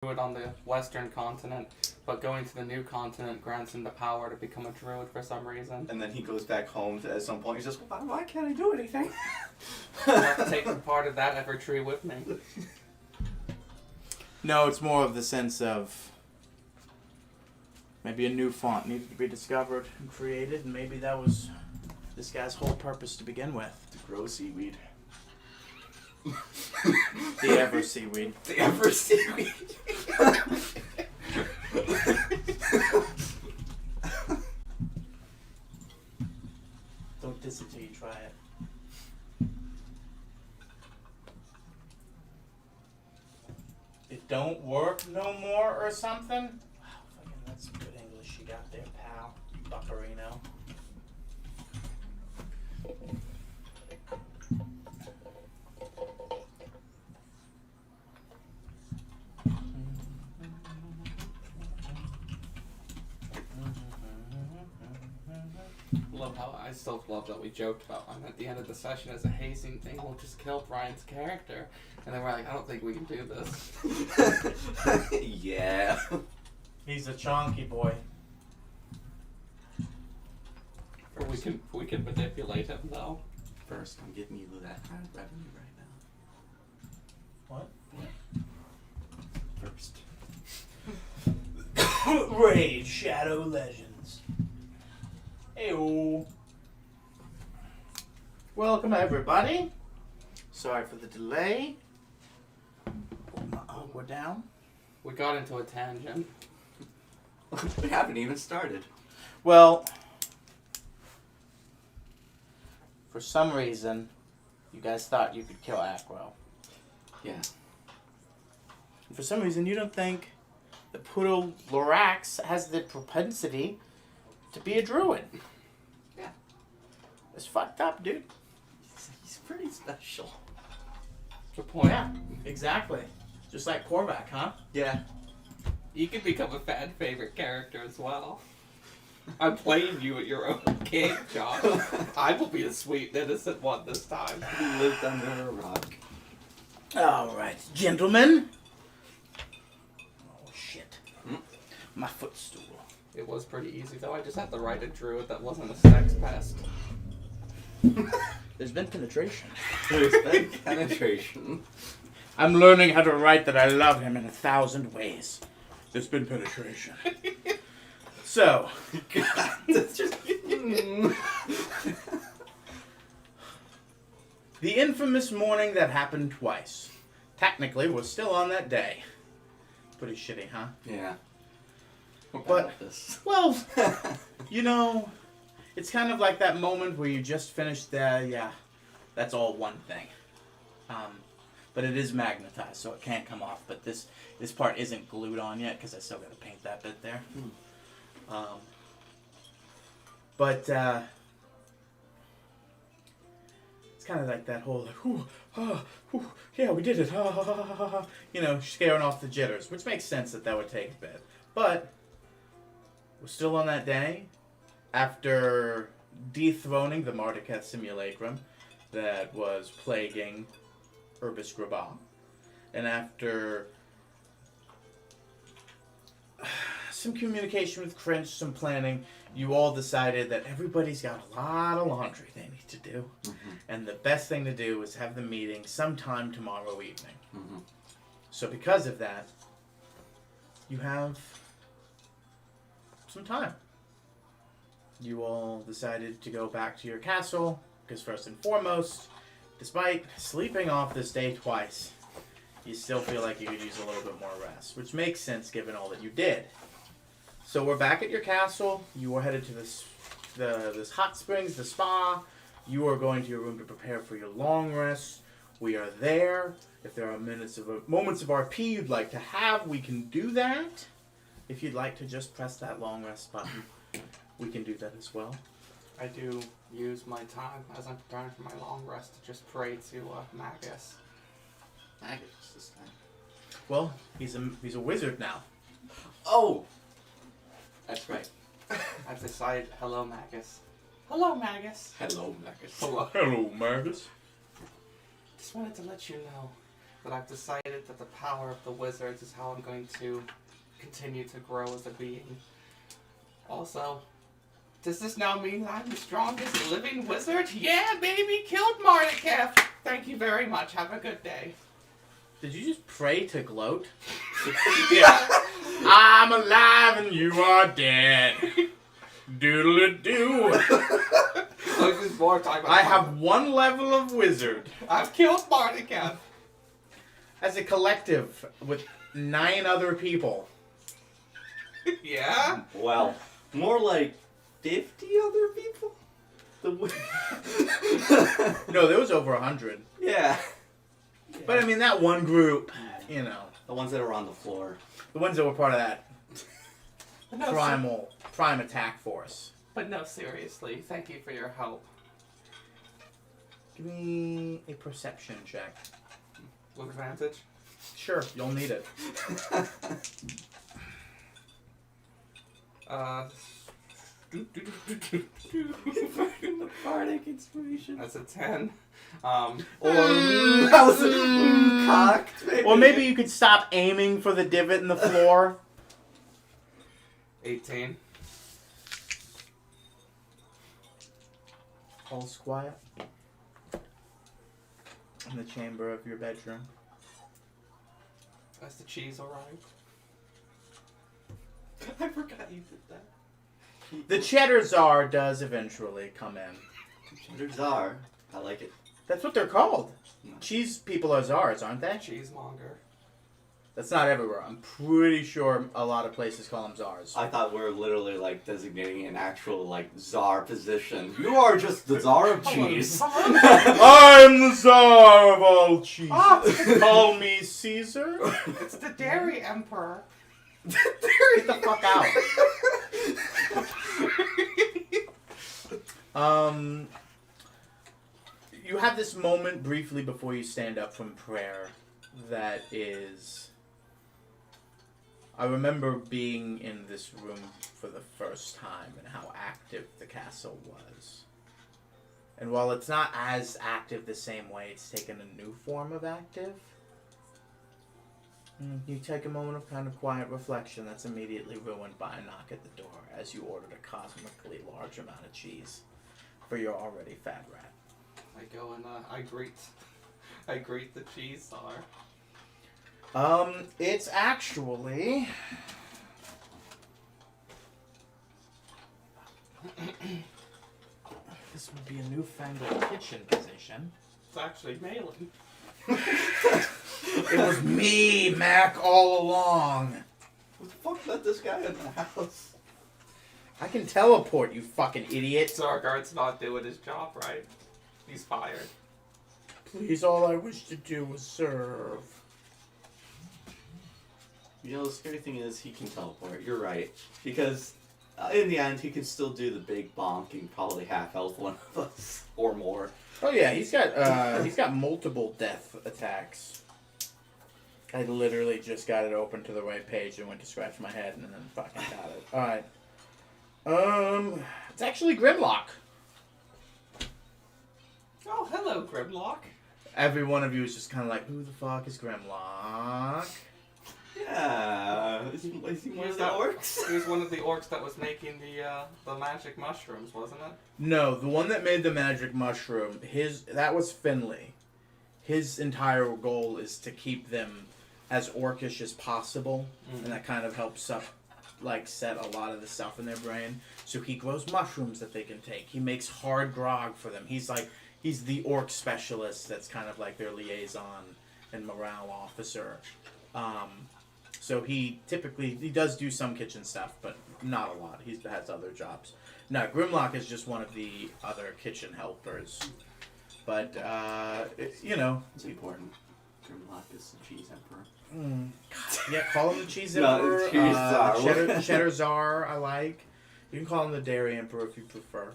druid on the western continent, but going to the new continent grants him the power to become a druid for some reason. And then he goes back home at some point. He says, why can't I do anything? I have to take part of that Evertree with me. No, it's more of the sense of maybe a new font needed to be discovered and created, and maybe that was this guy's whole purpose to begin with. To grow seaweed. The ever seaweed. The ever seaweed. Don't diss it till you try it. It don't work no more or something? Wow, fucking that's some good English you got there, pal. Buccarino. I still love that we joked about him at the end of the session as a hazing thing. We'll just kill Brian's character, and then we're like, I don't think we can do this. Yeah. He's a chonky boy. Or we can manipulate him though. First, I'm getting you that kind of revenue right now. What? First. Raid Shadow Legends. Heyo. Welcome everybody. Sorry for the delay. Put my agua down. We got into a tangent. We haven't even started. Well, for some reason, you guys thought you could kill Acro. Yeah. And for some reason, you don't think that Puto Lorax has the propensity to be a druid. Yeah. It's fucked up, dude. He's pretty special. Good point. Yeah, exactly. Just like Korvac, huh? Yeah. You can become a fan favorite character as well. I'm playing you at your own game, Josh. I will be the sweet innocent one this time. He lived under a rock. All right, gentlemen. Oh, shit. My footstool. It was pretty easy though. I just had to write a druid that wasn't a sex pest. There's been penetration. There's been penetration. I'm learning how to write that I love him in 1,000 ways. There's been penetration. So. God, that's just... The infamous morning that happened twice. Technically, we're still on that day. Pretty shitty, huh? Yeah. But, this. well, you know, it's kind of like that moment where you just finished that's all one thing. But it is magnetized, so it can't come off. But this part isn't glued on yet, because I still got to paint that bit there. But it's kind of like that whole, yeah, we did it, you know, scaring off the jitters, which makes sense that would take a bit. But we're still on that day, after dethroning the Marduketh simulacrum that was plaguing Urbis Grabah, and after some communication with Cringe, some planning, you all decided that everybody's got a lot of laundry they need to do. Mm-hmm. And the best thing to do is have the meeting sometime tomorrow evening. Mm-hmm. So because of that, you have some time. You all decided to go back to your castle, because first and foremost, despite sleeping off this day twice, you still feel like you could use a little bit more rest, which makes sense given all that you did. So we're back at your castle. You are headed to this hot springs, the spa. You are going to your room to prepare for your long rest. We are there. If there are moments of RP you'd like to have, we can do that. If you'd like to just press that long rest button, we can do that as well. I do use my time as I'm preparing for my long rest to just pray to Magus. Magus this time. Well, he's a wizard now. Oh! That's right. I've decided, hello Magus. Hello Magus. Hello, Magus. Hello. Hello, Magus. Just wanted to let you know but I've decided that the power of the wizards is how I'm going to continue to grow as a being. Also, does this now mean that I'm the strongest living wizard? Yeah, baby, killed Mardeketh. Thank you very much. Have a good day. Did you just pray to gloat? Yeah. I'm alive and you are dead. Doodle-doo. Like this more time. I have one level of wizard. I've killed Mardeketh. As a collective with 9 other people. Yeah? Well, more like 50 other people? No, there was over 100. Yeah. But I mean, that one group, you know, The ones that are on the floor. the ones that were part of that No, prime attack force. but no, seriously. Thank you for your help. Give me a perception check. With advantage? Sure, you'll need it. The Bardic inspiration. That's a 10. Or that was cocked. Maybe. Or maybe you could stop aiming for the divot in the floor. 18. All's quiet. In the chamber of your bedroom. Has the cheese arrived? I forgot you did that. The Cheddar Czar does eventually come in. Cheddar Czar. I like it. That's what they're called. No. Cheese people are czars, aren't they? Cheesemonger. That's not everywhere. I'm pretty sure a lot of places call them czars. I thought we were literally like designating an actual like czar position. You are just the czar of cheese. I'm the czar of all cheeses. Call me Caesar. It's the Dairy Emperor. Get the fuck out. You have this moment briefly before you stand up from prayer that is... I remember being in this room for the first time and how active the castle was. And while it's not as active the same way, it's taken a new form of active. You take a moment of kind of quiet reflection that's immediately ruined by a knock at the door as you ordered a cosmically large amount of cheese for your already fat rat. I go and I greet the cheese czar. It's actually... This would be a newfangled kitchen position. It's actually Malin. It was me, Mac, all along. Who the fuck let this guy in the house? I can teleport, you fucking idiot. Zargard's not doing his job right. He's fired. Please, all I wish to do was serve. You know, the scary thing is he can teleport. You're right. Because in the end, he can still do the big bonking, probably half health one of us. Or more. Oh yeah, he's got multiple death attacks. I literally just got it open to the right page and went to scratch my head and then fucking got it. Alright. It's actually Grimlock. Oh, hello, Grimlock. Every one of you is just kind of like, who the fuck is Grimlock? Yeah. Is he one of the orcs? He was one of the orcs that was making the magic mushrooms, wasn't it? No, the one that made the magic mushroom, that was Finley. His entire goal is to keep them as orcish as possible, and that kind of helps set a lot of the stuff in their brain. So he grows mushrooms that they can take. He makes hard grog for them. He's the orc specialist that's kind of like their liaison and morale officer. So he does do some kitchen stuff, but not a lot. He has other jobs. Now, Grimlock is just one of the other kitchen helpers. But, It's important. Grimlock is the cheese emperor. Yeah, call him the Cheese No, Emperor. Cheese Czar. Cheddar Czar, I like. You can call him the Dairy Emperor if you prefer.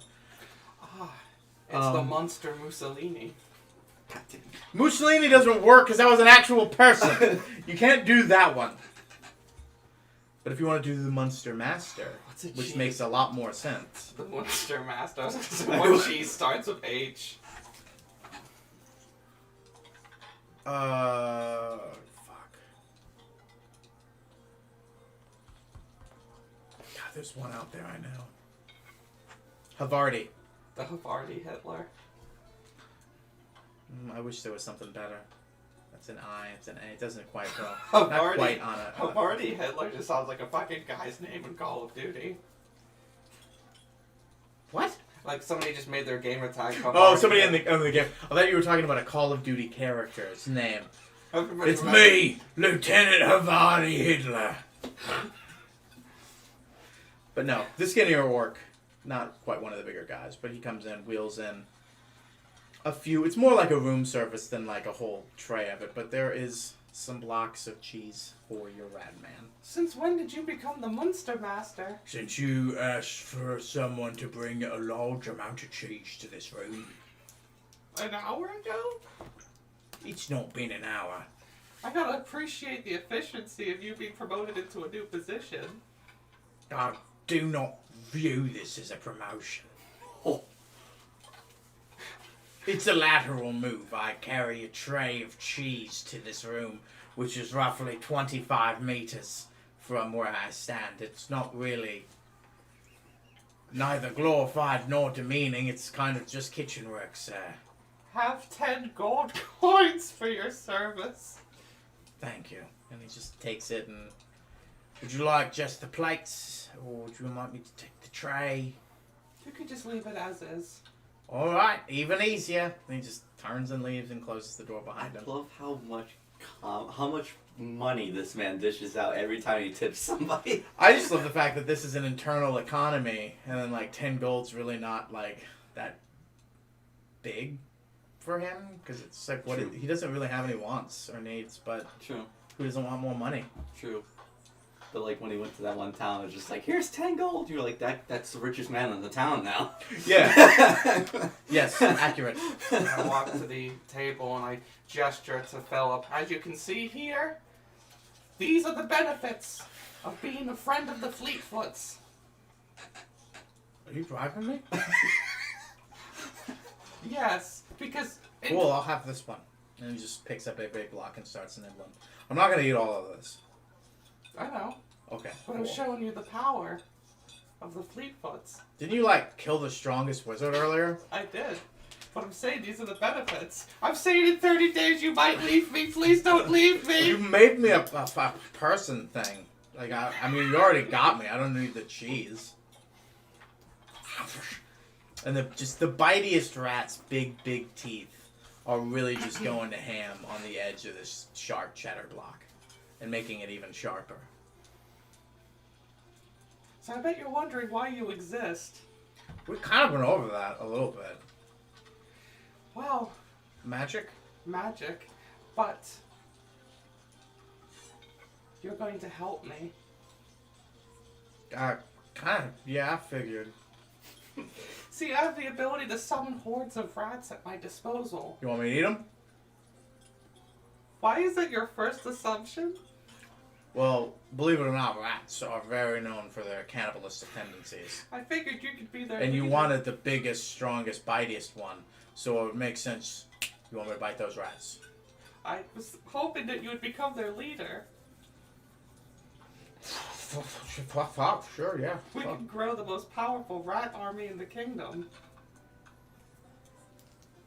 It's the monster Mussolini. Mussolini doesn't work because that was an actual person. You can't do that one. But if you want to do the Munster Master, which cheese? makes a lot more sense. The monster master. What cheese starts with H? Fuck. God, there's one out there I know. Havarti. The Havarti Hitler. I wish there was something better. That's an I. It's an A. It doesn't quite go. Not quite on it. Havarti Hitler just sounds like a fucking guy's name in Call of Duty. What? Like somebody just made their gamer tag. Oh, somebody in the game. I thought you were talking about a Call of Duty character's name. Everybody It's remember- me, Lieutenant Havarti Hitler. But no, the skinnier orc, not quite one of the bigger guys, but he comes in, wheels in a few. It's more like a room service than like a whole tray of it, but there is some blocks of cheese for your rad man. Since when did you become the Munster Master? Since you asked for someone to bring a large amount of cheese to this room, An hour ago? it's not been an hour. I gotta appreciate the efficiency of you being promoted into a new position. I do not view this as a promotion. Oh. It's a lateral move. I carry a tray of cheese to this room, which is roughly 25 meters from where I stand. It's not really neither glorified nor demeaning. It's kind of just kitchen work, sir. Have 10 gold coins for your service. Thank you. And he just takes it and... Would you like just the plates, or would you like me to take the tray? You could just leave it as is. All right, even easier. And he just turns and leaves and closes the door I behind him. love how much money this man dishes out every time he tips somebody. I just love the fact that this is an internal economy, and then like 10 gold's really not like that big for him, because it's like what True. he doesn't really have any wants or needs, but True. who doesn't want more money? True. But like when he went to that one town, it was just like, here's 10 gold. You're like, that's the richest man in the town now. Yeah. Yes, accurate. I walk to the table and I gesture to Philip. As you can see here, these are the benefits of being a friend of the Fleetfoots. Are you driving me? Yes, because... Cool, I'll have this one. And he just picks up a big block and starts nibbling. I'm not gonna eat all of this. I know, Okay. but I'm Cool. showing you the power of the Fleetfoots. Didn't you like kill the strongest wizard earlier? I did. But I'm saying these are the benefits. I'm saying in 30 days you might leave me. Please don't leave You me. made me a person thing. Like I mean, you already got me. I don't need the cheese. And the bitiest rat's big teeth are really just going to ham on the edge of this sharp cheddar block, and making it even sharper. So I bet you're wondering why you exist. We kind of went over that a little bit. Well, Magic? magic, but you're going to help me. Kind of. Yeah, I figured. See, I have the ability to summon hordes of rats at my disposal. You want me to eat them? Why is that your first assumption? Well, believe it or not, rats are very known for their cannibalistic tendencies. I figured you could be their And you leader. wanted the biggest, strongest, bitiest one, so it would make sense. You want me to bite those rats? I was hoping that you would become their leader. Sure, yeah. We can grow the most powerful rat army in the kingdom.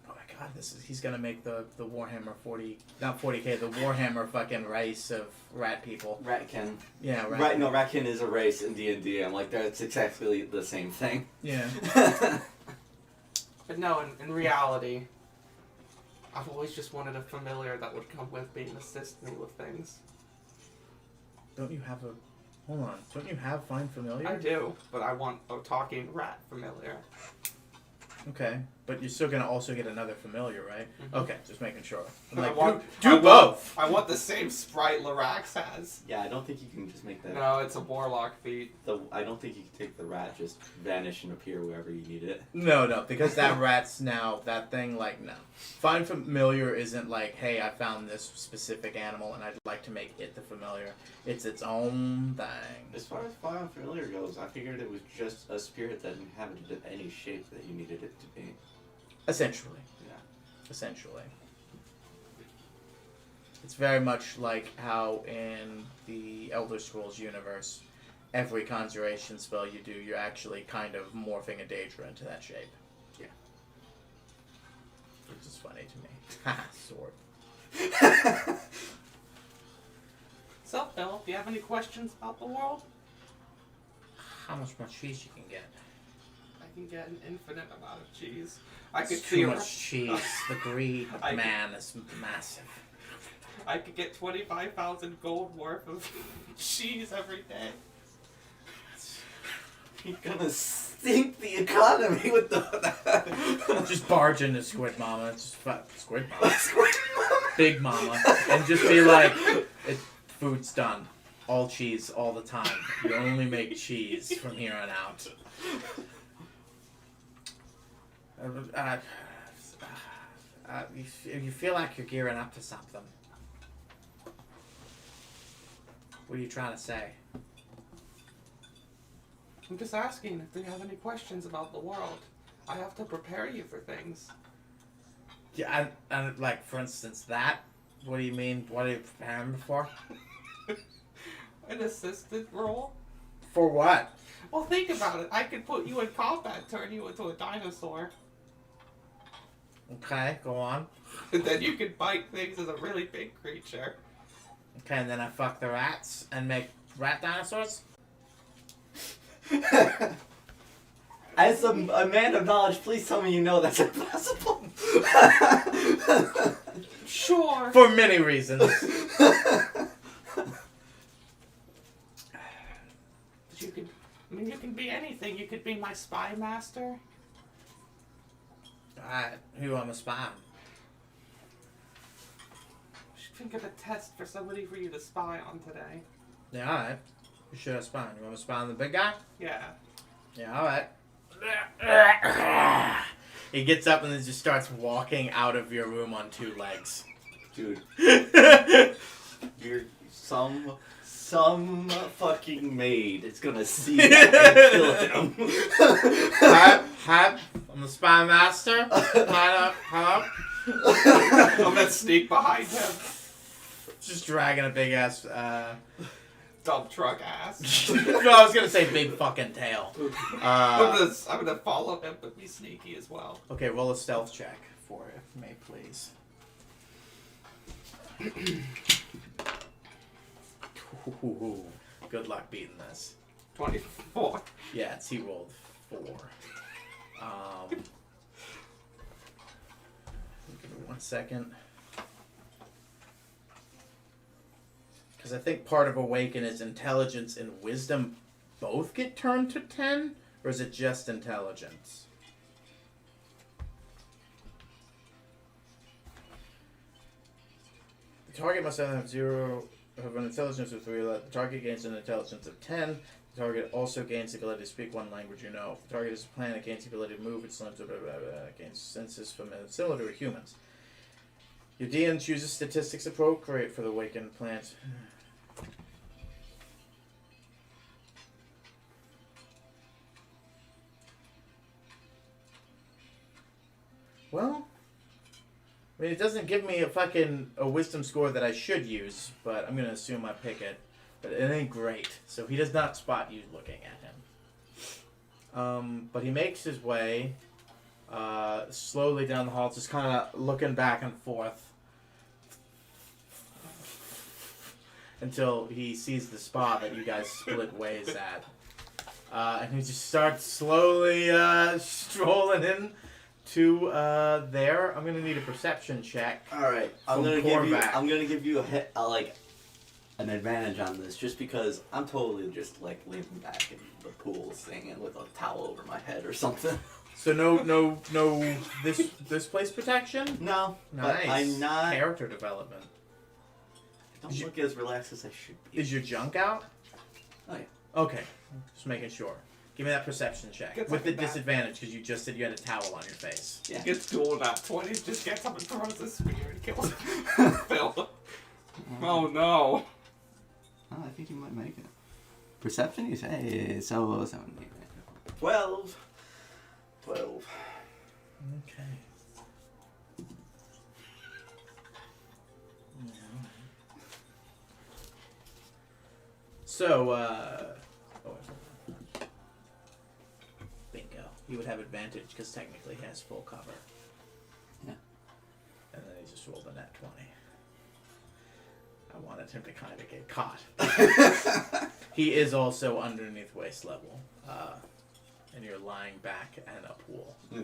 Oh my god, he's gonna make the Warhammer 40, not 40k, the Warhammer fucking race of rat people. Ratkin. Yeah, rat. Right, no, Ratkin is a race in D&D. I'm like, that's exactly the same thing. Yeah. But no, in reality, I've always just wanted a familiar that would come with me and assist me with things. Don't you have a... Hold on. Don't you have Find Familiar? I do, but I want a talking rat familiar. Okay. But you're still gonna also get another familiar, right? Mhm. Okay, just making sure. I'm I like, want- do I want- both! I want the same sprite Lorax has. Yeah, I don't think you can just make that. No, it's a warlock feat. I don't think you can take the rat, just vanish and appear wherever you need it. No, because that rat's now, that thing, like, no. Find Familiar isn't like, hey, I found this specific animal and I'd like to make it the familiar. It's its own thing. As far as Fire Familiar goes, I figured it was just a spirit that inhabited any shape that you needed it to be. Essentially. Yeah. Essentially. It's very much like how in the Elder Scrolls universe, every conjuration spell you do, you're actually kind of morphing a Daedra into that shape. Yeah. Which is funny to me. Ha, sword. So, Phil, do you have any questions about the world? How much more cheese you can get? I can get an infinite amount of cheese. I could It's too much cheese. The greed of I man is massive. I could get 25,000 gold worth of cheese every day. You're gonna sink the economy with the Just barge into Squid Mama. Just Squid Mama. Squid Big Mama. And just be like, food's done. All cheese, all the time. You only make cheese from here on out. You feel like you're gearing up to something. What are you trying to say? I'm just asking if you have any questions about the world. I have to prepare you for things. Yeah, and like, for instance, that? What do you mean? What are you preparing me for? An assistant role? For what? Well, think about it. I could put you in combat, turn you into a dinosaur, Okay, go on. and then you could bite things as a really big creature. Okay, and then I fuck the rats and make rat dinosaurs? As a man of knowledge, please tell me you know that's impossible. Sure. For many reasons. But you could, I mean, you can be anything. You could be my spy master. Who I'm a spy? We should think of a test for somebody for you to spy on today. Yeah, alright. Who should I spy on? You want me to spy on the big guy? Yeah. Yeah, alright. He gets up and then just starts walking out of your room on two legs. Dude, you're some fucking maid is gonna see that and kill him. Hap, I'm the spy master. Hop. I'm gonna sneak behind him. Just dragging a big ass, Dump truck ass. no, I was gonna say big fucking tail. I'm gonna follow him, but be sneaky as well. Okay, roll a stealth check for it, may please. Ooh, good luck beating this. 24. Yeah, he rolled 4. Give me 1 second. Because I think part of Awaken is intelligence and wisdom both get turned to 10? Or is it just intelligence? The target must have an intelligence of 3. The target gains an intelligence of 10. The target also gains the ability to speak one language you know. If the target is a plant, it gains the ability to move its limbs, gains senses from similar to humans. Your DM chooses statistics appropriate for the awakened plant. Well, I mean, it doesn't give me a wisdom score that I should use, but I'm gonna assume I pick it. But it ain't great, so he does not spot you looking at him. But he makes his way slowly down the hall, just kind of looking back and forth until he sees the spa that you guys split ways at. And he just starts slowly strolling in to there. I'm gonna need a perception check. All right, I'm From gonna give you an advantage on this, just because I'm totally just like laying back in the pool, singing with a towel over my head or something. So no this place protection? No, Nice. but I'm not. Character development. I don't look as relaxed as I should be. Is your junk out? Oh yeah. Okay, just making sure. Give me that perception check. Gets With like the a bat. disadvantage, because you just said you had a towel on your face. Yeah. Gets dual nat 20, just gets up and throws a spear and kills Phil. Oh no. Oh, I think you might make it. Perception, you say? So 7, 8, 12. 12. Okay. So, bingo. He would have advantage because technically he has full cover. Yeah. And then he just rolled a nat 20. I wanted him to kind of get caught. He is also underneath waist level. And you're lying back in a pool. Yeah.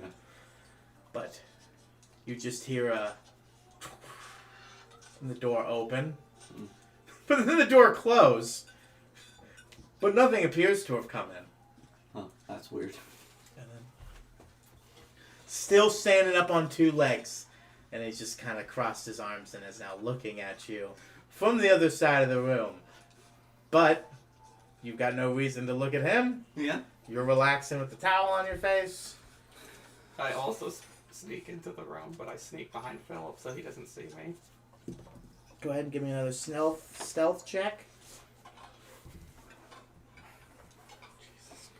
But you just hear the door open. But then the door close. But nothing appears to have come in. Huh, that's weird. And then still standing up on two legs. And he's just kind of crossed his arms and is now looking at you from the other side of the room. But you've got no reason to look at him. Yeah. You're relaxing with the towel on your face. I also sneak into the room, but I sneak behind Philip so he doesn't see me. Go ahead and give me another stealth check. Jesus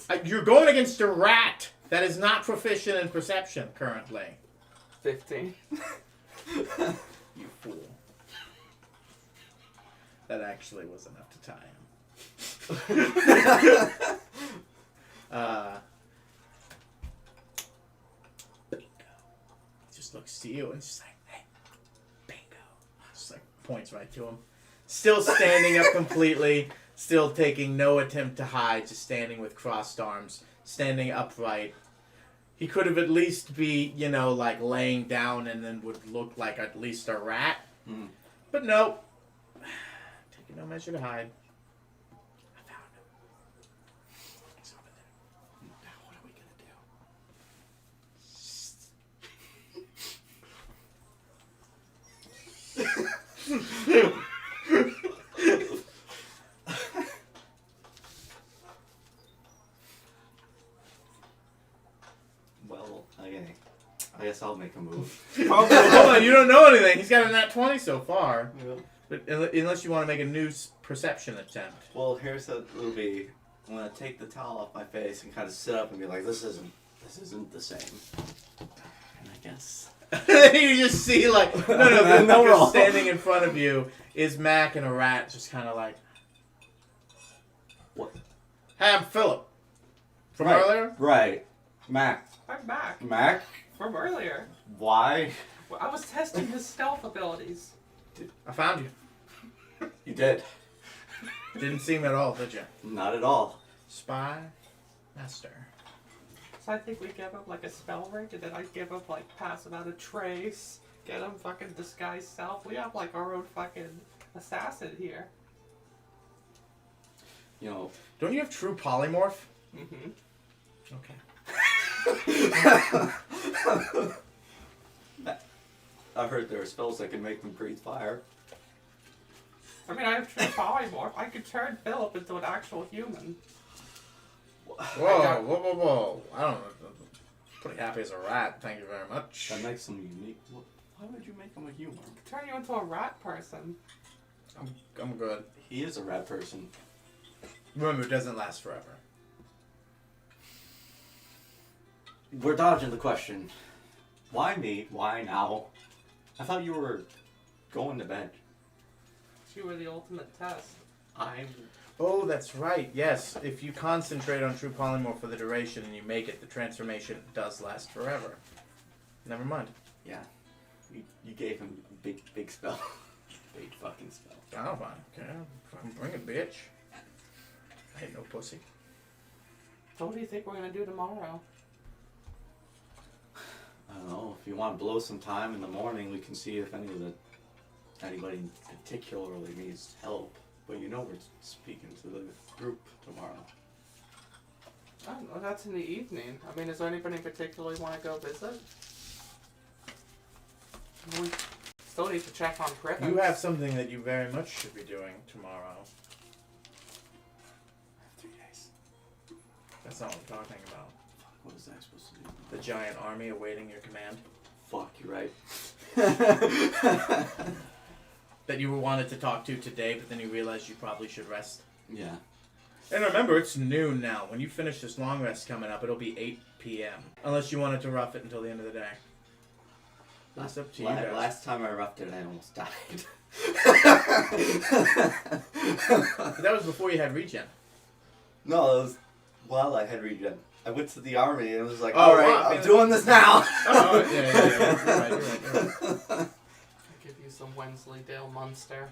Christ. You're going against a rat that is not proficient in perception currently. 15. You fool. That actually was enough to tie him. Bingo. He just looks to you and just like, hey, bingo. Just like points right to him. Still standing up completely, still taking no attempt to hide, just standing with crossed arms, standing upright. He could have at least be, like laying down and then would look like at least a rat. Mm. But no. Taking no measure to hide. I found him. He's over there. Now what are we gonna do? Well, okay. I guess I'll make a move. Hold on, you don't know anything. He's got a nat 20 so far. Yeah. But unless you want to make a new perception attempt. Well, here's what it'll be. I'm gonna take the towel off my face and kind of sit up and be like, this isn't the same. And I guess. You just see like no, No roll. standing in front of you is Mac and a rat just kind of like. What? Hey, I'm Philip. From Right. earlier. Right. Mac. I'm back Mac? from earlier. Why? Well, I was testing his stealth abilities. I found you. You did. Didn't seem at all, did you? Not at all. Spy master. So I think we give him like a spell ring, and then I give him like pass him out a trace, get him fucking disguise self. We have like our own fucking assassin here. You know. Don't you have true polymorph? Mm-hmm. Okay. I've heard there are spells that can make them breathe fire. I mean, I have true polymorph. I could turn Philip into an actual human. Whoa. I don't know. Pretty happy as a rat, thank you very much. That makes them unique. Why would you make him a human? I could turn you into a rat person. I'm good. He is a rat person. Remember, it doesn't last forever. We're dodging the question. Why me? Why now? I thought you were going to bed. You were the ultimate test. Oh, that's right. Yes, if you concentrate on true polymorph for the duration and you make it, the transformation does last forever. Never mind. Yeah. You gave him a big spell. Big fucking spell. Oh, fine. Okay, fucking bring it, bitch. I ain't no pussy. So what do you think we're gonna do tomorrow? I don't know. If you want to blow some time in the morning, we can see if anybody particularly needs help. But we're speaking to the group tomorrow. I don't know, that's in the evening. I mean, is there anybody in particular you want to go visit? We still need to check on Privet. You have something that you very much should be doing tomorrow. I have 3 days. That's not what I'm talking about. Fuck, what is that supposed to do? The giant army awaiting your command. Fuck, you're right. That you wanted to talk to today, but then you realized you probably should rest. Yeah. And remember, it's noon now. When you finish this long rest coming up, it'll be 8 p.m. Unless you wanted to rough it until the end of the day. That's up to you guys. Last time I roughed it, I almost died. But that was before you had regen. No, it was while I had regen. I went to the army and was like, Oh, alright, wow. I'm doing this now. Oh, yeah. You're right. I'll give you some Wensleydale Munster.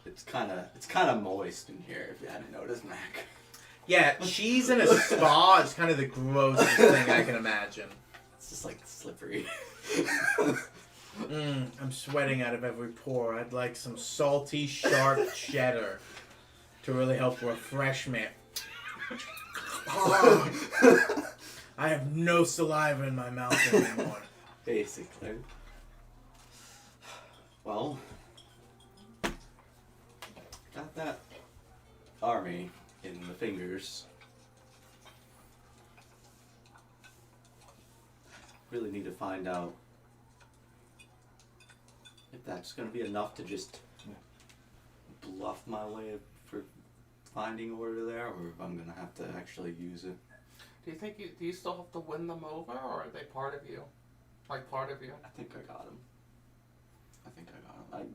It's kind of moist in here. If you hadn't noticed, Mac. Yeah, cheese in a spa is kind of the grossest thing I can imagine. It's just like slippery. I'm sweating out of every pore. I'd like some salty, sharp cheddar to really help refresh me. Oh, I have no saliva in my mouth anymore. Basically. Well, got that army in the fingers. Really need to find out if that's going to be enough to just bluff my way for finding order there, or if I'm going to have to actually use it. Do you still have to win them over, or are they part of you? Like part of you? I think I got him.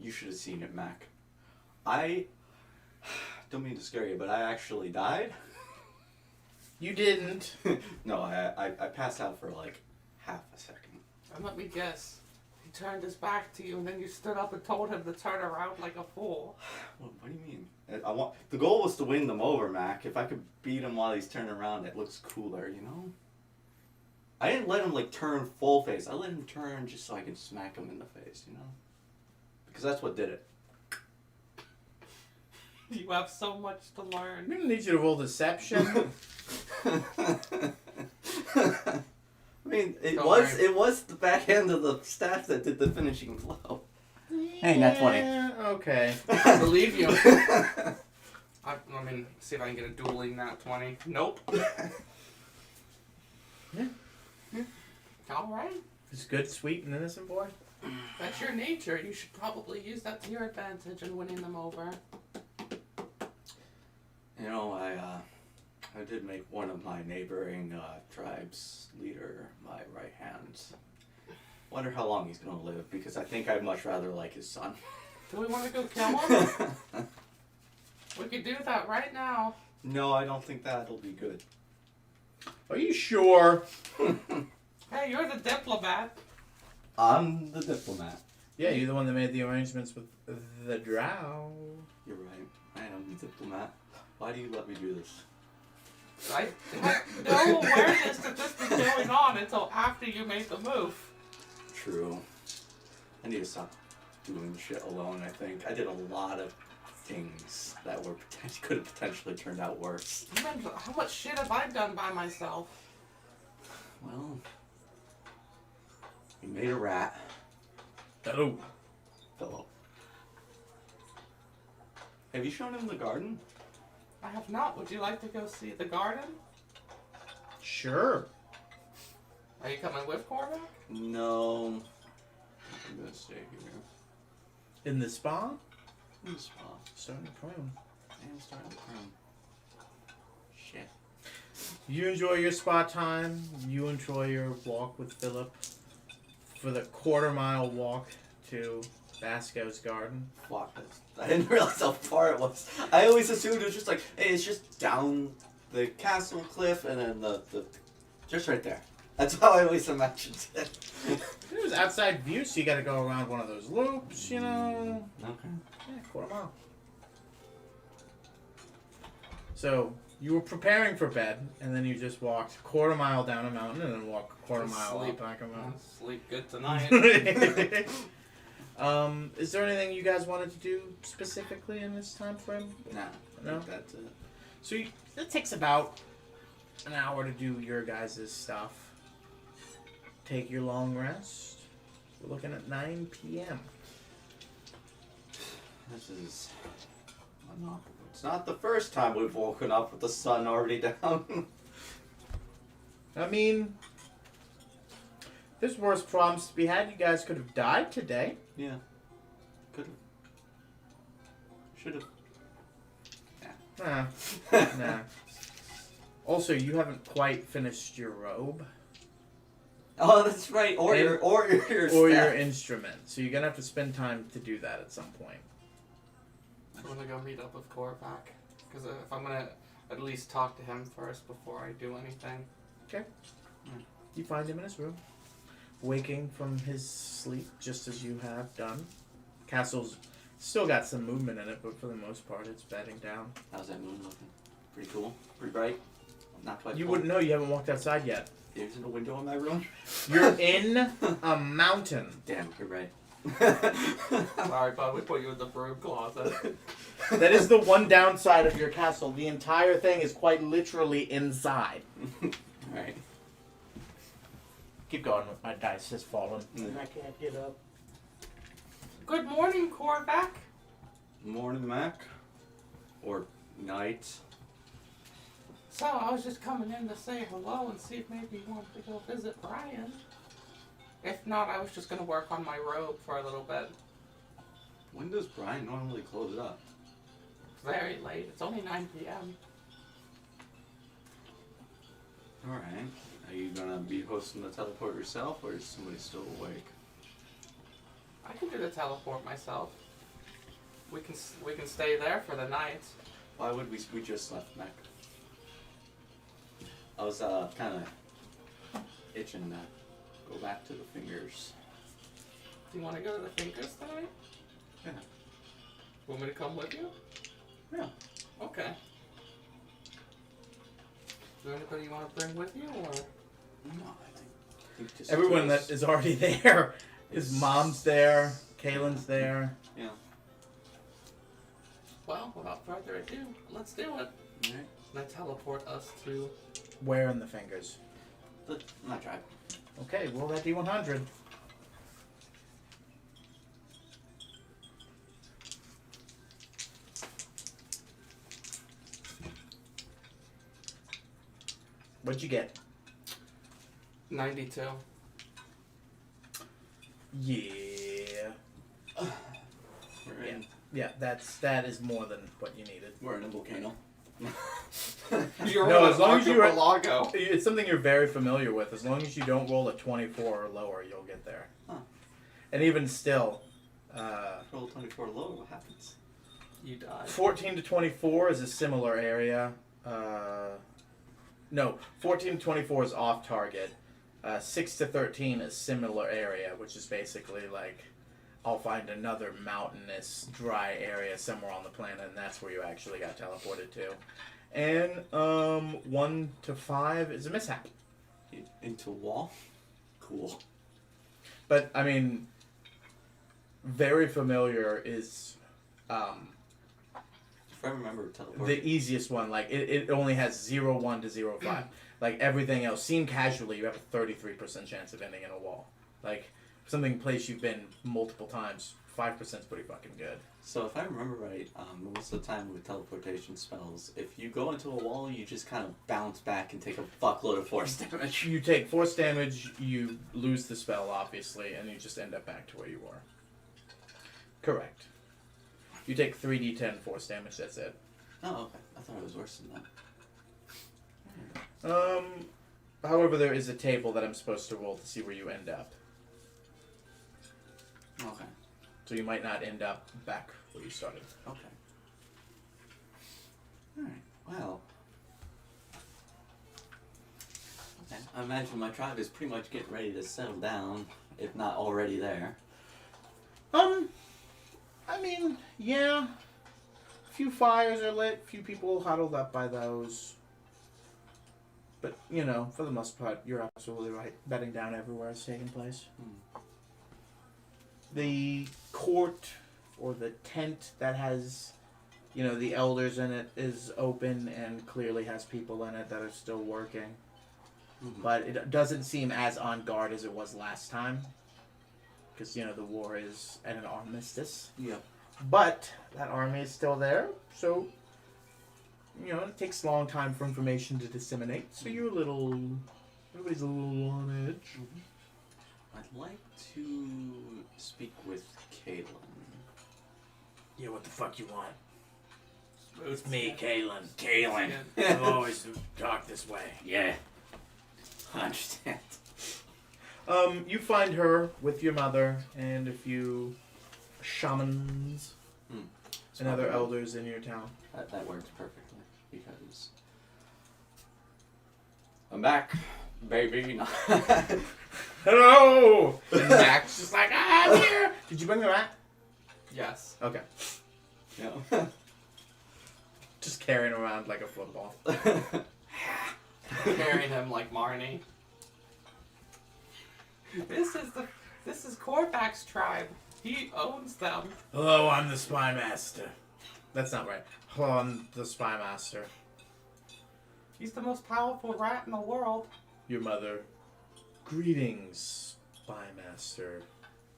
You should have seen it, Mac. I don't mean to scare you, but I actually died. You didn't. No, I passed out for like half a second. And let me guess. He turned his back to you, and then you stood up and told him to turn around like a fool. What do you mean? The goal was to win them over, Mac. If I could beat him while he's turning around, it looks cooler, you know? I didn't let him like turn full face. I let him turn just so I could smack him in the face, you know? Because that's what did it. You have so much to learn. I'm gonna need you to roll deception. I mean, it Don't was worry. the back end of the staff that did the finishing blow. Hey, nat 20. Okay. I believe you. I mean, see if I can get a dueling nat 20. Nope. Yeah. Alright. It's good, sweet, and innocent boy. That's your nature. You should probably use that to your advantage in winning them over. You know, I did make one of my neighboring tribe's leader my right hand. Wonder how long he's gonna live, because I think I'd much rather like his son. Do we want to go kill him? We could do that right now. No, I don't think that'll be good. Are you sure? Hey, you're the diplomat. I'm the diplomat. Yeah, you're the one that made the arrangements with the drow. You're right. I am the diplomat. Why do you let me do this? I had no awareness that this was going on until after you made the move. True. I need to stop doing shit alone, I think. I did a lot of things that were could have potentially turned out worse. How much shit have I done by myself? Well, we made a rat. Oh. Philip. Have you shown him the garden? I have not. Would you like to go see the garden? Sure. Are you coming with Cormac? No. I'm gonna stay here. In the spa? In the spa. Starting to prune. And starting to prune. Shit. You enjoy your spa time. You enjoy your walk with Philip. For the quarter-mile walk to Basco's garden. Fuck. I didn't realize how far it was. I always assumed it was just like, hey, it's just down the castle cliff and then the just right there. That's how I always imagined it. It was outside view, so you gotta go around one of those loops, you know. Okay. Yeah, quarter mile. So, you were preparing for bed, and then you just walked quarter mile down a mountain, and then walk a quarter mile Sleep. up back a mountain. Sleep good tonight. Is there anything you guys wanted to do specifically in this time frame? Nah. I No? think that's it. So it takes about an hour to do your guys' stuff. Take your long rest. We're looking at 9 p.m. This is. It's not the first time we've woken up with the sun already down. I mean, there's worse problems to be had. You guys could have died today. Yeah. Could have. Should have. Nah. Nah. Also, you haven't quite finished your robe. Oh, that's right. Or And- your or your staff. instrument. So you're gonna have to spend time to do that at some point. I'm gonna go meet up with Korvac. Because if I'm gonna at least talk to him first before I do anything. You find him in his room, waking from his sleep just as you have done. Castle's still got some movement in it, but for the most part, it's bedding down. How's that moon looking? Pretty cool. Pretty bright. Not quite. You full. wouldn't know. You haven't walked outside yet. There's a window in my room. You're in a mountain. Damn, you're right. Sorry, bud, we put you in the broom closet. That is the one downside of your castle. The entire thing is quite literally inside. Alright. Keep going. My dice has fallen. Mm. I can't get up. Good morning, Korvac. Morning, Mac. Or night. So, I was just coming in to say hello and see if maybe you wanted to go visit Brian. If not, I was just gonna work on my robe for a little bit. When does Brian normally close up? It's very late. It's only 9 p.m. Alright. Are you gonna be hosting the teleport yourself, or is somebody still awake? I can do the teleport myself. We can stay there for the night. Why would we just left Mac? I was kind of itching to go back to the fingers. Do you want to go to the Thinkers tonight? Yeah. Want me to come with you? Yeah. Okay. Is there anybody you want to bring with you, or? No, I think just Everyone just- that is already there. His It's- mom's there. Kaylin's there. Yeah. Well, without further ado, let's do it. Alright. And I teleport us to. Where in the fingers? Not drive. Okay, roll that D100. What'd you get? 92. Yeah. We're in. Yeah, that is more than what you needed. We're in a volcano. You're No, in as long as you are- archipelago. It's something you're very familiar with. As long as you don't roll a 24 or lower, you'll get there. Huh. And even still, Roll 24 low. What happens? You died. 14 to 24 is a similar area. No, 14 to 24 is off target. 6 to 13 is similar area, which is basically like I'll find another mountainous, dry area somewhere on the planet, and that's where you actually got teleported to. And 1 to 5 is a mishap. Into a wall? Cool. But I mean, very familiar is If I remember teleport. the easiest one. Like it only has 0, 1 to 0, 5. Like everything else, seen casually, you have a 33% chance of ending in a wall. Like something place you've been multiple times, 5% is pretty fucking good. So if I remember right, most of the time with teleportation spells, if you go into a wall, you just kind of bounce back and take a fuckload of force damage. You take force damage, you lose the spell obviously, and you just end up back to where you were. Correct. You take 3d10 force damage. That's it. Oh, okay. I thought it was worse than that. However, there is a table that I'm supposed to roll to see where you end up. Okay. So you might not end up back where you started. Okay. Alright. Well. Okay. I imagine my tribe is pretty much getting ready to settle down, if not already there. I mean, yeah. A few fires are lit, few people huddled up by those. But, you know, for the most part, you're absolutely right. Bedding down everywhere is taking place. The court or the tent that has, you know, the elders in it is open and clearly has people in it that are still working. Mhm. But it doesn't seem as on guard as it was last time. Because, you know, the war is at an armistice. Yep. But that army is still there, so, you know, it takes a long time for information to disseminate. So you're everybody's a little on edge. I'd like to speak with Kaylin. Yeah, what the fuck you want? It's me, Kaylin. Kaylin. I've always talked this way. Yeah. I understand. You find her with your mother and a few shamans and other elders in your town. That works perfectly because I'm back, baby. Hello! And Mac's just like, I'm here! Did you bring the rat? Yes. Okay. Yeah. Just carrying around like a football. Carrying him like Marnie. This is Korvax's tribe. He owns them. Hello, I'm the Spy Master. That's not right. Hello, I'm the Spy Master. He's the most powerful rat in the world. Your mother. Greetings, Spy Master.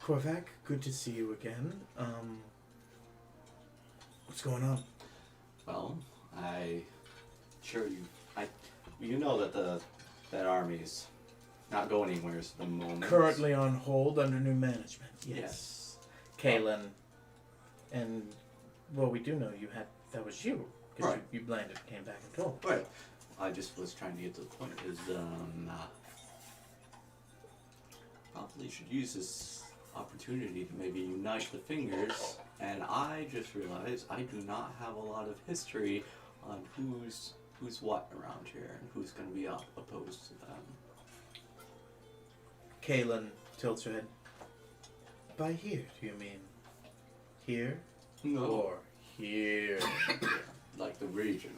Korvac, good to see you again. What's going on? Well, you know that that army's not going anywhere at the moment. Currently on hold under new management. Yes. Kalen. And, well, we do know that was you. Because Right. you landed, came back and told. Right. I just was trying to get to the point is, probably should use this opportunity to maybe unite the fingers, and I just realized I do not have a lot of history on who's what around here and who's going to be opposed to them. Kalen tilts her head. By here, do you mean here No. or here? Like the region.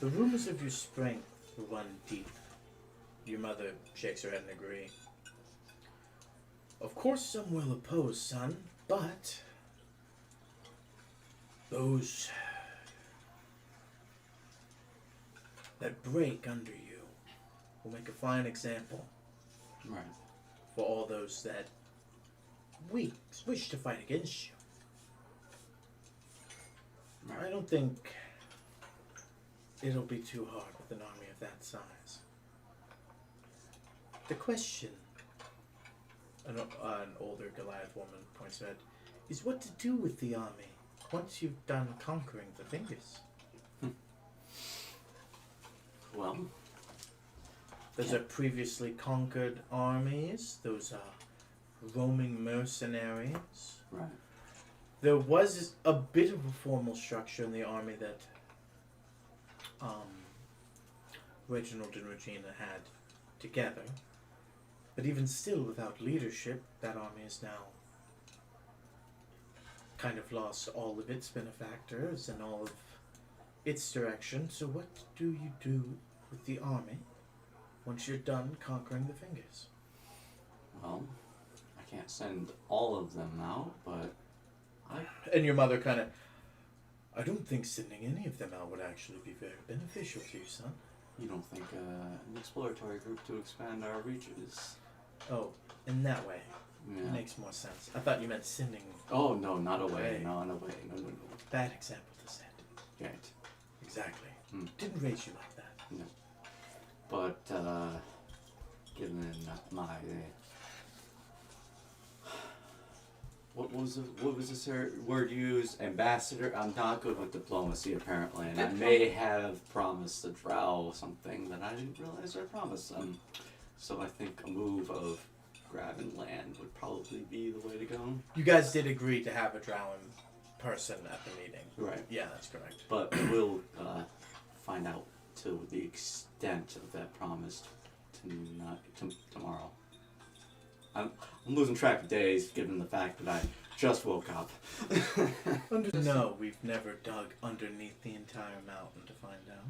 The rumors of your strength run deep. Your mother shakes her head and agree. Of course some will oppose, son, but those that break under you will make a fine example Right. for all those that wish to fight against you. Right. I don't think it'll be too hard with an army of that size. The question, an older Goliath woman points out, is what to do with the army once you've done conquering the fingers. Well, Those are previously conquered armies. Those are roaming mercenaries. right. There was a bit of a formal structure in the army that Reginald and Regina had together. But even still, without leadership, that army is now kind of lost all of its benefactors and all of its direction. So what do you do with the army once you're done conquering the fingers? Well, I can't send all of them out, but And your mother kind of, I don't think sending any of them out would actually be very beneficial to you, son. you don't think an exploratory group to expand our reaches? Oh, in that way. Yeah. Makes more sense. I thought you meant sending. Oh no, not away. Away. No, not away. No. Bad example to set. Right. Exactly. Hmm. Didn't raise you like that. No. But given my what was the word used? Ambassador. I'm not good with diplomacy apparently, and I may have promised the Drow something that I didn't realize I promised them. So I think a move of grabbing land would probably be the way to go. You guys did agree to have a drow in person at the meeting. Right. Yeah, that's correct. But we'll find out to the extent of that promise tomorrow. I'm losing track of days given the fact that I just woke up. No, we've never dug underneath the entire mountain to find out.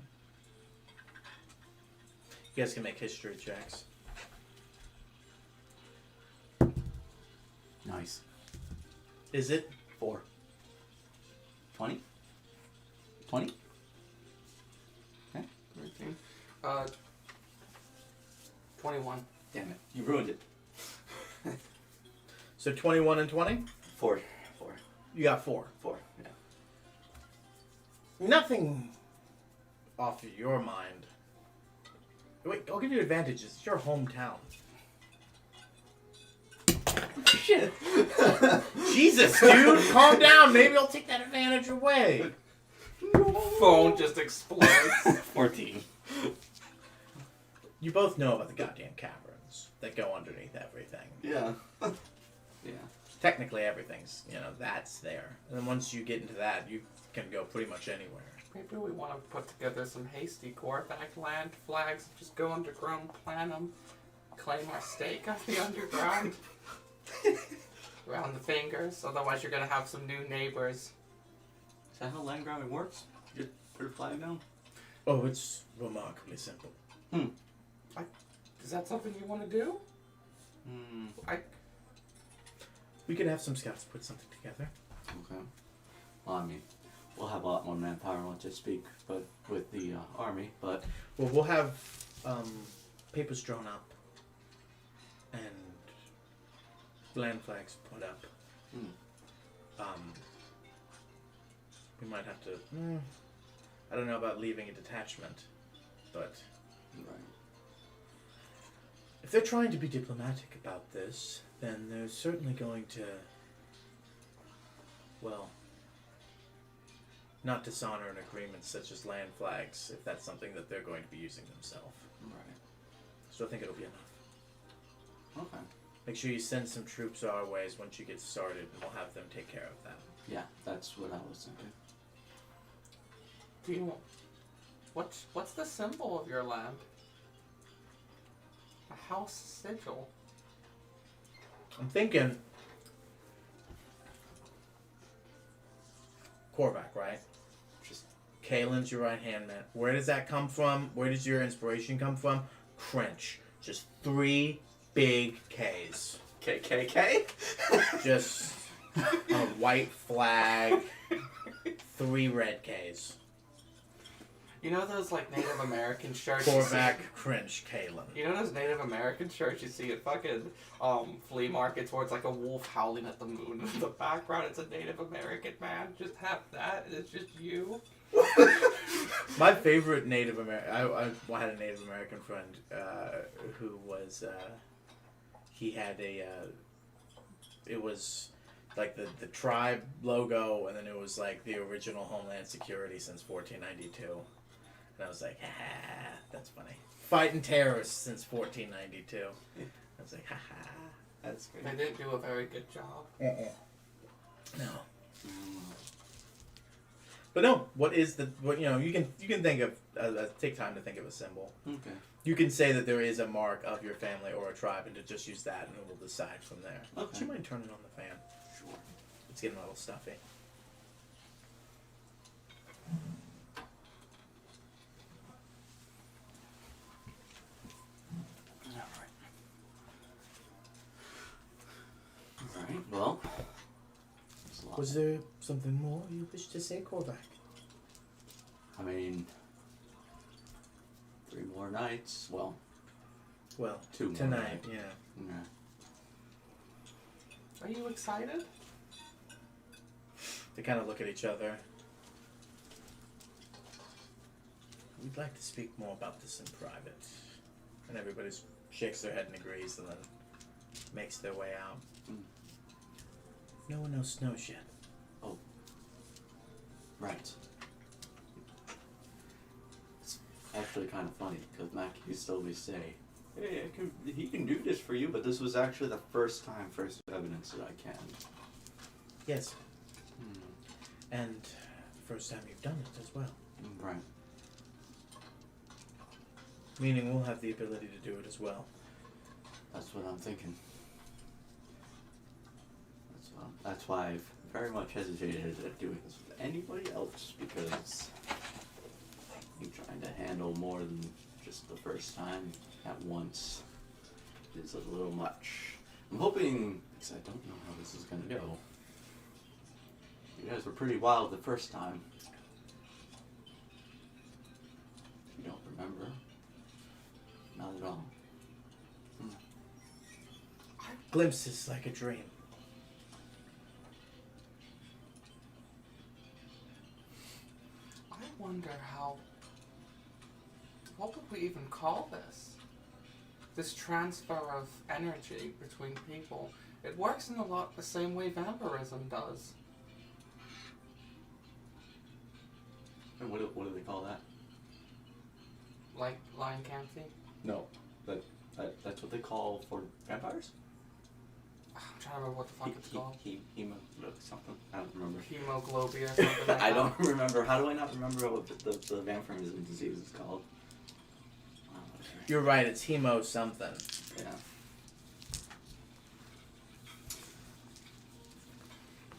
You guys can make history checks. Nice. Is it? 4. 20? 20? 13. 21. Damn it. You ruined it. So 21 and 20? 4. You got 4. 4, yeah. Nothing off of your mind. Wait, I'll give you advantages. It's your hometown. Shit. Jesus, dude, calm down. Maybe I'll take that advantage away. Phone just explodes. 14. You both know about the goddamn caverns that go underneath everything. Yeah. Yeah. Technically, everything's, that's there. And then once you get into that, you can go pretty much anywhere. Maybe we want to put together some hasty Korvac land flags, just go underground, plant them, claim our stake of the underground. Around the fingers, otherwise you're going to have some new neighbors. Is that how land grabbing works? You just put a flag down? Oh, it's remarkably simple. Is that something you want to do? We could have some scouts put something together. Okay. Well, I mean, we'll have a lot more manpower once I speak, but with the army. But Well, we'll have papers drawn up and land flags put up. We might have to. I don't know about leaving a detachment, but right. if they're trying to be diplomatic about this, then they're certainly going to, well, not dishonor an agreement such as land flags if that's something that they're going to be using themselves. Right. So I think it'll be enough. Okay. Make sure you send some troops our ways once you get started, and we'll have them take care of that. Yeah, that's what I was thinking. Do you... What's the symbol of your land? A house sigil. I'm thinking Korvac, right? Just Kalen's your right hand man. Where does that come from? Where does your inspiration come from? Crench. Just 3 big K's. KKK? Just a white flag. 3 red K's. You know those like Native American shirts? you see- Korvac, Crench, Kalen. You know those Native American shirts you see at fucking flea markets where it's like a wolf howling at the moon in the background? It's a Native American man. Just have that. And it's just you. My favorite Native American... I had a Native American friend who was... he had a... it was like the tribe logo, and then it was like the original Homeland Security since 1492. And I was like, ha, that's funny. Fighting terrorists since 1492. I was like, ha. That's great. They didn't do a very good job. No. But no, what you can think of, take time to think of a symbol. Okay. You can say that there is a mark of your family or a tribe and to just use that and we'll decide from there. Okay. Would you mind turning on the fan? Sure. It's getting a little stuffy. Alright, well. There's a lot. Was there something more you wish to say, Korvac? I mean, 3 more nights. Well, Well, 2 more tonight, nights. yeah. Yeah. Are you excited? They kind of look at each other. We'd like to speak more about this in private. And everybody shakes their head and agrees and then makes their way out. No one else knows yet. Right. It's actually kind of funny because Mac used to always say, "Hey, he can do this for you," but this was actually the first evidence that I can. Yes. And the first time you've done it as well. Right. Meaning we'll have the ability to do it as well. That's what I'm thinking. That's why I've very much hesitated at doing this with anybody else, because I'm trying to handle more than just the first time at once is a little much. I'm hoping, because I don't know how this is going to go. You guys were pretty wild the first time. You don't remember? Not at all. Glimpses like a dream. I wonder what would we even call this? This transfer of energy between people. It works in a lot the same way vampirism does. And what do they call that? Like Lion Campy. No, that's what they call for vampires. I'm trying to remember what the fuck it's called. Something. I don't remember. Hemoglobia or something like I that. don't remember. How do I not remember what the vampirism disease is called? Oh, whatever. You're right, it's hemo something. Yeah.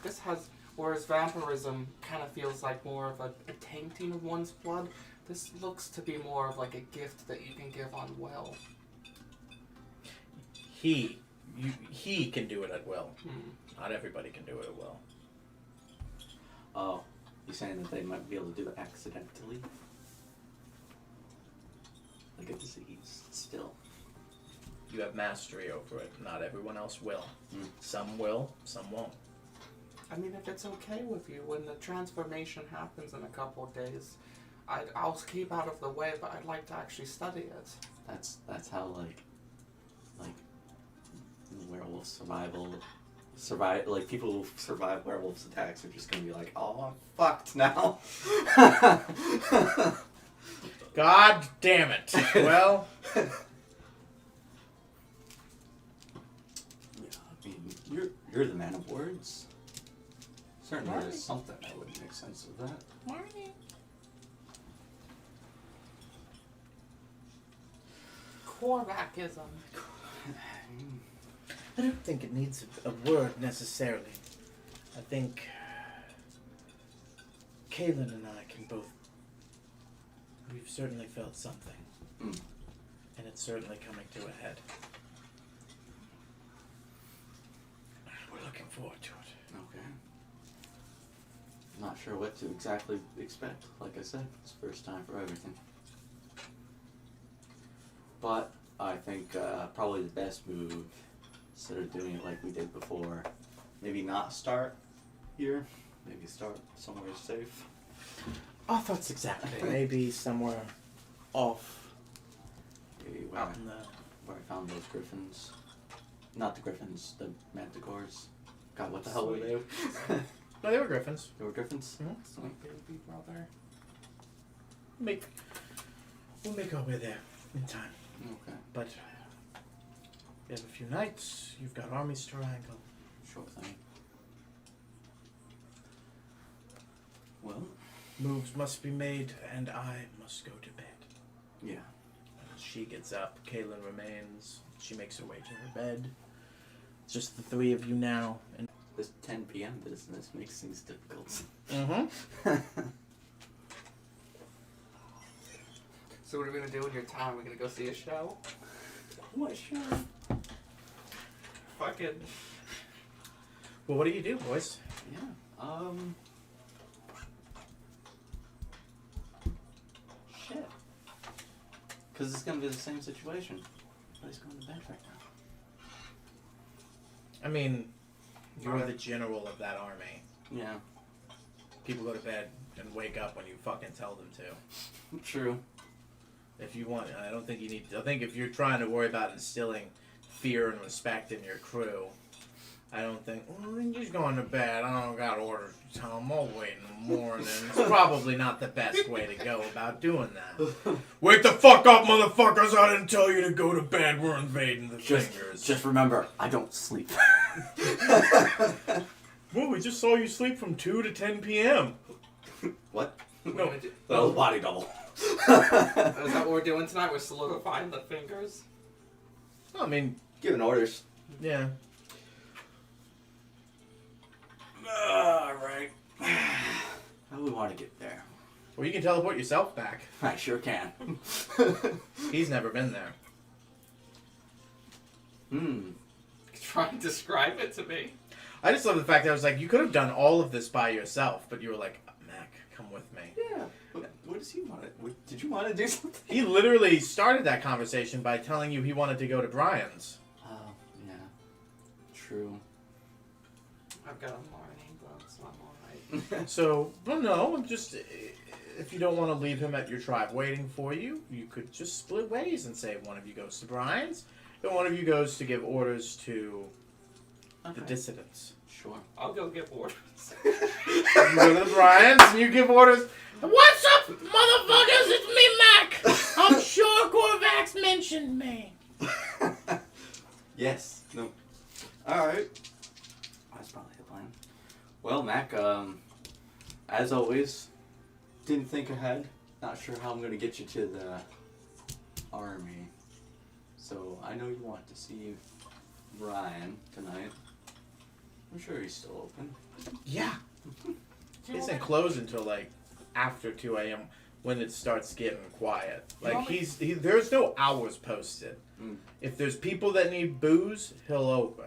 This has, whereas vampirism kind of feels like more of a tainting of one's blood, this looks to be more of like a gift that you can give on will. He can do it at will. Hmm. Not everybody can do it at will. Oh, you're saying that they might be able to do it accidentally? Like a disease, still. You have mastery over it. Not everyone else will. Mm. Some will, some won't. I mean, if it's okay with you, when the transformation happens in a couple of days, I'll keep out of the way, but I'd like to actually study it. That's how like werewolf like people who survive werewolves attacks are just gonna be like, oh, I'm fucked now. God damn it. Well, Yeah, I mean, you're the man of words. Certainly Right. there's something that would make sense of that. Morning. Korvacism. I don't think it needs a word necessarily. I think Kaylin and I can both. We've certainly felt something. Mm. And it's certainly coming to a head. We're looking forward to it. Okay. Not sure what to exactly expect. Like I said, it's the first time for everything. But I think probably the best move, instead of doing it like we did before, maybe not start here. Maybe start somewhere safe. Our thoughts exactly. Maybe somewhere off Maybe out in the. where I found those griffins. Not the griffins, the manticores. God, what the hell were they? No, they were griffins. They were griffins? Sweet baby brother. We'll make our way there in time. Okay, But we have a few nights. You've got armies to wrangle. sure thing. Well, Moves must be made, and I must go to bed. yeah. She gets up. Kaylin remains. She makes her way to her bed. It's just the three of you now. And This 10 p.m. business makes things difficult. So what are we gonna do in your time? We're gonna go see a show? What show? Fucking. well, what do you do, boys? Yeah. Shit. Because it's gonna be the same situation. Everybody's going to bed right now. I mean, you're the general of that army. Yeah. People go to bed and wake up when you fucking tell them to. True. If you want, I don't think you need. I think if you're trying to worry about instilling fear and respect in your crew, I don't think. Well, then just going to bed. I don't got orders to tell them. I'll wait in the morning. It's probably not the best way to go about doing that. Wake the fuck up, motherfuckers! I didn't tell you to go to bed. We're invading the fingers. Just remember, I don't sleep. Well, we just saw you sleep from 2 to 10 p.m. What? No, That was body double. Is that what we're doing tonight? We're solidifying the fingers? I mean, Giving orders. yeah. Alright. How do we want to get there? Well, you can teleport yourself back. I sure can. He's never been there. Try and describe it to me. I just love the fact that I was like, you could have done all of this by yourself, but you were like, Mac, come with me. Yeah. What does he want to... Did you want to do something? He literally started that conversation by telling you he wanted to go to Brian's. Oh, yeah. True. I've got a morning, but I'm alright. So, well, no, I'm just, if you don't want to leave him at your tribe waiting for you, you could just split ways and say one of you goes to Brian's, and one of you goes to give orders to the dissidents. Sure. I'll go give orders. You go to the Brian's and you give orders. What's up, motherfuckers? It's me, Mac. I'm sure Corvax mentioned me. Yes. No. Alright. That's probably the plan. Well, Mac, as always, didn't think ahead. Not sure how I'm going to get you to the army. So, I know you want to see Ryan tonight. I'm sure he's still open. Yeah. Do He you want doesn't me- close until like after 2 a.m. when it starts getting quiet. You Like want me- there's no hours posted. Mm. If there's people that need booze, he'll open.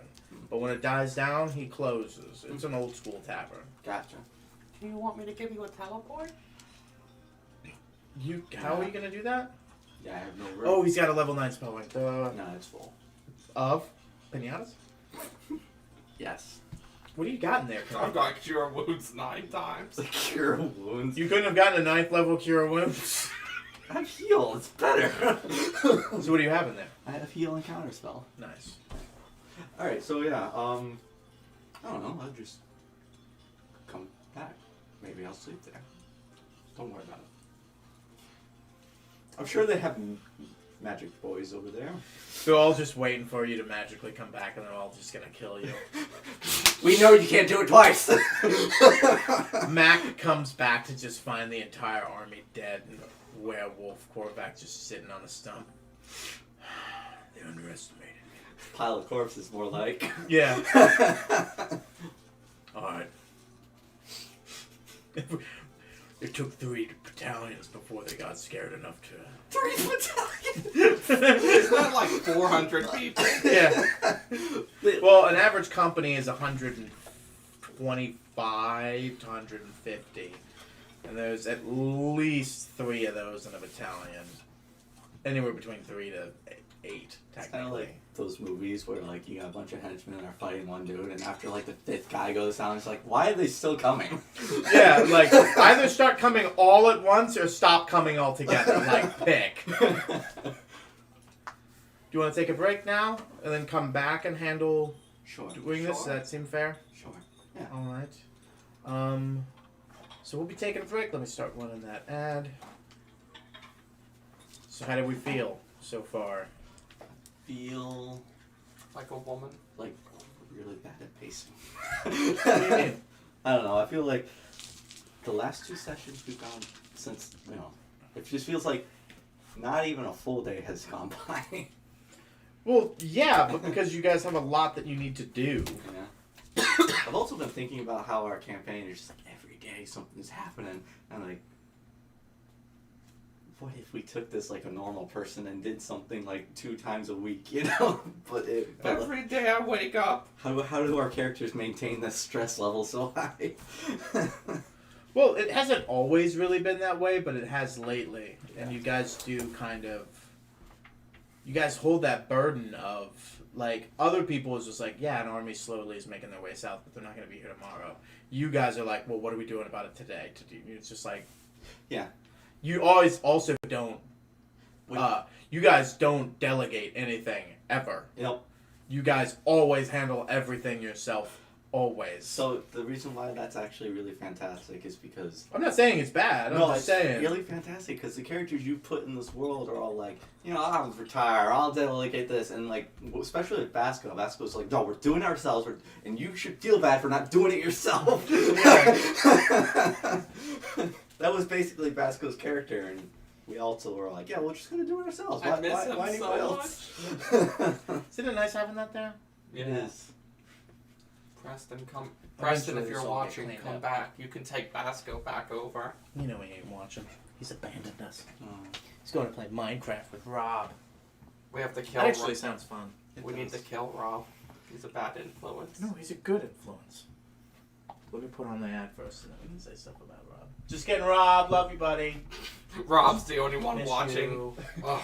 But when it dies down, he closes. It's an old school tavern. Gotcha. Do you want me to give you a teleport? How are you gonna do that? Yeah, I have no room. Oh, he's got a level 9 spell point. No, it's full. Of pinatas? Yes. What do you got in there, I've Connor? got cure wounds 9 times. The cure wounds. You couldn't have gotten a 9th level cure wounds. I have heal. It's better. So what do you have in there? I have heal and counter spell. Nice. All right. So yeah. I don't know. I'll just come back. Maybe I'll sleep there. Don't worry about it. I'm sure they have magic boys over there. They're all just waiting for you to magically come back, and they're all just gonna kill you. We know you can't do it twice. Mac comes back to just find the entire army dead and werewolf Korvac just sitting on a stump. They underestimated me. Pile of corpses, more like. Yeah. Alright. It took 3 battalions before they got scared enough to... 3 battalions. Isn't that like 400 people? Yeah. Well, an average company is 125 to 150. And there's at least 3 of those in a battalion. Anywhere between 3 to 8, It's kind of technically. like those movies where like you got a bunch of henchmen and are fighting one dude, and after like the 5th guy goes down, it's like, why are they still coming? Yeah, like, either start coming all at once or stop coming all together. Like, pick. Do you want to take a break now? And then come back and handle Sure. doing this? Does Sure. that seem fair? Sure. Alright. So we'll be taking a break. Let me start running that ad. So how do we feel so far? Feel Like a woman. like really bad at pacing. What do you mean? I don't know. I feel like the last 2 sessions we've gone since, it just feels like not even a full day has gone by. Well, yeah, but because you guys have a lot that you need to do. Yeah. I've also been thinking about how our campaign is just like every day something's happening, and like, what if we took this like a normal person and did something like 2 times a week, but Every day I wake up. how do our characters maintain this stress level so high? Well, it hasn't always really been that way, but it has lately. And you guys do kind of... You guys hold that burden of, like, other people is just like, yeah, an army slowly is making their way south, but they're not going to be here tomorrow. You guys are like, well, what are we doing about it today? It's just like... Yeah. You always also don't... We- you guys don't delegate anything, ever. Yep. You guys always handle everything yourself. Always. So the reason why that's actually really fantastic is because I'm not saying it's bad. I'm no, just it's saying. really fantastic because the characters you put in this world are all like, I'll retire, I'll delegate this, and like, especially with Vasco. Vasco's like, no, we're doing it ourselves, and you should feel bad for not doing it yourself. That was basically Vasco's character, and we also were like, yeah, we're just gonna do it ourselves. I miss him anybody so else? Isn't it nice having that there? It is. Preston, come. Eventually Preston, if this you're will get watching, cleaned come up. back. You can take Vasco back over. You know he ain't watching. He's abandoned us. Oh, He's going to play Minecraft with Rob. We have to kill. That actually Rob. sounds fun. We need to kill Rob. He's a bad influence. No, he's a good influence. Let me put on the ad first and then we can say stuff about Rob. Just kidding, Rob. Love you, buddy. Rob's the only one Miss watching. you. Ugh.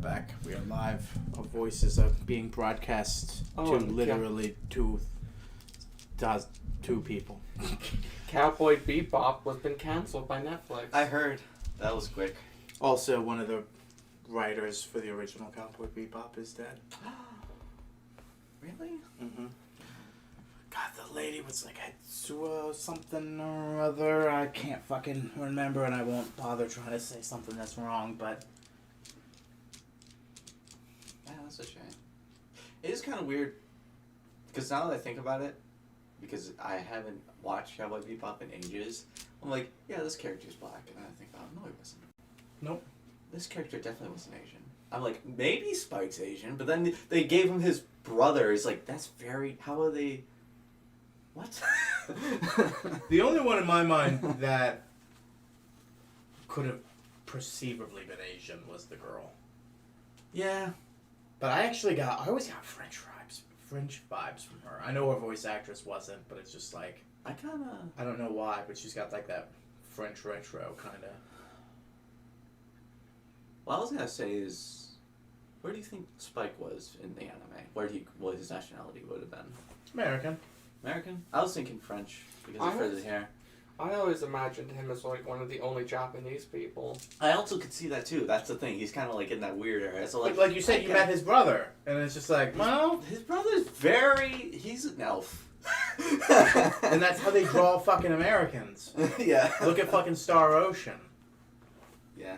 back. We are live. Our voices are being broadcast Oh, to and literally two people. Cowboy Bebop was been canceled by Netflix. I heard. That was quick. Also, one of the writers for the original Cowboy Bebop is dead. Really? Mm-hmm. God, the lady was like Hetsuo something or other. I can't fucking remember, and I won't bother trying to say something that's wrong, but... Yeah, that's a shame. It is kind of weird, because now that I think about it, because I haven't watched Cowboy Bebop in ages, I'm like, yeah, this character's black, and then I think, oh, no, he wasn't. Nope. This character definitely wasn't Asian. I'm like, maybe Spike's Asian, but then they gave him his brother. It's like, that's very... How are they... What? The only one in my mind that could have perceivably been Asian was the girl. Yeah. But I always got French vibes from her. I know her voice actress wasn't, but it's just like, I kind of... I don't know why, but she's got like that French retro kind of. What I was going to say is, where do you think Spike was in the anime? What his nationality would have been? American. American? I was thinking French, because of further hair. I always imagined him as like one of the only Japanese people. I also could see that too. That's the thing. He's kind of like in that weird area. So Like you said, you met his brother, and it's just like, well, his brother's he's an elf. and that's how they draw fucking Americans. Yeah. Look at fucking Star Ocean. Yeah.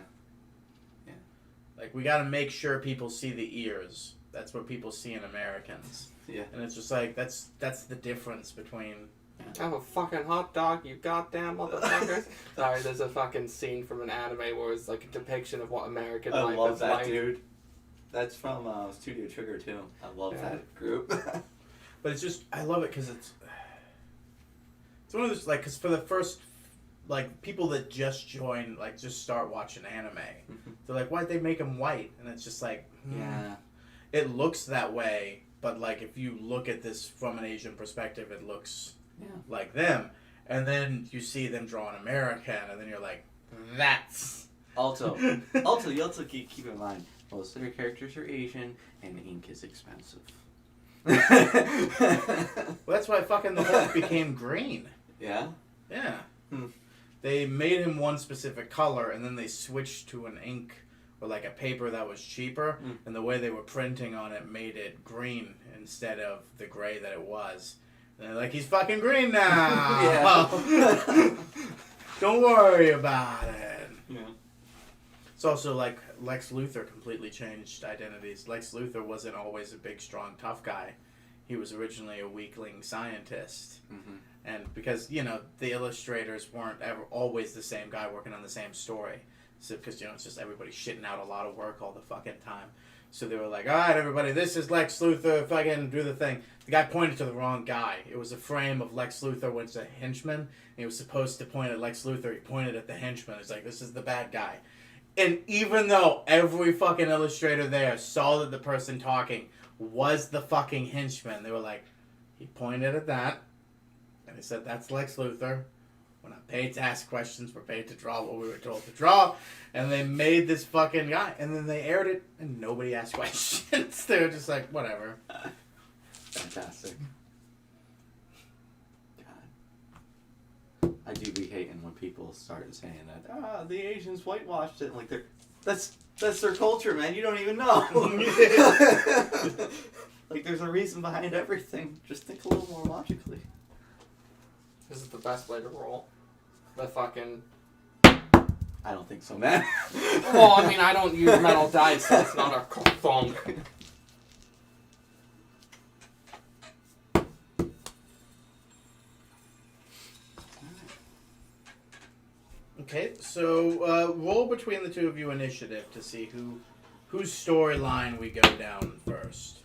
Like, we gotta make sure people see the ears. That's what people see in Americans. Yeah. And it's just like, that's the difference between... Have a fucking hot dog, you goddamn motherfuckers. Sorry, there's a fucking scene from an anime where it's like a depiction of what American I life love is that, like. dude. That's from Studio Trigger, too. I love that group. But it's just, I love it because it's one of those, like, because for the first, like, people that just join, like, just start watching anime, they're like, why'd they make him white? And it's just like, Yeah. It looks that way, but, like, if you look at this from an Asian perspective, it looks like them. And then you see them draw an American, and then you're like, that's... Also, you also keep in mind, most of their characters are Asian, and ink is expensive. Well, that's why fucking the Hulk became green. Yeah? Yeah. Hmm. They made him one specific color, and then they switched to an ink or like a paper that was cheaper, and the way they were printing on it made it green instead of the gray that it was. And they're like, he's fucking green now! Yeah. Don't worry about it. Yeah. It's also like Lex Luthor completely changed identities. Lex Luthor wasn't always a big, strong, tough guy. He was originally a weakling scientist. Mm-hmm. And because, the illustrators weren't ever always the same guy working on the same story. So, because, it's just everybody shitting out a lot of work all the fucking time. So they were like, all right, everybody, this is Lex Luthor, fucking do the thing. The guy pointed to the wrong guy. It was a frame of Lex Luthor, which is a henchman. And he was supposed to point at Lex Luthor. He pointed at the henchman. He's like, this is the bad guy. And even though every fucking illustrator there saw that the person talking was the fucking henchman, they were like, he pointed at that. And he said, that's Lex Luthor. We're not paid to ask questions. We're paid to draw what we were told to draw. And they made this fucking guy. And then they aired it, and nobody asked questions. They were just like, whatever. Fantastic. God. I do be hating when people start saying that, the Asians whitewashed it. Like, that's their culture, man. You don't even know. Like, there's a reason behind everything. Just think a little more logically. This is the best way to roll. The fucking... I don't think so, man. Well, I mean, I don't use metal dice, so it's not a thong. Okay, so roll between the two of you initiative to see whose storyline we go down first.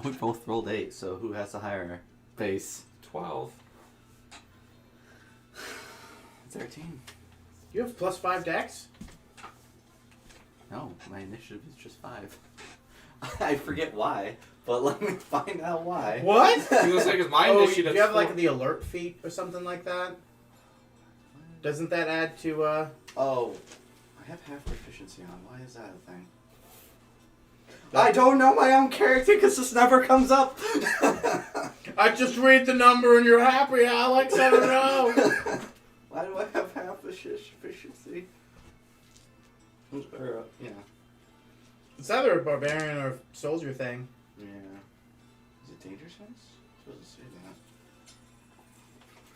We both rolled 8, so who has the higher base? 12. 13. You have +5 dex? No, my initiative is just 5. I forget why, but let me find out why. What? He was like, my Do initiative. you have like the alert feat or something like that? Doesn't that add to Oh, I have half proficiency on. Why is that a thing? I don't know my own character because this never comes up. I just read the number and you're happy, Alex. I don't know. Why do I have half efficiency? Or, yeah. It's either a barbarian or soldier thing. Yeah. Is it danger sense? Supposed to say that.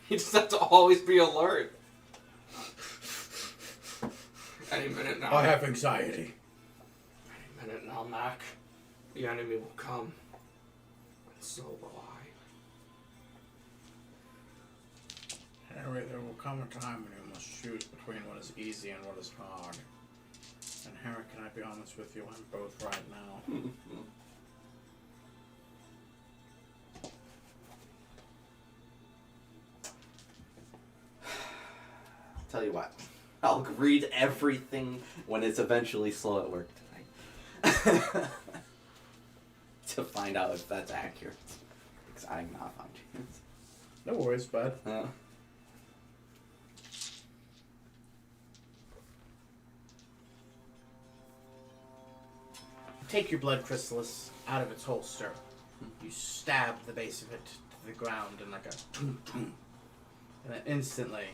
You just have to always be alert. Any minute now. I have anxiety. Any minute now, Mac. The enemy will come. And so will I. Henry, there will come a time when you must choose between what is easy and what is hard. And Henry, can I be honest with you? I'm both right now. Tell you what. I'll read everything when it's eventually slow at work tonight. To find out if that's accurate. Because I'm not found it. No worries, bud. Take your blood chrysalis out of its holster. You stab the base of it to the ground in like a tum tum. And then instantly,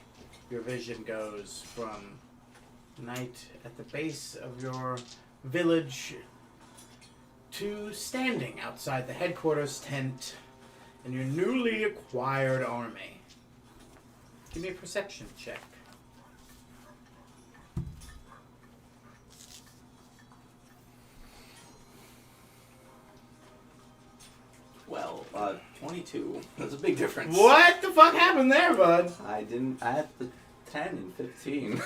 your vision goes from night at the base of your village to standing outside the headquarters tent in your newly acquired army. Give me a perception check. Well, 22. That's a big difference. What the fuck happened there, bud? I didn't add the 10 and 15.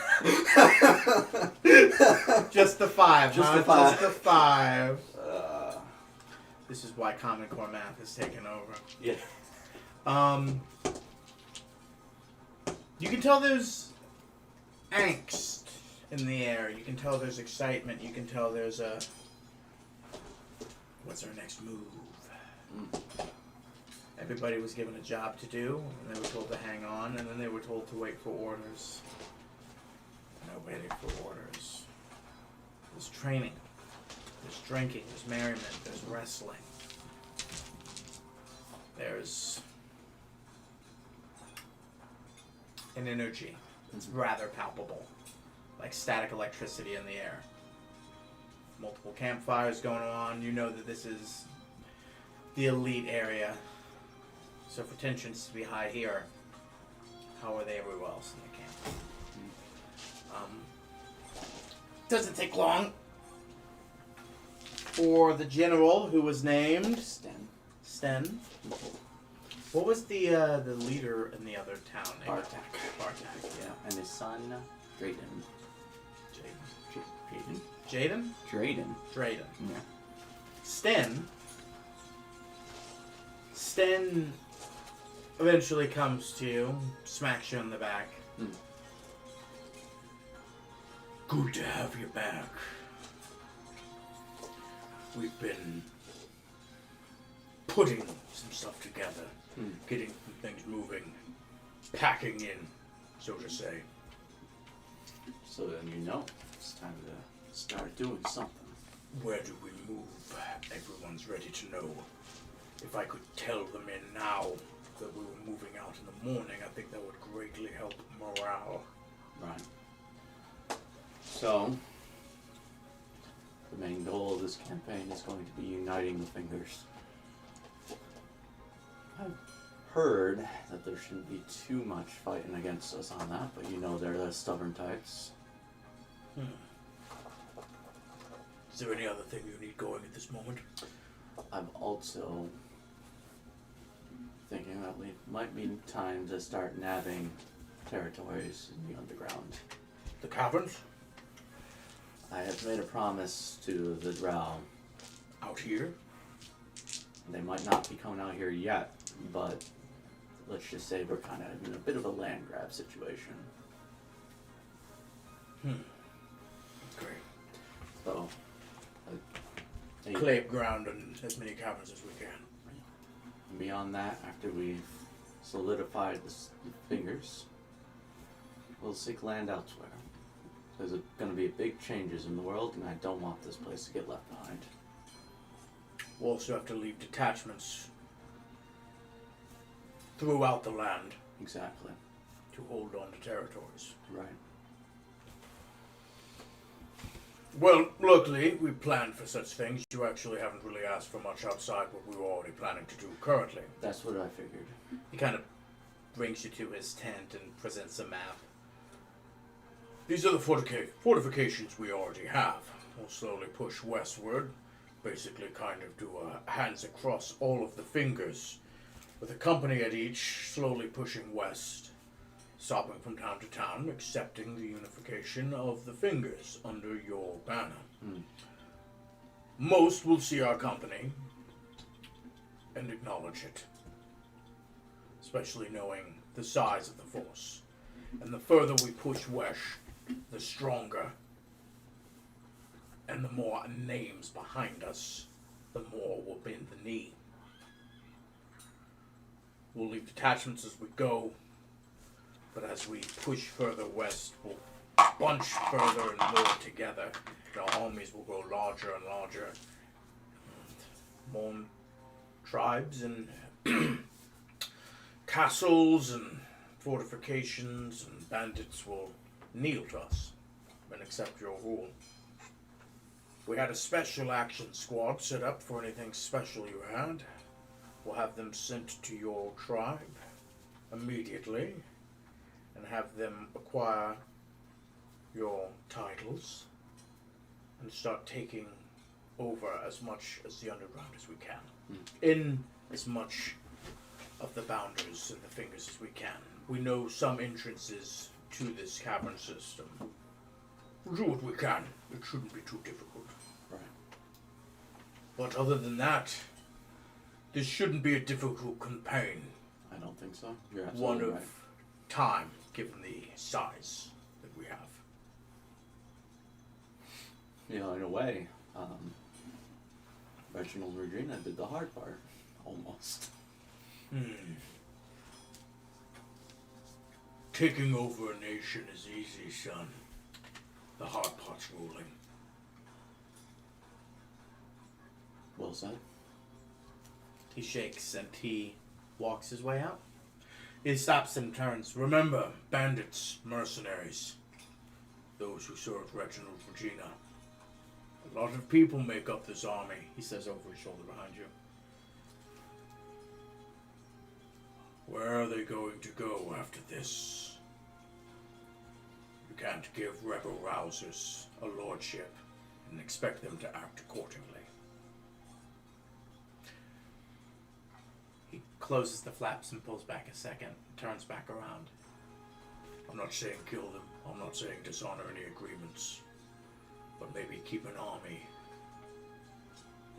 Just the 5, Just huh? the 5. Just the 5. This is why Common Core math has taken over. Yeah. You can tell there's angst in the air. You can tell there's excitement. You can tell there's a... What's our next move? Everybody was given a job to do, and they were told to hang on, and then they were told to wait for orders. No waiting for orders. There's training. There's drinking. There's merriment. There's wrestling. There's an energy that's rather palpable, like static electricity in the air. Multiple campfires going on. You know that this is the elite area. So for tensions to be high here, how are they everywhere else in the camp? Doesn't take long for the general who was named Sten. What was the leader in the other town named? Bartak, yeah. And his son, Drayden. Jaden? Drayden. Yeah. Sten eventually comes to you, smacks you on the back. Good to have you back. We've been putting some stuff together, getting some things moving, packing in, so to say. So then you know it's time to start doing something. Where do we move? Everyone's ready to know. If I could tell the men now that we were moving out in the morning, I think that would greatly help morale. Right. So, the main goal of this campaign is going to be uniting the Fingers. I've heard that there shouldn't be too much fighting against us on that, but you know they're the stubborn types. Is there any other thing you need going at this moment? I'm also thinking that we might be time to start nabbing territories in the underground. The caverns? I have made a promise to the Drow. Out here? They might not be coming out here yet, but let's just say we're kind of in a bit of a land grab situation. Great. So, Claim ground and as many caverns as we can. beyond that, after we've solidified the Fingers, we'll seek land elsewhere. There's going to be big changes in the world, and I don't want this place to get left behind. We'll also have to leave detachments throughout the land Exactly. to hold on to territories. Right. Well, luckily, we planned for such things. You actually haven't really asked for much outside what we were already planning to do currently. That's what I figured. He kind of brings you to his tent and presents a map. These are the fortifications we already have. We'll slowly push westward, basically kind of do a hands across all of the fingers, with a company at each slowly pushing west, stopping from town to town, accepting the unification of the fingers under your banner. Most will see our company and acknowledge it, especially knowing the size of the force. And the further we push west, the stronger and the more names behind us, the more we'll bend the knee. We'll leave detachments as we go, but as we push further west, we'll bunch further and more together. Our armies will grow larger and larger. And more tribes and castles and fortifications and bandits will kneel to us and accept your rule. We had a special action squad set up for anything special you had. We'll have them sent to your tribe immediately and have them acquire your titles and start taking over as much as the underground as we can. In as much of the boundaries and the fingers as we can. We know some entrances to this cavern system. We'll do what we can. It shouldn't be too difficult. Right. But other than that, this shouldn't be a difficult campaign. I don't think so. You're One absolutely of right. time, given the size that we have. You know, in a way, Reginald Regina did the hard part, almost. Taking over a nation is easy, son. The hard part's ruling. Well said. He shakes and he walks his way out. He stops and turns. Remember, bandits, mercenaries, those who served Reginald Regina. A lot of people make up this army, he says over his shoulder behind you. Where are they going to go after this? You can't give rebel rousers a lordship and expect them to act accordingly. He closes the flaps and pulls back a second, turns back around. I'm not saying kill them, I'm not saying dishonor any agreements, but maybe keep an army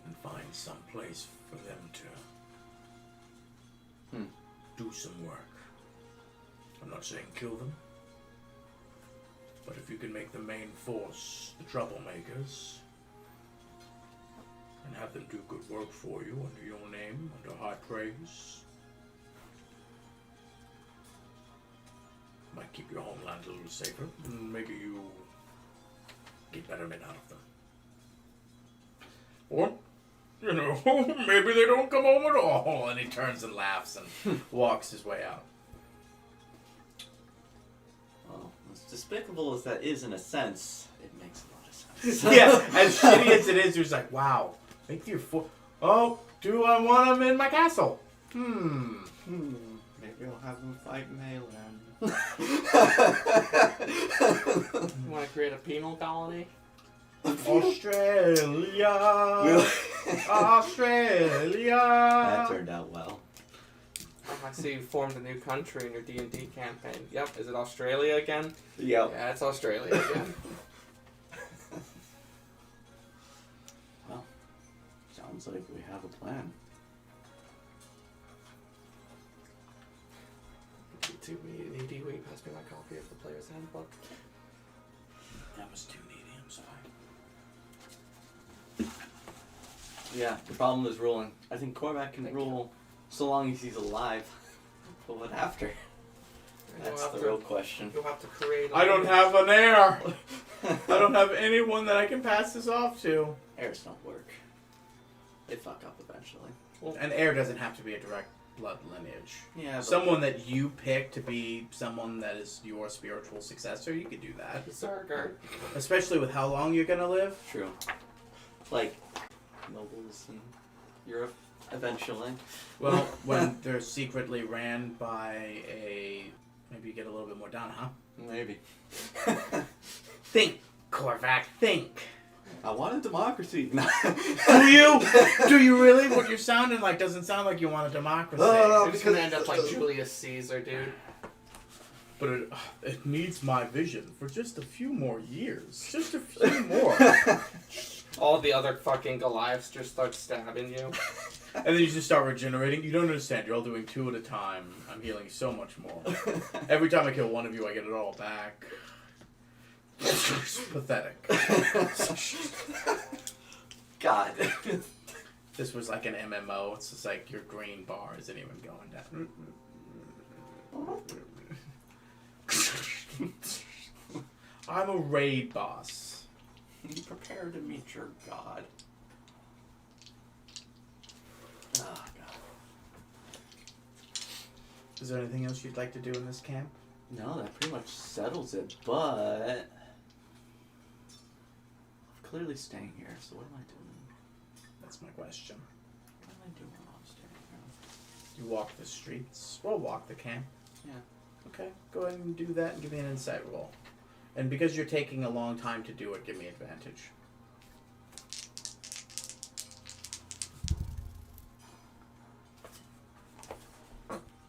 and find some place for them to do some work. I'm not saying kill them, but if you can make the main force the troublemakers and have them do good work for you under your name, under high praise, might keep your homeland a little safer, and maybe you get betterment out of them. Or, you know, maybe they don't come home at all. And he turns and laughs and walks his way out. Well, as despicable as that is in a sense, it makes a lot of sense. Yeah, as shitty as it is, you're just like, wow, make your oh, do I want him in my castle? Maybe I'll have them fight Mayland. You want to create a penal colony? Australia! That Australia! turned out well. I see you formed a new country in your D&D campaign. Yep, is it Australia again? Yep. Yeah, it's Australia again. Well, sounds like we have a plan. To me, AD, will you pass me my copy of the Player's Handbook? That was too needy, I'm sorry. Yeah, the problem is ruling. I think Cormac can rule so long as he's alive. But what after? That's the real question. You'll have to create I don't have an heir! I don't have anyone that I can pass this off to. Heirs don't work. they fuck up eventually. And heir doesn't have to be a direct blood lineage. Yeah, but Someone that you pick to be someone that is your spiritual successor, you could do that. Zerger. Especially with how long you're gonna live. true. Like nobles in Europe, eventually. Well, when they're secretly ran by a... Maybe you get a little bit more down, huh? Maybe. Think, Korvac, think. I want a democracy. No. Do you? Do you really? What you're sounding like doesn't sound like you want a democracy. You're just gonna end up like Julius Caesar, dude. But it needs my vision for just a few more years. Just a few more. All the other fucking Goliaths just start stabbing you. And then you just start regenerating. You don't understand. You're all doing 2 at a time. I'm healing so much more. Every time I kill one of you, I get it all back. It's pathetic. God. This was like an MMO. It's just like your green bar isn't even going down. I'm a raid boss. Be prepared to meet your god. Oh, God. Is there anything else you'd like to do in this camp? No, that pretty much settles it, but... I'm clearly staying here, so what am I doing? That's my question. What am I doing while I'm staying here? You walk the streets. Well, walk the camp. Yeah. Okay, go ahead and do that and give me an insight roll. And because you're taking a long time to do it, give me advantage.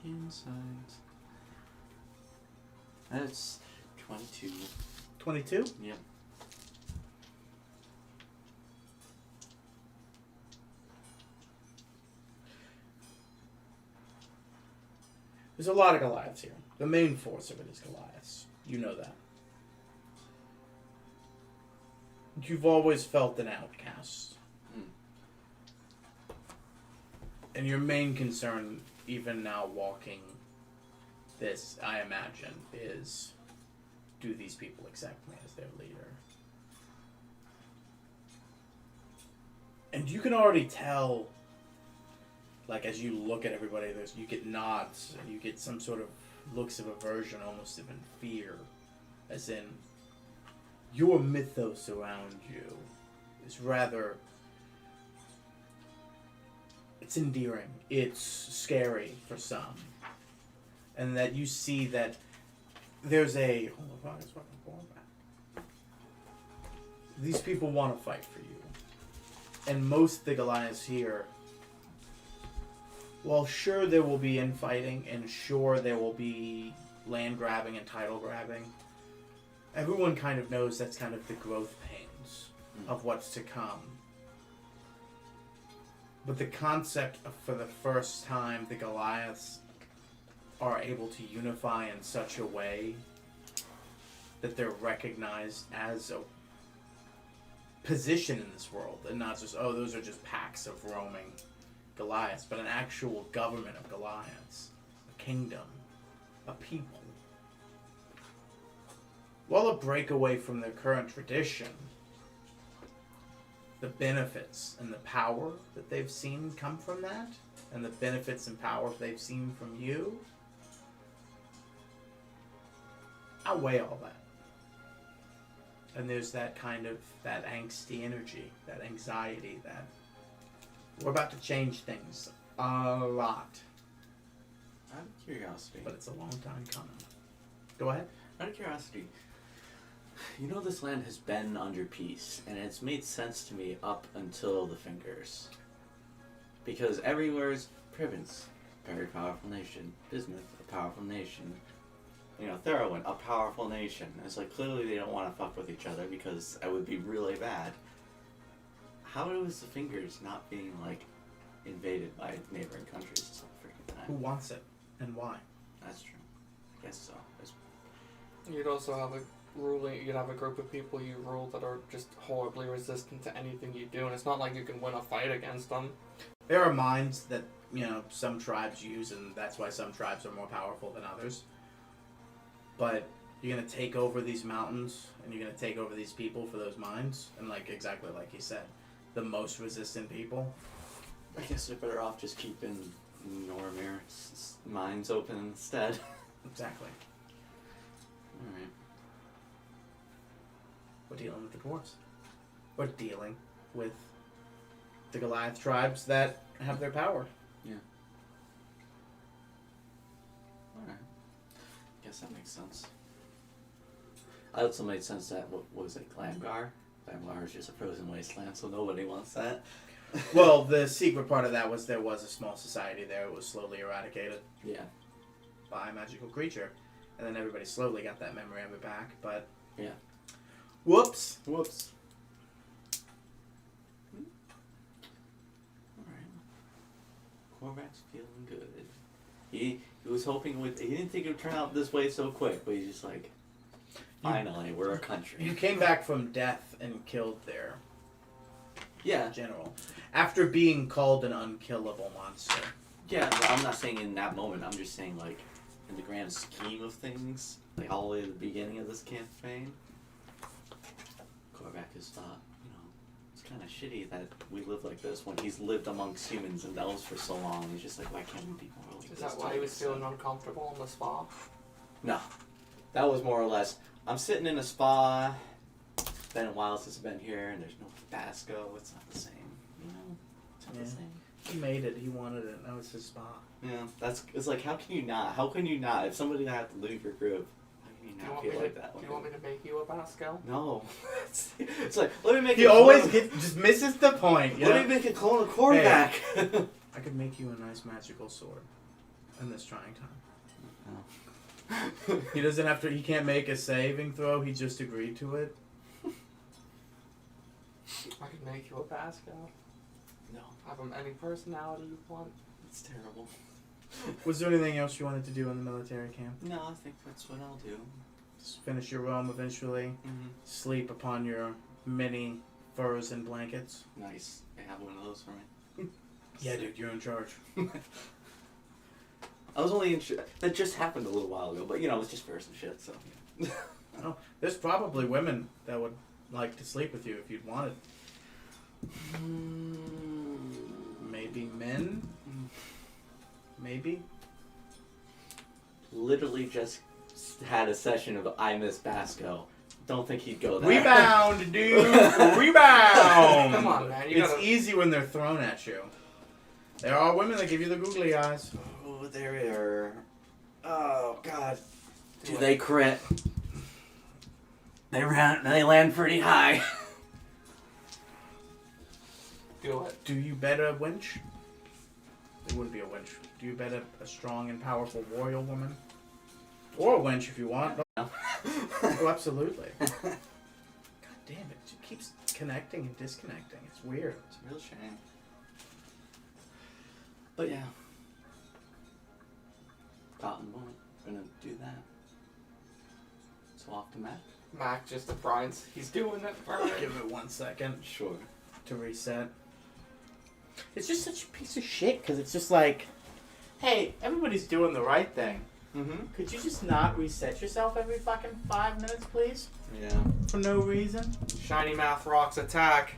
Insight. That's 22. 22? Yep. There's a lot of Goliaths here. The main force of it is Goliaths. You know that. You've always felt an outcast. And your main concern, even now walking this, I imagine, is do these people accept me as their leader? And you can already tell, like, as you look at everybody, you get nods, and you get some sort of looks of aversion, almost even fear. As in, your mythos around you is rather... It's endearing. It's scary for some. And that you see that there's a... These people want to fight for you. And most of the Goliaths here, while sure there will be infighting, and sure there will be land grabbing and title grabbing, everyone kind of knows that's kind of the growth pains of what's to come. But the concept of, for the first time, the Goliaths are able to unify in such a way that they're recognized as a position in this world, and not just, oh, those are just packs of roaming Goliaths, but an actual government of Goliaths, a kingdom, a people. While a breakaway from their current tradition, the benefits and the power that they've seen come from that, and the benefits and power they've seen from you, outweigh all that. And there's that kind of, that angsty energy, that anxiety, that we're about to change things a lot. Out of curiosity. But it's a long time coming. Go ahead. Out of curiosity. You know this land has been under peace, and it's made sense to me up until the Fingers. Because everywhere's Privence, very powerful nation. Bismuth, a powerful nation. You know, Therowen, a powerful nation. It's like, clearly they don't want to fuck with each other because that would be really bad. How is the Fingers not being, like, invaded by neighboring countries this whole freaking time? Who wants it and why? That's true. I guess so. You'd also have you'd have a group of people you rule that are just horribly resistant to anything you do, and it's not like you can win a fight against them. There are minds that, you know, some tribes use, and that's why some tribes are more powerful than others. But you're going to take over these mountains, and you're going to take over these people for those mines, and, like, exactly like he said, the most resistant people, I guess they're better off just keeping Normir's minds open instead. Exactly. Alright. We're dealing with the dwarves. We're dealing with the Goliath tribes that have their power. Alright. Guess that makes sense. I also made sense that, what was it, Glamgar? Glamgar is just a frozen wasteland, so nobody wants that. Well, the secret part of that was there was a small society there. It was slowly eradicated Yeah. by a magical creature. And then everybody slowly got that memory of it back, but... Yeah. Whoops! Whoops. Alright. Corvac's feeling good. He was hoping he didn't think it would turn out this way so quick, but he's just like, finally, we're a country. You came back from death and killed their Yeah. general. After being called an unkillable monster. Yeah, but I'm not saying in that moment, I'm just saying like, in the grand scheme of things, like all the way to the beginning of this campaign, Korvac has thought, you know, it's kind of shitty that we live like this when he's lived amongst humans and elves for so long. He's just like, why can't we be more like Is this? that why he was feeling uncomfortable in the spa? No. That was more or less, I'm sitting in a spa, it's been a while since I've been here, and there's no Tabasco, it's not the same, you know? It's not the same. He made it. He wanted it. Now it's his spot. Yeah, it's like, how can you not? How can you not? If somebody had to leave your group, how can you not feel like that? Do you want me to make you a Basco? No. It's like, let me make He a always clone. just misses the point. You Let know? me make a clone of Korvac. I could make you a nice magical sword in this trying time. He doesn't have to. He can't make a saving throw. He just agreed to it. I could make you a Basco. No, Have him any personality you want. it's terrible. Was there anything else you wanted to do in the military camp? No, I think that's what I'll do. Just finish your roam eventually. Mm-hmm. Sleep upon your many furs and blankets. Nice. They have one of those for me. Yeah, dude, you're in charge. I was only that just happened a little while ago, but you know, it's just furs and shit, so. Yeah. Oh, there's probably women that would like to sleep with you if you'd wanted. Maybe men? Maybe? Literally just had a session of I Miss Basco. Don't think he'd go there. Rebound, dude! Rebound! Come on, man. It's easy when they're thrown at you. There are women that give you the googly eyes. Oh, there are. Oh, God. Do Do they crit? They land pretty high. Do it. Do you bet a wench? It wouldn't be a wench. Do you bet a strong and powerful warrior woman? Or a wench if you want. No. Oh, absolutely. God damn it. It keeps connecting and disconnecting. It's weird. It's a real shame. But yeah. Cotton won't. Gonna do that. So off to Matt. Mac just applies. He's doing it for me. Give it 1 second Sure. to reset. It's just such a piece of shit because it's just like, hey, everybody's doing the right thing. Mm-hmm. Could you just not reset yourself every fucking 5 minutes, please? Yeah. For no reason? Shiny Math Rocks attack.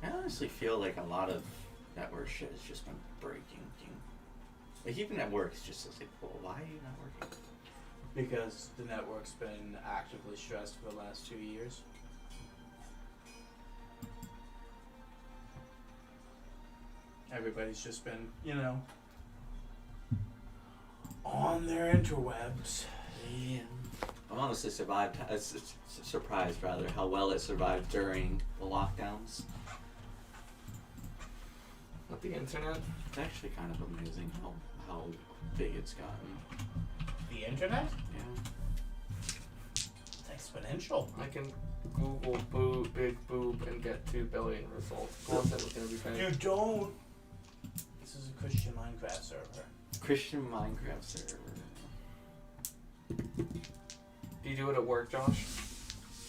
I honestly feel like a lot of network shit has just been breaking. Like even at work, it's just like, well, why are you not working? Because the network's been actively stressed for the last 2 years. Everybody's just been, you know, on their interwebs. Yeah. I'm honestly surprised rather how well it survived during the lockdowns. With the internet. It's actually kind of amazing how big it's gotten. The internet? Yeah. It's exponential. I can Google big boob and get 2 billion results. Of course it was gonna be fake. You don't. This is a Christian Minecraft server. Christian Minecraft server. Do you do it at work, Josh?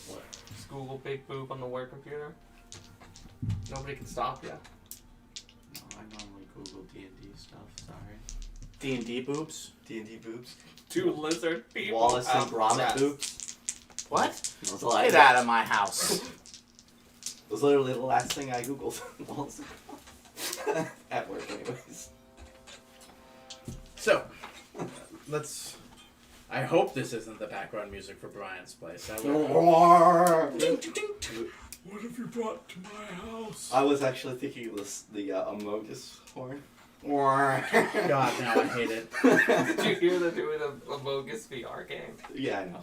What? Just Google big boob on the work computer. Nobody can stop you. No, I normally Google D&D stuff. Sorry. D&D boobs? D&D boobs. 2 lizard people. Wallace and out Gromit west. boobs. What? That was the last Get out of my house. It was literally the last thing I googled. At work, anyways. So, let's. I hope this isn't the background music for Brian's place. That would... What have you brought to my house? I was actually thinking of this, the Amogus horn. God, now I hate it. Did you hear they're doing a Mogus VR game? Yeah, I know.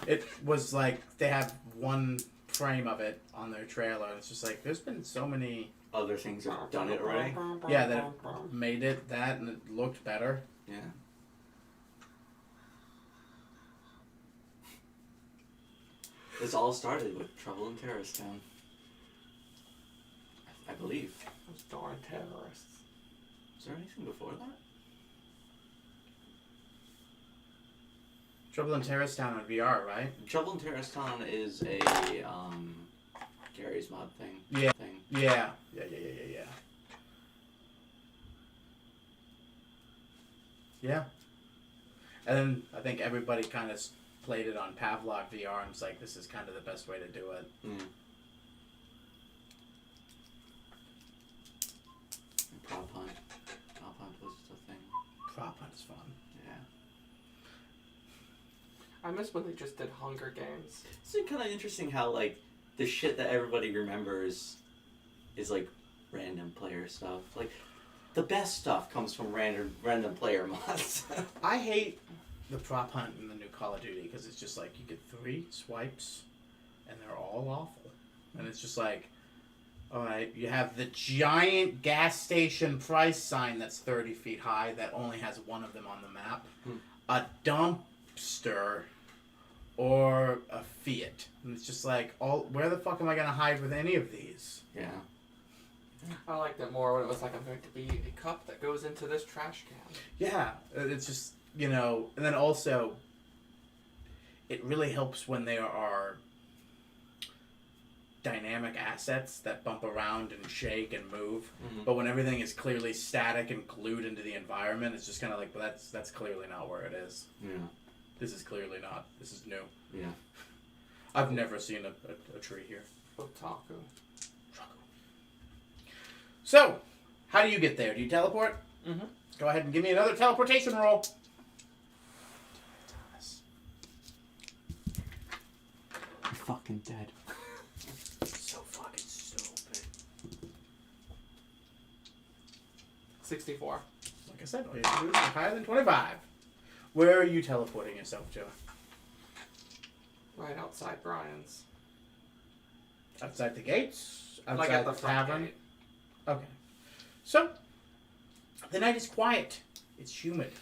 It was like they have one frame of it on their trailer. It's just like there's been so many. Other things have done it already. Yeah, that made it that and it looked better. Yeah. This all started with Trouble in Terrorist Town. I believe. Those darn terrorists. Is there anything before that? Trouble in Terrorist Town on VR, right? Trouble in Terrorist Town is a Gary's Mod thing. Yeah. Yeah. Yeah. And then I think everybody kind of played it on Pavlov VR and was like, this is kind of the best way to do it. Mm. Prop Hunt. Prop Hunt was the thing. Prop Hunt is fun. Yeah. I miss when they just did Hunger Games. It's kind of interesting how, like, the shit that everybody remembers is, like, random player stuff. Like, the best stuff comes from random player mods. I hate the Prop Hunt in the new Call of Duty because it's just like you get 3 swipes and they're all awful. And it's just like, alright, you have the giant gas station price sign that's 30 feet high that only has one of them on the map. A dumpster or a Fiat. And it's just like, where the fuck am I going to hide with any of these? Yeah. I liked it more when it was like, I'm going to be a cup that goes into this trash can. Yeah, it's just, you know, and then also, it really helps when there are dynamic assets that bump around and shake and move. Mm-hmm. But when everything is clearly static and glued into the environment, it's just kind of like, well, that's clearly not where it is. Yeah. This is clearly not. This is new. Yeah. I've never seen a tree here. Otaku. So, how do you get there? Do you teleport? Mm-hmm. Go ahead and give me another teleportation roll. I'm fucking dead. So fucking stupid. 64. Like I said, all you have to do is higher than 25. Where are you teleporting yourself to? Right outside Brian's. Outside the gates? Outside Like at the the front tavern? gate. Okay. So, the night is quiet. It's humid.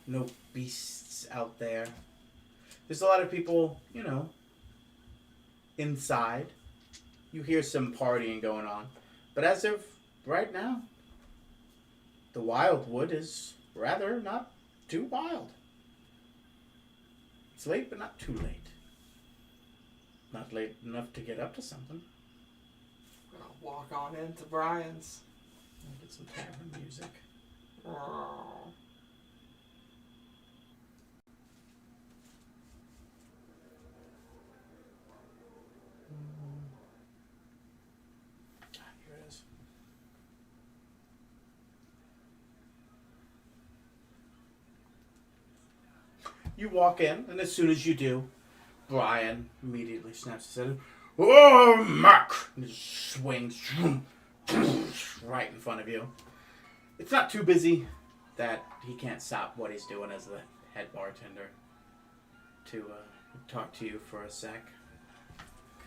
No beasts out there. There's a lot of people, you know, inside. You hear some partying going on. But as of right now, the Wildwood is rather not too wild. It's late, but not too late. Not late enough to get up to something. I'll walk on into Brian's. I'll get some tavern music. Oh. Here it is. You walk in, and as soon as you do, Brian immediately snaps his head. Oh, Mac! And just swings right in front of you. It's not too busy that he can't stop what he's doing as the head bartender to talk to you for a sec.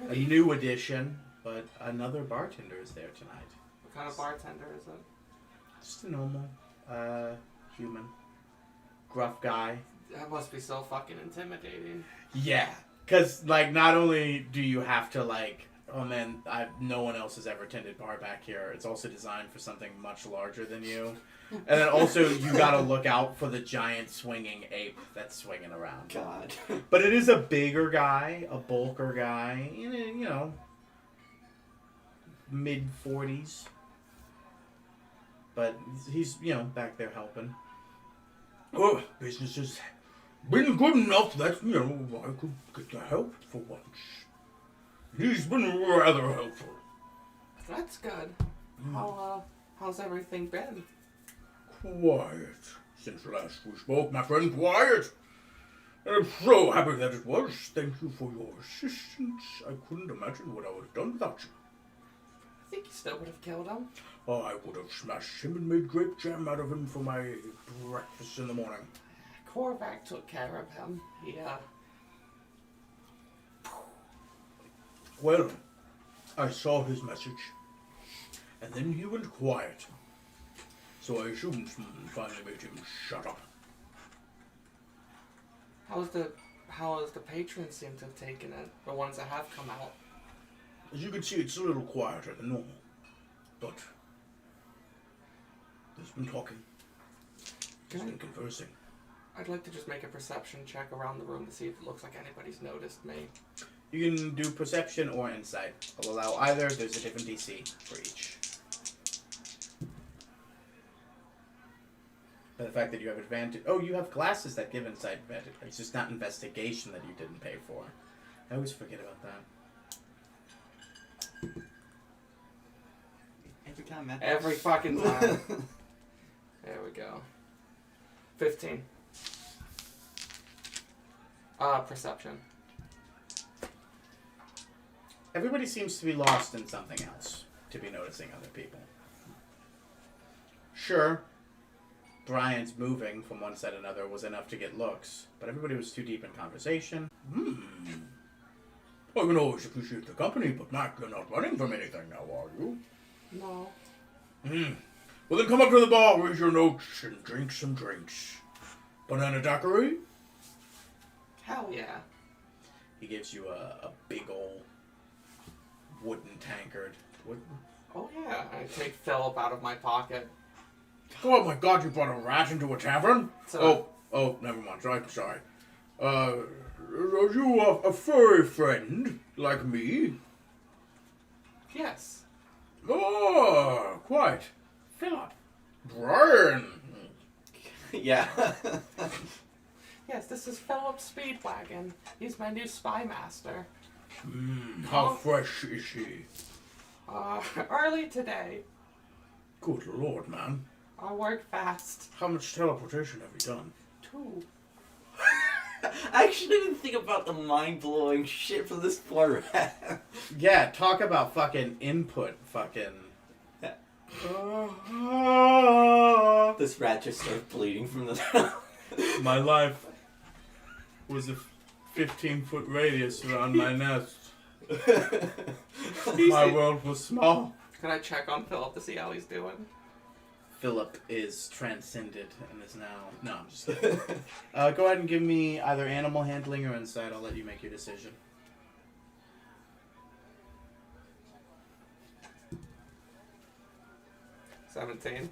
A new addition, but another bartender is there tonight. What kind of bartender is it? Just a normal, human. Gruff guy. That must be so fucking intimidating. Yeah. Because, like, not only do you have to, like, oh man, no one else has ever tended bar back here. It's also designed for something much larger than you. And then also, you gotta look out for the giant swinging ape that's swinging around. God. But it is a bigger guy, a bulker guy, you know, mid-40s. But he's, you know, back there helping. Oh, business is been good enough that, I could get the help for once. He's been rather helpful. That's good. How's everything been? Quiet. Since last we spoke, my friend, quiet. And I'm so happy that it was. Thank you for your assistance. I couldn't imagine what I would have done without you. I think you still would have killed him. Oh, I would have smashed him and made grape jam out of him for my breakfast in the morning. Korvac took care of him. Well, I saw his message, and then he went quiet. So I assumed someone finally made him shut up. How has the patrons seem to have taken it? The ones that have come out. As you can see, it's a little quieter than normal. But there's been talking. There's been conversing. I'd like to just make a perception check around the room to see if it looks like anybody's noticed me. You can do perception or insight. I'll allow either. There's a different DC for each. But the fact that you have advantage... Oh, you have classes that give insight advantage. It's just not investigation that you didn't pay for. I always forget about that. Every time, man. Every fucking time. There we go. 15. Perception. Everybody seems to be lost in something else to be noticing other people. Sure, Brian's moving from one side to another was enough to get looks, but everybody was too deep in conversation. I can always appreciate the company, but Mac, you're not running from anything now, are you? No. Well, then come up to the bar, raise your notes, and drink some drinks. Banana daiquiri? Hell yeah. He gives you a big old wooden tankard. Oh yeah. I take Philip out of my pocket. Oh my god, you brought a rat into a tavern? So, Oh, never mind. I'm sorry. Are you a furry friend like me? yes. Oh, quite. Philip! Brian! Yeah. Yes, this is Philip Speedwagon. He's my new spy master. How fresh is he? Early today. Good lord, man. I work fast. How much teleportation have you done? 2. I actually didn't think about the mind-blowing shit for this poor rat. Yeah, talk about fucking input, fucking... This rat just starts bleeding from the My life was a 15-foot radius around my nest. My world was small. Can I check on Philip to see how he's doing? Philip is transcended and is now... No, I'm just kidding. Go ahead and give me either animal handling or insight. I'll let you make your decision. $17.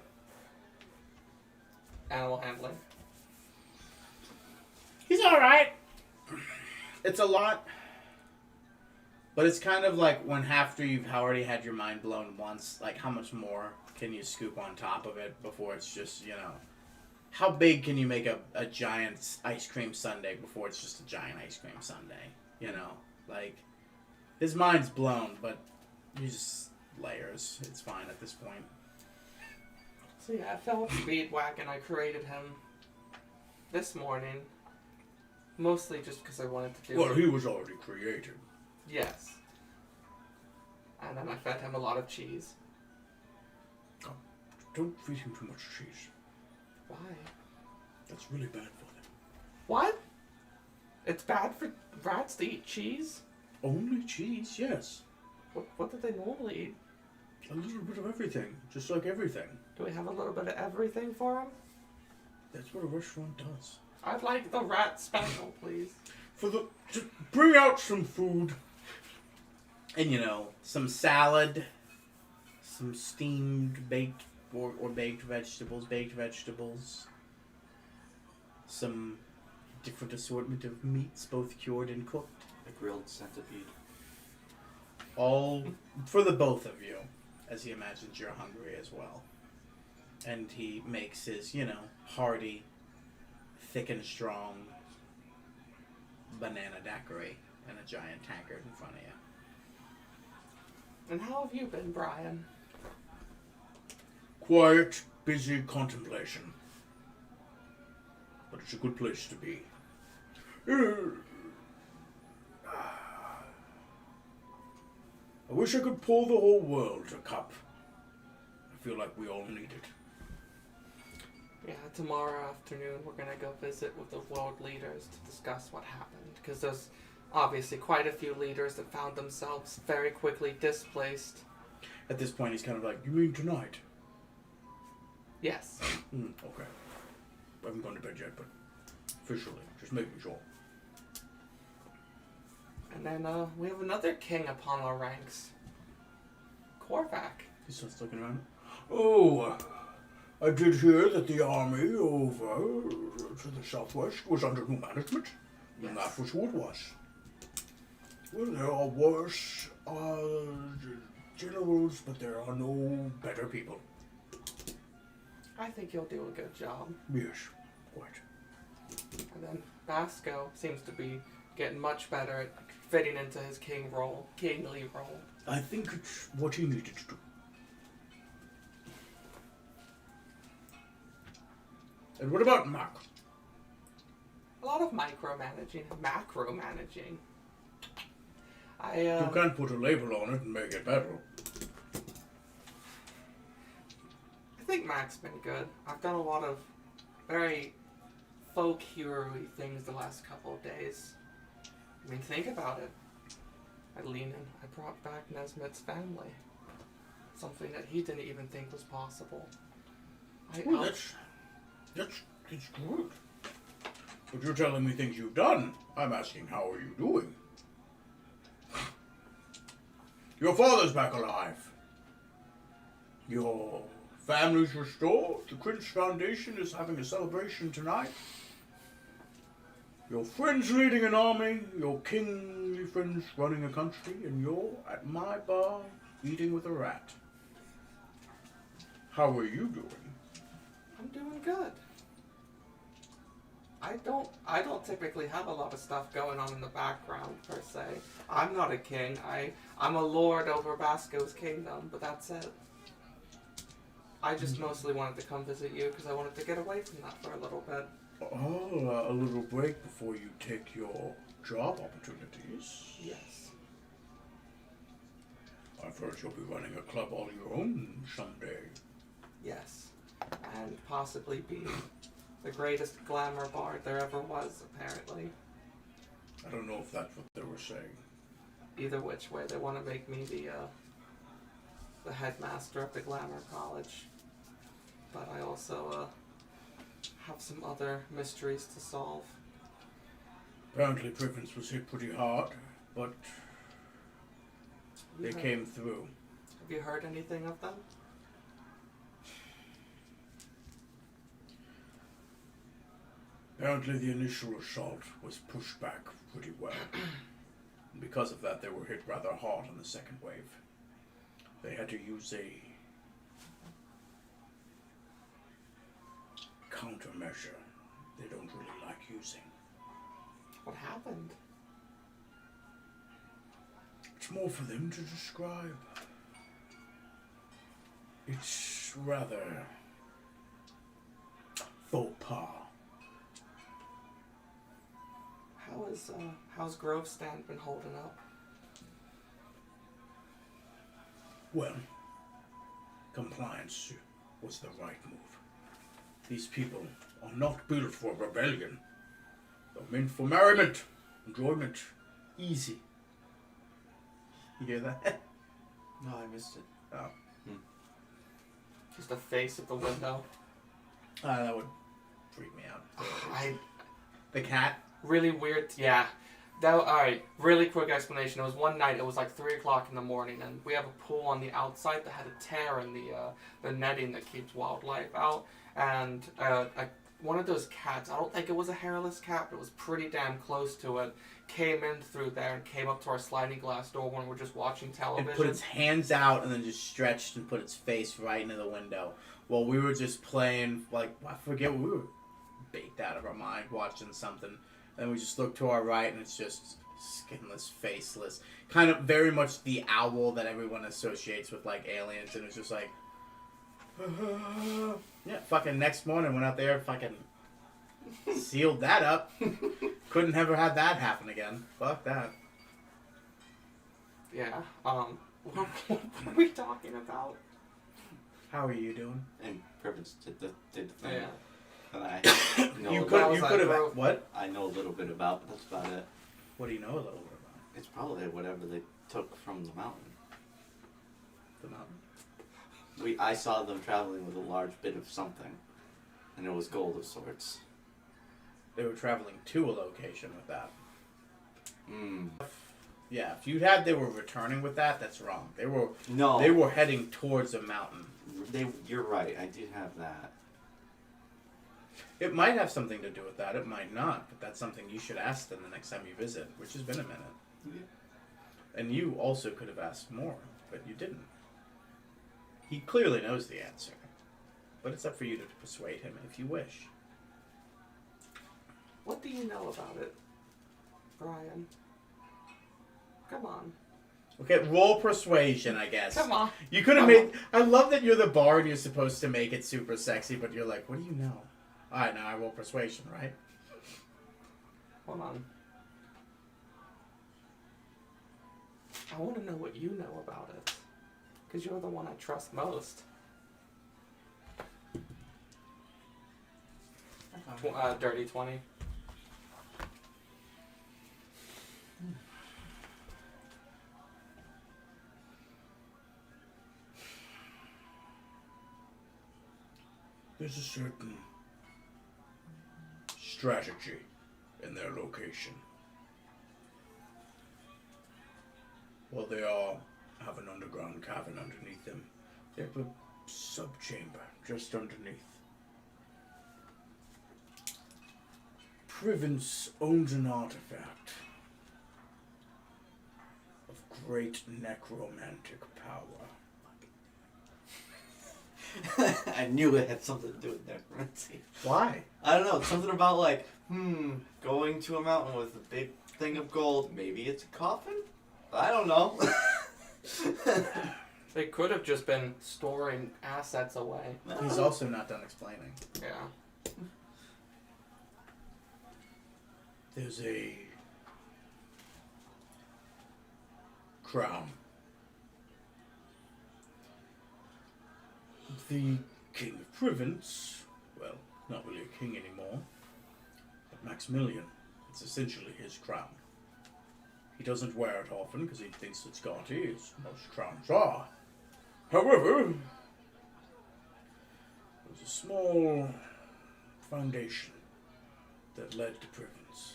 Animal handling. He's alright. It's a lot. But it's kind of like when after you've already had your mind blown once, like how much more can you scoop on top of it before it's just, how big can you make a giant ice cream sundae before it's just a giant ice cream sundae? Like, his mind's blown, but he's layers. It's fine at this point. So yeah, Philip Speedwagon, I created him this morning. Mostly just because I wanted to do Well, he was already created. Yes. And then I fed him a lot of cheese. Don't feed him too much cheese. Why? That's really bad for them. What? It's bad for rats to eat cheese? Only cheese, yes. What do they normally eat? A little bit of everything, just like everything. Do we have a little bit of everything for him? That's what a restaurant does. I'd like the rat special, please. Just bring out some food. And, some salad, some steamed, baked, or baked vegetables, some different assortment of meats, both cured and cooked. A grilled centipede. All for the both of you, as he imagines you're hungry as well. And he makes his, hearty, thick and strong banana daiquiri and a giant tankard in front of you. And how have you been, Brian? Quiet, busy contemplation. But it's a good place to be. I wish I could pour the whole world a cup. I feel like we all need it. Yeah, tomorrow afternoon we're gonna go visit with the world leaders to discuss what happened. Because there's obviously quite a few leaders that found themselves very quickly displaced. At this point, he's kind of like, You mean tonight? Yes. Okay. I haven't gone to bed yet, but officially, just making sure. And then we have another king upon our ranks. Korvac. he starts looking around. Oh, I did hear that the army over to the southwest was under new management, and that was who it was. Well, there are worse generals, but there are no better people. I think you'll do a good job. Yes, quite. And then Basco seems to be getting much better at fitting into his kingly role. I think it's what he needed to do. And what about Mac? A lot of micromanaging, macromanaging. You can't put a label on it and make it better. I think Mac's been good. I've done a lot of very folk hero-y things the last couple of days. I mean, think about it. I brought back Nesmith's family. Something that he didn't even think was possible. Well, that's good. But you're telling me things you've done. I'm asking, how are you doing? Your father's back alive. Your family's restored. The Quince Foundation is having a celebration tonight. Your friend's leading an army. Your kingly friend's running a country. And you're at my bar eating with a rat. How are you doing? I'm doing good. I don't typically have a lot of stuff going on in the background, per se. I'm not a king. I'm a lord over Basco's kingdom, but that's it. I just mostly wanted to come visit you because I wanted to get away from that for a little bit. Oh, a little break before you take your job opportunities. Yes. I've heard you'll be running a club all your own someday. Yes. And possibly be the greatest glamour bard there ever was, apparently. I don't know if that's what they were saying. Either which way, they want to make me the headmaster of the glamour college. But I also have some other mysteries to solve. Apparently Privence was hit pretty hard, but they came through. Have you heard anything of them? Apparently the initial assault was pushed back pretty well. And because of that, they were hit rather hard on the second wave. They had to use a countermeasure they don't really like using. What happened? It's more for them to describe. It's rather faux pas. How's Grove Stand been holding up? Well, compliance was the right move. These people are not built for rebellion. They're meant for merriment, enjoyment, easy. You hear that? No, I missed it. Oh. Just a face at the window. That would freak me out. The cat? Really weird. Yeah. Alright, really quick explanation. It was one night, it was like 3 o'clock in the morning, and we have a pool on the outside that had a tear in the netting that keeps wildlife out. And one of those cats, I don't think it was a hairless cat, but it was pretty damn close to it, came in through there and came up to our sliding glass door when we were just watching television. It put its hands out and then just stretched and put its face right into the window. While we were just playing, like, I forget what we were baked out of our mind, watching something. And we just look to our right, and it's just skinless, faceless. Kind of very much the owl that everyone associates with, like, aliens. And it's just like... yeah, fucking next morning went out there, fucking sealed that up. Couldn't ever have that happen again. Fuck that. Yeah. What are we talking about? How are you doing? And Privilege did the thing Yeah. that I know. You about. could have... What? I know a little bit about, but that's about it. What do you know a little bit about? It's probably whatever they took from the mountain. The mountain? I saw them traveling with a large bit of something, and it was gold of sorts. They were traveling to a location with that. Hmm. Yeah, if you had they were returning with that, that's wrong. They were No. heading towards a mountain. You're right. I did have that. It might have something to do with that. It might not, but that's something you should ask them the next time you visit, which has been a minute. Yeah. And you also could have asked more, but you didn't. He clearly knows the answer, but it's up for you to persuade him if you wish. What do you know about it, Brian? Come on. Okay, roll persuasion, I guess. Come on. You could have Come made... I love that you're the bard and you're supposed to make it super sexy, but you're like, what do you know? Alright, now I roll persuasion, right? Hold on. I want to know what you know about it. Because you're the one I trust most. Dirty 20. There's a certain strategy in their location. Well, they all have an underground cavern underneath them. They have a sub-chamber just underneath. Privence owns an artifact of great necromantic power. I knew it had something to do with necromancy. Why? I don't know. Something about like, going to a mountain with a big thing of gold. Maybe it's a coffin? I don't know. They could have just been storing assets away. He's also not done explaining. Yeah. There's a crown. The King of Privence, well, not really a king anymore, but Maximilian, it's essentially his crown. He doesn't wear it often because he thinks it's gaudy, as most crowns are. However, there's a small foundation that led to Privence.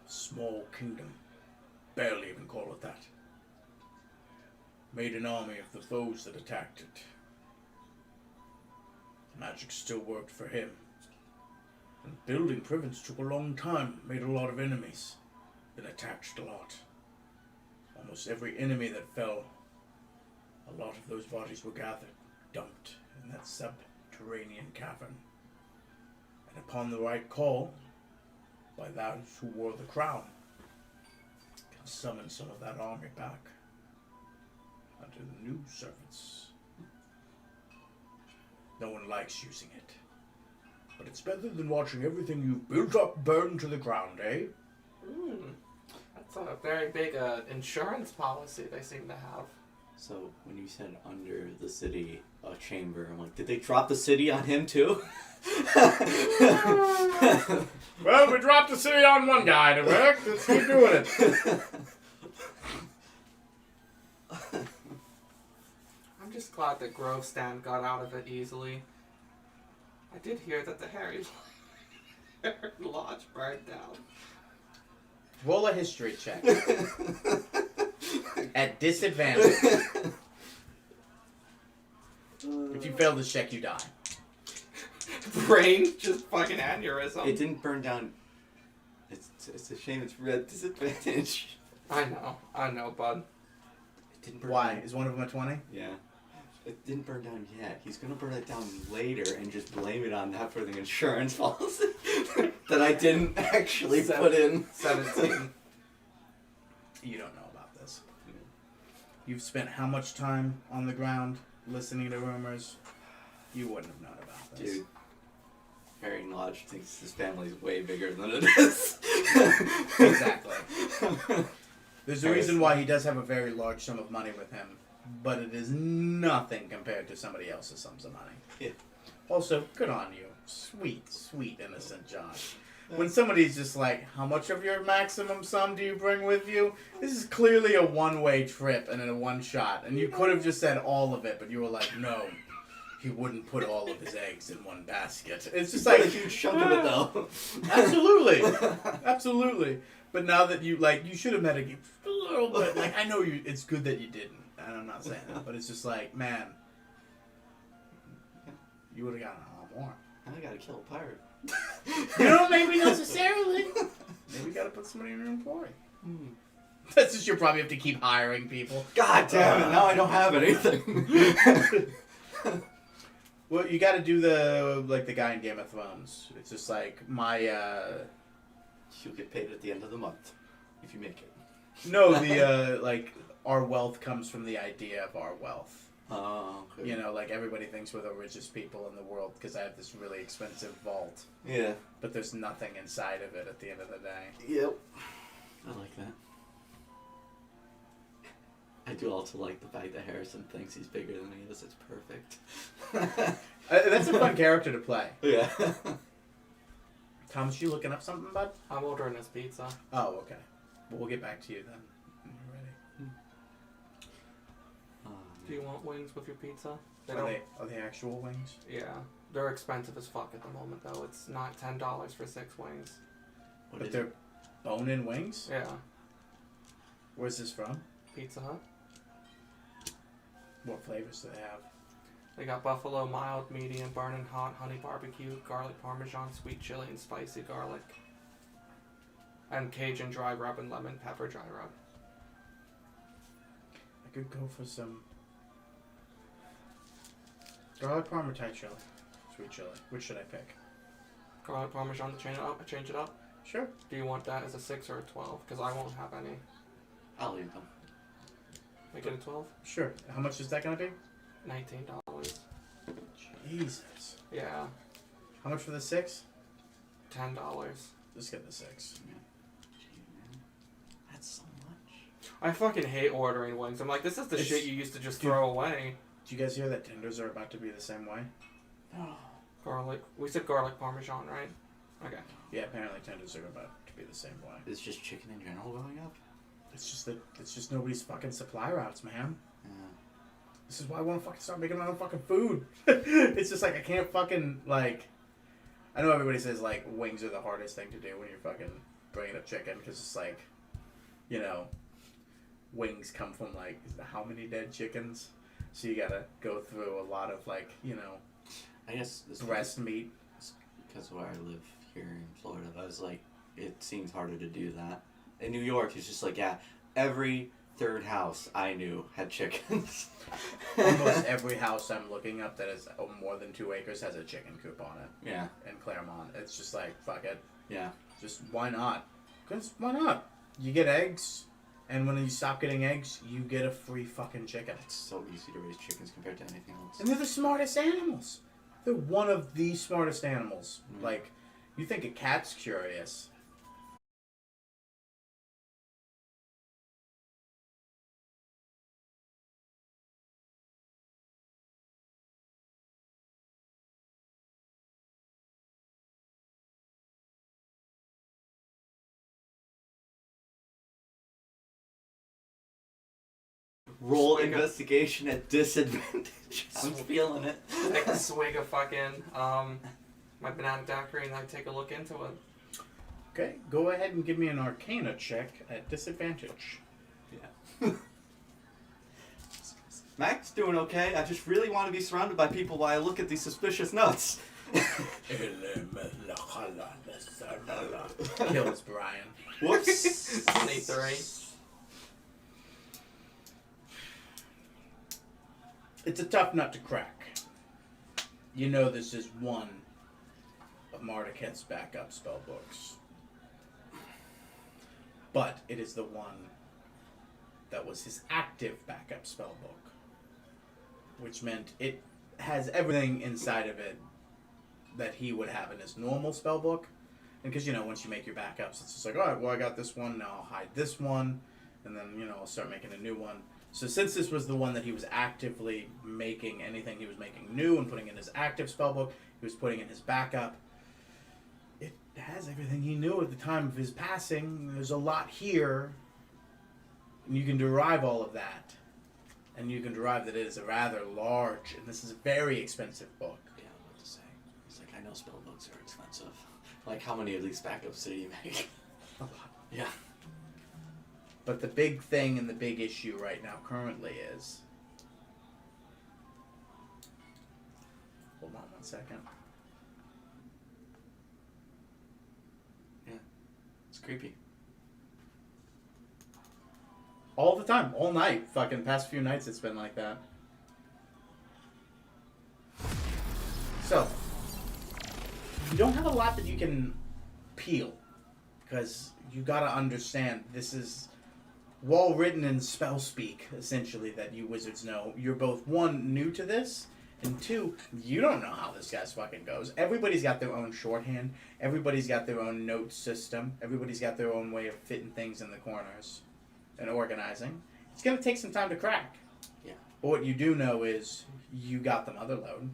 A small kingdom, barely even call it that. Made an army of the foes that attacked it. Magic still worked for him. And building Privence took a long time, made a lot of enemies, then attacked a lot. Almost every enemy that fell, a lot of those bodies were gathered, dumped in that subterranean cavern. And upon the right call, by those who wore the crown, can summon some of that army back. Under the new servants. No one likes using it. But it's better than watching everything you've built up burn to the ground, eh? That's a very big insurance policy they seem to have. So when you said under the city, a chamber, I'm like, did they drop the city on him too? Well, we dropped the city on one guy to work. Let's keep doing it. I'm just glad that Grovestan got out of it easily. I did hear that the Harry Lodge burned down. Roll a history check. At disadvantage. If you fail this check, you die. Brain just fucking aneurysm. It didn't burn down. It's a shame it's red disadvantage. I know, bud. It didn't burn Why? down. Is one of them a 20? Yeah. It didn't burn down yet. He's gonna burn it down later and just blame it on that for the insurance policy that I didn't actually put in. 17. You don't know about this. You've spent how much time on the ground listening to rumors? You wouldn't have known about this. Dude, Harry Lodge thinks his family's way bigger than it is. Exactly. There's a Harris. reason why he does have a very large sum of money with him, but it is nothing compared to somebody else's sums of money. Yeah. Also, good on you. Sweet, sweet, innocent Josh. When somebody's just like, how much of your maximum sum do you bring with you? This is clearly a one-way trip and in a one shot. And you could have just said all of it, but you were like, no, he wouldn't put all of his eggs in one basket. It's just Like like a huge chunk of it though. Absolutely. Absolutely. But now that you, like, you should have met a little bit. Like, I know you, it's good that you didn't. And I'm not saying that. But it's just like, man, you would have gotten a lot more. I gotta kill a pirate. You don't maybe necessarily. Maybe you gotta put somebody in your employ. That's just, you'll probably have to keep hiring people. God damn it, now I don't have anything. Well, you gotta do the, like, the guy in Game of Thrones. It's just like, You'll get paid at the end of the month if you make it. no, the, like, our wealth comes from the idea of our wealth. Oh, okay. You know, like, everybody thinks we're the richest people in the world because I have this really expensive vault. Yeah. But there's nothing inside of it at the end of the day. Yep. I like that. I do also like the fact that Harrison thinks he's bigger than he is. It's perfect. That's a fun character to play. Yeah. Thomas, you looking up something, bud? I'm ordering this pizza. Oh, okay. Well, we'll get back to you then when you're ready. Do you want wings with your pizza? Are they actual wings? Yeah. They're expensive as fuck at the moment, though. It's not $10 for 6 wings. What But is they're it? bone-in wings? Yeah. Where's this from? Pizza Hut. What flavors do they have? They got buffalo, mild, medium, burning hot, honey barbecue, garlic parmesan, sweet chili, and spicy garlic. And Cajun dry rub and lemon pepper dry rub. I could go for some garlic parm or Thai chili. Sweet chili. Which should I pick? Garlic parmesan to change it up. Sure. Do you want that as a 6 or a 12? Because I won't have any. I'll eat them. Make it a 12? Sure. How much is that gonna be? $19. Jesus. Yeah. How much for the 6? $10. Just get the 6. Gee, man. That's so much. I fucking hate ordering wings. I'm like, this is the It's- shit you used to just throw away. Do you guys hear that tenders are about to be the same way? Garlic. We said garlic parmesan, right? Okay. Yeah, apparently tenders are about to be the same way. Is just chicken in general going up? It's just nobody's fucking supply routes, man. Yeah. This is why I want to fucking start making my own fucking food. It's just like I can't fucking like. I know everybody says like wings are the hardest thing to do when you're fucking bringing up chicken because it's like, you know, wings come from like how many dead chickens, so you gotta go through a lot of like I guess this breast meat. because where I live here in Florida, I was like, it seems harder to do that. In New York, it's just like, yeah, every third house I knew had chickens. Almost every house I'm looking up that is more than 2 acres has a chicken coop on it. Yeah. In Claremont, it's just like fuck it. Yeah. Just why not? Because why not? You get eggs, and when you stop getting eggs, you get a free fucking chicken. It's so easy to raise chickens compared to anything else. And they're the smartest animals. They're one of the smartest animals. Mm. Like, you think a cat's curious. Roll Swing up. investigation at disadvantage. I'm feeling it. Take a swig of fucking my banana daiquiri and then take a look into it. Okay, go ahead and give me an Arcana check at disadvantage. Yeah. Mac's doing okay. I just really want to be surrounded by people while I look at these suspicious notes. Kills Brian. Whoops. 23. It's a tough nut to crack. You know this is one of Marduket's backup spell books. But it is the one that was his active backup spell book. Which meant it has everything inside of it that he would have in his normal spell book. And because, once you make your backups, it's just like, alright, well, I got this one, now I'll hide this one, and then, I'll start making a new one. So since this was the one that he was actively making, anything he was making new and putting in his active spell book, he was putting in his backup, it has everything he knew at the time of his passing. There's a lot here, and you can derive all of that. And you can derive that it is a rather large, and this is a very expensive book. Yeah, I was about to say. It's like, I know spell books are expensive. Like, how many of these backups did he make? A lot. Yeah. But the big thing and the big issue right now currently is... Hold on 1 second. It's creepy. All the time, all night. Fucking past few nights it's been like that. So, you don't have a lot that you can peel. Because you gotta understand, this is well written in spell speak, essentially, that you wizards know. You're both, one, new to this, and two, you don't know how this guy's fucking goes. Everybody's got their own shorthand. Everybody's got their own note system. Everybody's got their own way of fitting things in the corners and organizing. It's gonna take some time to crack. Yeah. But what you do know is you got the mother load.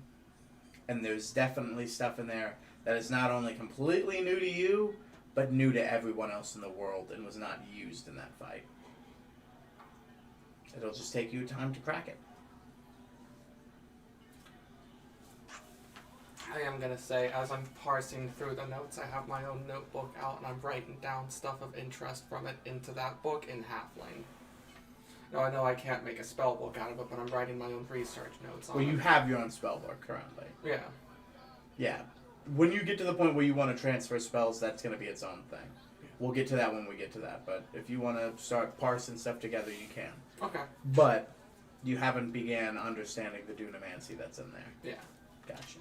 And there's definitely stuff in there that is not only completely new to you, but new to everyone else in the world and was not used in that fight. It'll just take you time to crack it. I am gonna say, as I'm parsing through the notes, I have my own notebook out and I'm writing down stuff of interest from it into that book in Halfling. Now I know I can't make a spell book out of it, but I'm writing my own research notes on Well, it. you have your own spell book currently. Yeah. Yeah. When you get to the point where you want to transfer spells, that's going to be its own thing. We'll get to that when we get to that, but if you want to start parsing stuff together, you can. Okay. But you haven't began understanding the Dunamancy that's in there. Yeah. Gotcha.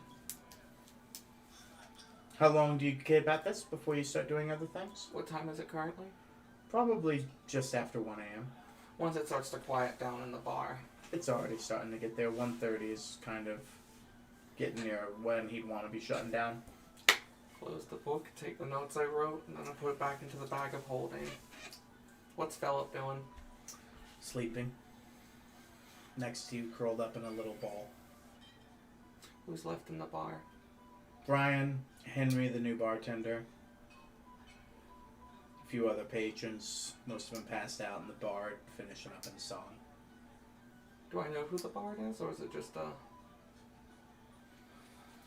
How long do you get about this before you start doing other things? What time is it currently? Probably just after 1 a.m. Once it starts to quiet down in the bar. It's already starting to get there. 1:30 is kind of getting near when he'd want to be shutting down. Close the book, take the notes I wrote, and then I put it back into the bag of holding. What's Philip doing? Sleeping. Next to you, curled up in a little ball. Who's left in the bar? Brian, Henry, the new bartender. A few other patrons. Most of them passed out in the bar, finishing up in song. Do I know who the bard is, or is it just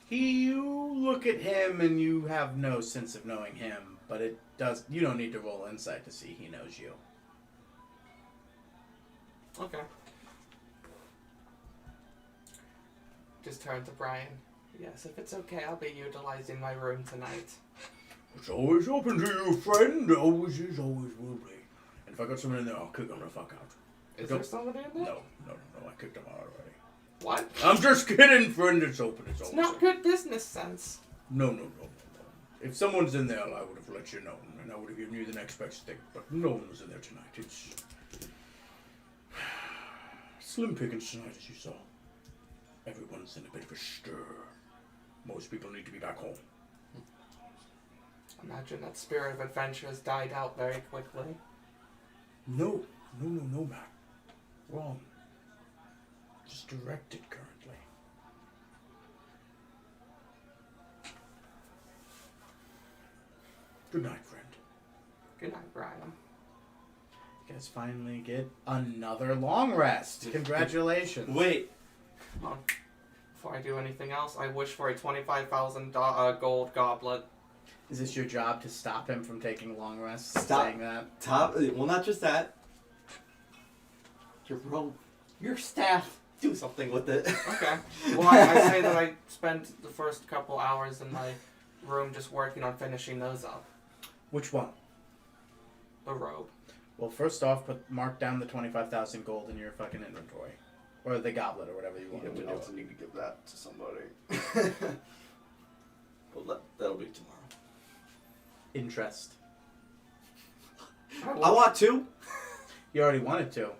You look at him and you have no sense of knowing him, but it does. You don't need to roll insight to see he knows you. Okay. Just turn to Brian. Yes, if it's okay, I'll be utilizing my room tonight. It's always open to you, friend. Always is, always will be. And if I got someone in there, I'll kick them the fuck out. Is there somebody in there? No. I kicked them out already. What? I'm just kidding, friend. It's open. It's It's always not open. good business sense. No. If someone's in there, I would have let you know, and I would have given you the next best thing. But no one was in there tonight. It's slim pickings tonight, as you saw. Everyone's in a bit of a stir. Most people need to be back home. Imagine that spirit of adventure has died out very quickly. No, Mac. Wrong. Just directed currently. Good night, friend. Good night, Brian. You guys finally get another long rest. Congratulations. Wait. Come on. Before I do anything else, I wish for a 25,000 gold goblet. Is this your job to stop him from taking long rests? Stop. Saying that? Well, not just that. Your robe. Your staff. Do something with it. Okay. Well, I say that I spent the first couple hours in my room just working on finishing those up. Which one? The robe. Well, first off, mark down the 25,000 gold in your fucking inventory. Or the goblet, or whatever you want Yeah, to we do. also need to give that to somebody. Well, that'll be tomorrow. Interest. I want 2. You already wanted 2.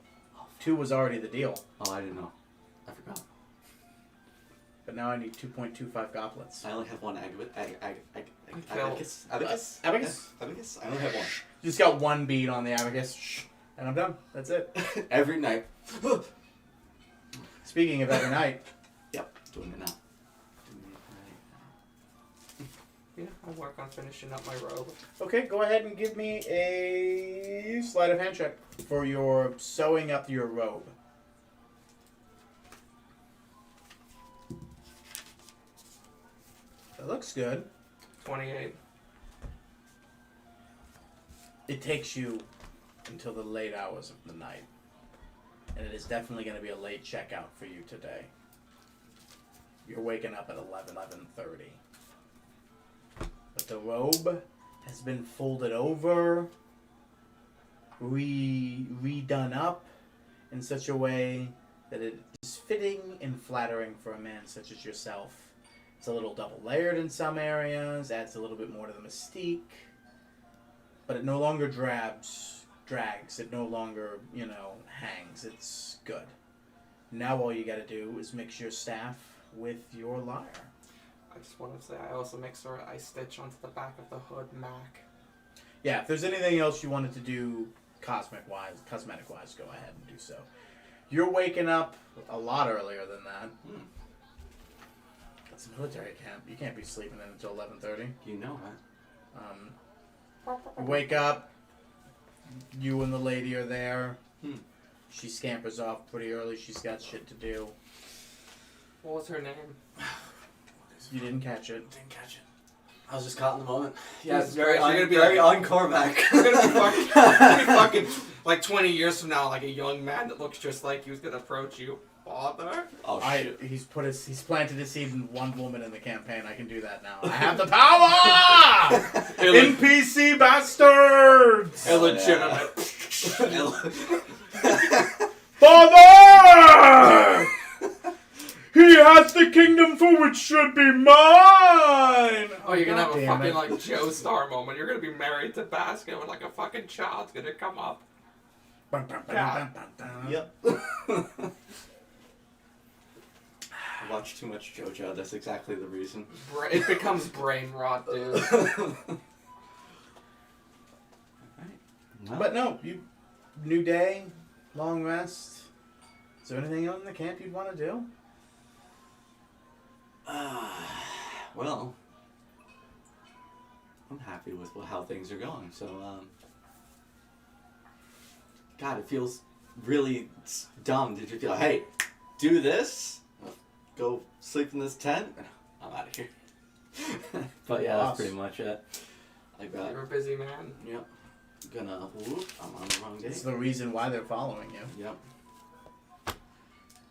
2 was already the deal. Oh, I didn't know. I forgot. But now I need 2.25 goblets. I only have 1 Phil. abacus. Abacus? Abacus? Yeah, abacus? I only have 1. You just got 1 bead on the abacus. And I'm done. That's it. Every night. Speaking of every night, Yep, doing it now. Yeah, I work on finishing up my robe. okay, go ahead and give me a sleight of hand check for your sewing up your robe. That looks good. 28. It takes you until the late hours of the night. And it is definitely going to be a late checkout for you today. You're waking up at 11:30. But the robe has been folded over, redone up in such a way that it is fitting and flattering for a man such as yourself. It's a little double layered in some areas, adds a little bit more to the mystique, but it no longer drags, it no longer, hangs. It's good. Now all you gotta do is mix your staff with your lyre. I just want to say I also make sure I stitch onto the back of the hood Mac. Yeah, if there's anything else you wanted to do cosmetic wise, go ahead and do so. You're waking up a lot earlier than that. That's a military camp. You can't be sleeping in until 11:30. You know, huh? You wake up. You and the lady are there. She scampers off pretty early. She's got shit to do. What was her name? You didn't catch it. Didn't catch it. I was just caught in the moment. Yeah, it's Jesus very Christ, you're gonna be very like- on Cormac. You're gonna be fucking like 20 years from now, like a young man that looks just like you is gonna approach you. Father? Oh shit. He's planted his seed in one woman in the campaign. I can do that now. I have the power! NPC bastards! Illegitimate. Father! He has the kingdom for which should be mine! Oh, you're gonna have a God damn fucking it. like Joe Star moment. You're gonna be married to Baskin and like a fucking child's gonna come up. Yep. I watch too much JoJo. That's exactly the reason. It becomes brain rot, dude. But no, new day, long rest. Is there anything else in the camp you'd want to do? Well, I'm happy with how things are going. So, God, it feels really dumb to just be like, hey, do this, go sleep in this tent, I'm out of here. But yeah, that's pretty much it. I got, You're a busy man. yep, I'm on the wrong day. It's the reason why they're following you. Yep.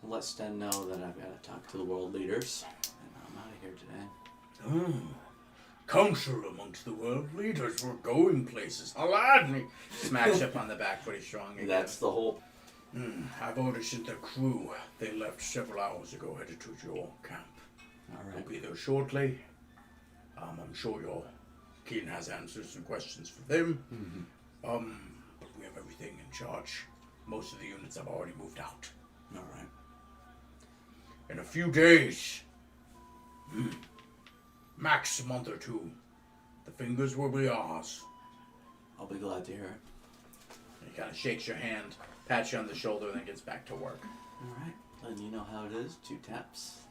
Let Sten know that I've got to talk to the world leaders, and I'm out of here today. Council amongst the world leaders. We're going places. Allow me. Smacks you up on the back pretty strong again. That's the whole. I've already sent a crew. They left several hours ago, headed to your camp. All They'll right. be there shortly. I'm sure your king has answers and questions for them. But we have everything in charge. Most of the units have already moved out. All right. In a few days, max a month or two, the fingers will be ours. I'll be glad to hear it. He kind of shakes your hand, pats you on the shoulder, and then gets back to work. All right. Then you know how it is. 2 taps.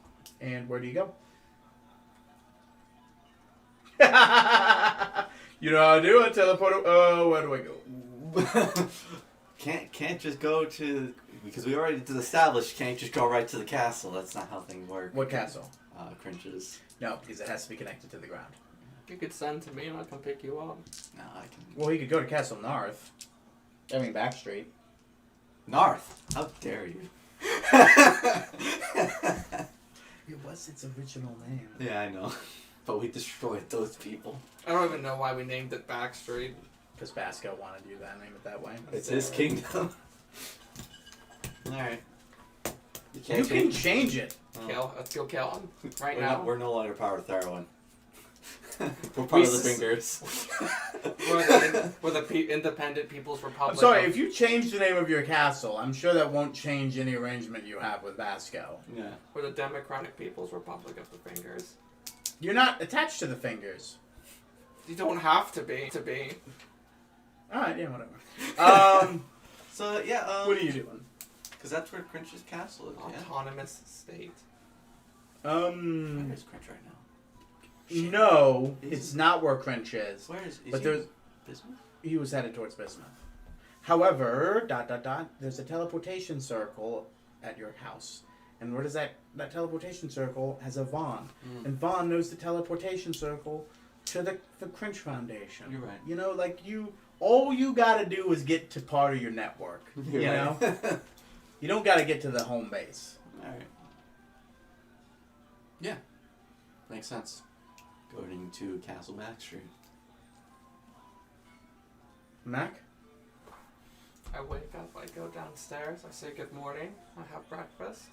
And where do you go? You know how to do it. Teleport. Where do I go? Can't just go to, because we already established. Can't just go right to the castle. That's not how things work. What castle? Cringes. No, because it has to be connected to the ground. You could send to me and I'll come pick you up. No, I can. Well, you could go to Castle Narth. I mean, Backstreet. Narth. How dare you? It was its original name. Yeah, I know. But we destroyed those people. I don't even know why we named it Backstreet. Because Basco wanted you to name it that way. It's his kingdom. Alright. You can't You can change it. Kill him right we're now. We're no longer part of Tharwin. We're part of the fingers. We're the Independent People's Republic. I'm sorry, if you change the name of your castle, I'm sure that won't change any arrangement you have with Vasco. Yeah. We're the Democratic People's Republic of the Fingers. You're not attached to the fingers. You don't have to be. Alright, yeah, whatever. So yeah. What are you doing? Because that's where Crinch's castle is. Yeah. Autonomous state. Where is Crinch right now? No, Is it's he? not where Crinch is. Where is? But he there's- Bismuth? He was headed towards Bismuth. However, there's a teleportation circle at your house. And where does that teleportation circle has a Vaughn. Mm. And Vaughn knows the teleportation circle to the Crinch Foundation. You're right. You know, like all you gotta do is get to part of your network. You're you right. know? You don't gotta get to the home base. Alright. Yeah. Makes sense. Going to Castle Back Street. Mac? I wake up, I go downstairs, I say good morning, I have breakfast.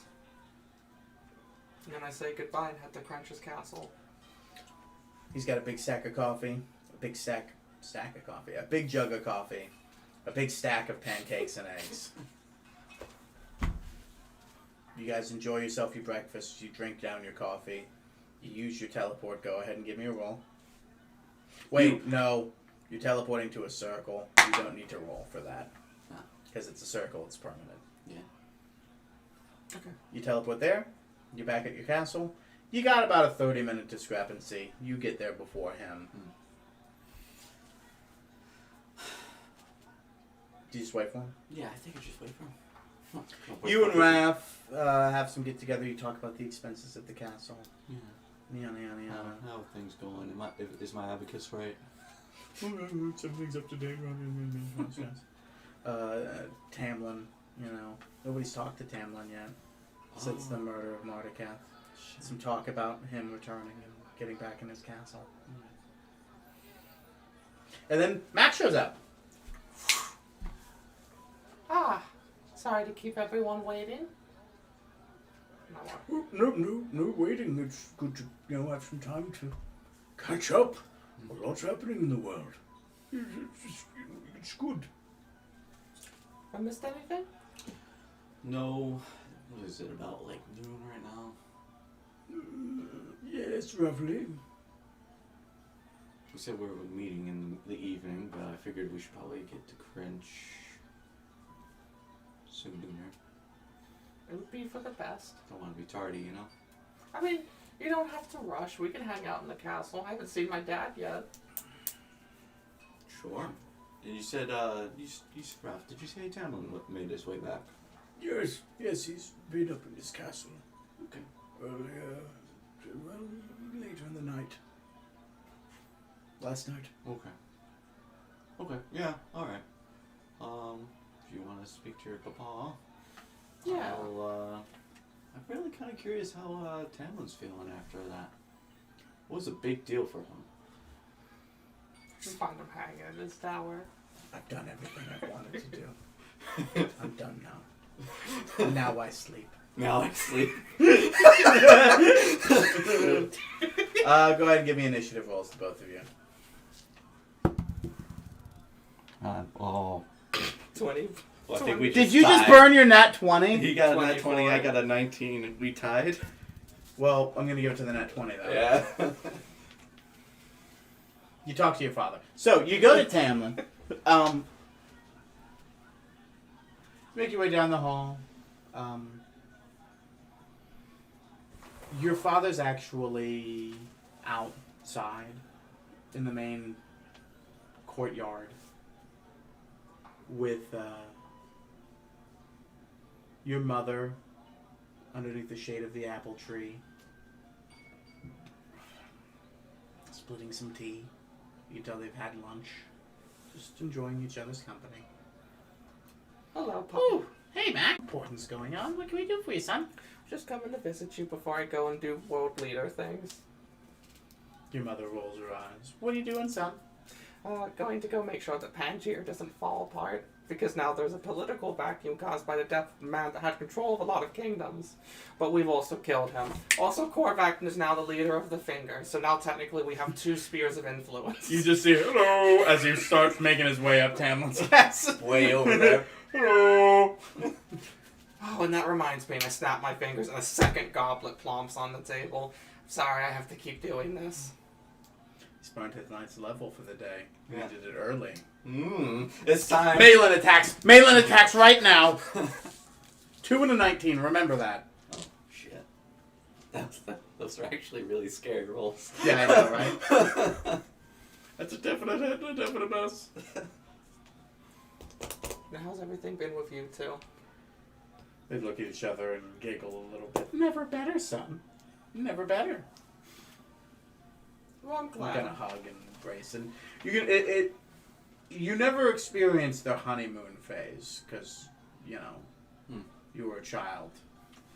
And then I say goodbye and head to Crunch's castle. He's got a big stack of coffee, a big stack of coffee, a big jug of coffee, a big stack of pancakes and eggs. You guys enjoy yourself your breakfast, you drink down your coffee, you use your teleport, go ahead and give me a roll. Wait, no, you're teleporting to a circle, you don't need to roll for that. Ah. Because it's a circle, it's permanent. Yeah. Okay. You teleport there, you're back at your castle, you got about a 30-minute discrepancy, you get there before him. Do you just wait for him? Yeah, I think I just wait for him. You and Raph have some get together. You talk about the expenses at the castle. Yeah. Yada yada yada. How are things going? Is my abacus right? Something's up to date. Tamlin, you know, nobody's talked to Tamlin yet since the murder of Mardakath. Shit. Some talk about him returning and getting back in his castle. And then Max shows up. Ah, sorry to keep everyone waiting. No waiting. It's good to have some time to catch up. A lot's happening in the world. It's good. I missed anything? No. What is it, about like noon right now? Yes, roughly. We said we were meeting in the evening, but I figured we should probably get to Crinch sooner. It would be for the best. Don't want to be tardy, you know? I mean, you don't have to rush. We can hang out in the castle. I haven't seen my dad yet. Sure. And you said, Ralph, did you say Tamlin made his way back? Yes, he's been up in his castle. Okay. Earlier, later in the night. Last night. Okay, yeah, alright. If you want to speak to your papa, Yeah. I'm really kind of curious how Tamlin's feeling after that. What was a big deal for him? Just find him hanging in his tower. I've done everything I wanted to do. I'm done now. Now I sleep. Now I sleep. Go ahead and give me initiative rolls to both of you. 20. Well, I think we Did you just tied. burn your nat 20? He got a nat 20, 24. I got a 19, and we tied. Well, I'm going to give it to the nat 20 though. Yeah. You talk to your father. So, you go to Tamlin. Make your way down the hall. Your father's actually outside in the main courtyard with your mother underneath the shade of the apple tree, splitting some tea. You can tell they've had lunch, just enjoying each other's company. Hello, Papa. Oh, hey Mac. Important's going on. What can we do for you, son? Just coming to visit you before I go and do world leader things. Your mother rolls her eyes. What are you doing, son? Going to go make sure that Pangier doesn't fall apart. because now there's a political vacuum caused by the death of a man that had control of a lot of kingdoms. But we've also killed him. Also, Korvac is now the leader of the Finger, so now technically we have 2 spheres of influence. You just see hello as he starts making his way up Tamlin's castle. Way over there. Hello. Oh, and that reminds me, and I snap my fingers and a second goblet plumps on the table. Sorry, I have to keep doing this. He's burned his knight's level for the day. He Yeah. did it early. It's time. Malin attacks! Malin attacks right now! 2 and a 19, remember that. Oh, shit. Those are actually really scary rolls. Yeah, I know, right? That's a definite hit and a definite miss. Now, how's everything been with you two? They look at each other and giggle a little bit. Never better, son. Never better. Well, I'm We glad. kind of hug and embrace, and you can you never experienced the honeymoon phase because you were a child.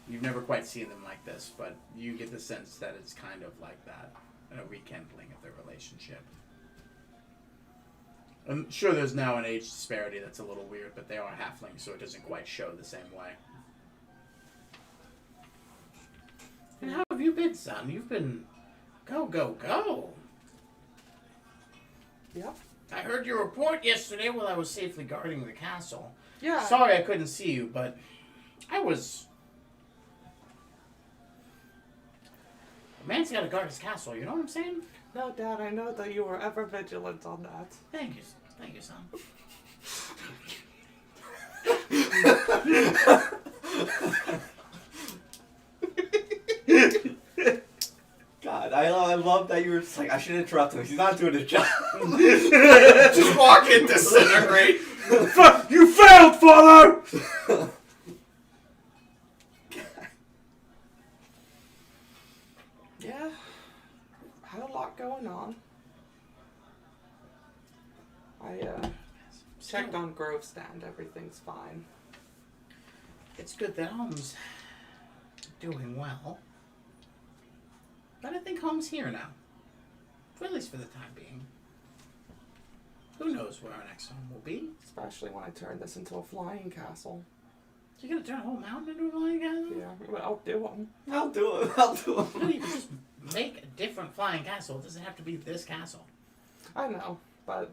You've never quite seen them like this, but you get the sense that it's kind of like that, a rekindling of their relationship. I'm sure there's now an age disparity that's a little weird, but they are halflings, so it doesn't quite show the same way. And how have you been, son? You've been go, go, go. Yep. I heard your report yesterday while I was safely guarding the castle. Yeah. Sorry I couldn't see you, but I was... A man's got to guard his castle, you know what I'm saying? No, Dad, I know that you were ever vigilant on that. Thank you, son. God, I love that you were just like, I should interrupt him. He's not doing his job. Just walk in, disintegrate. You failed, father! Yeah. Had a lot going on. I checked on Grove Stand. Everything's fine. It's good that Holmes doing well. But I think Holmes here now. At least for the time being. Who knows where our next home will be? Especially when I turn this into a flying castle. You're gonna turn a whole mountain into a flying castle? Yeah, but I'll do them. I'll do it. I'll do it. No, you can just make a different flying castle. It doesn't have to be this castle. I know, but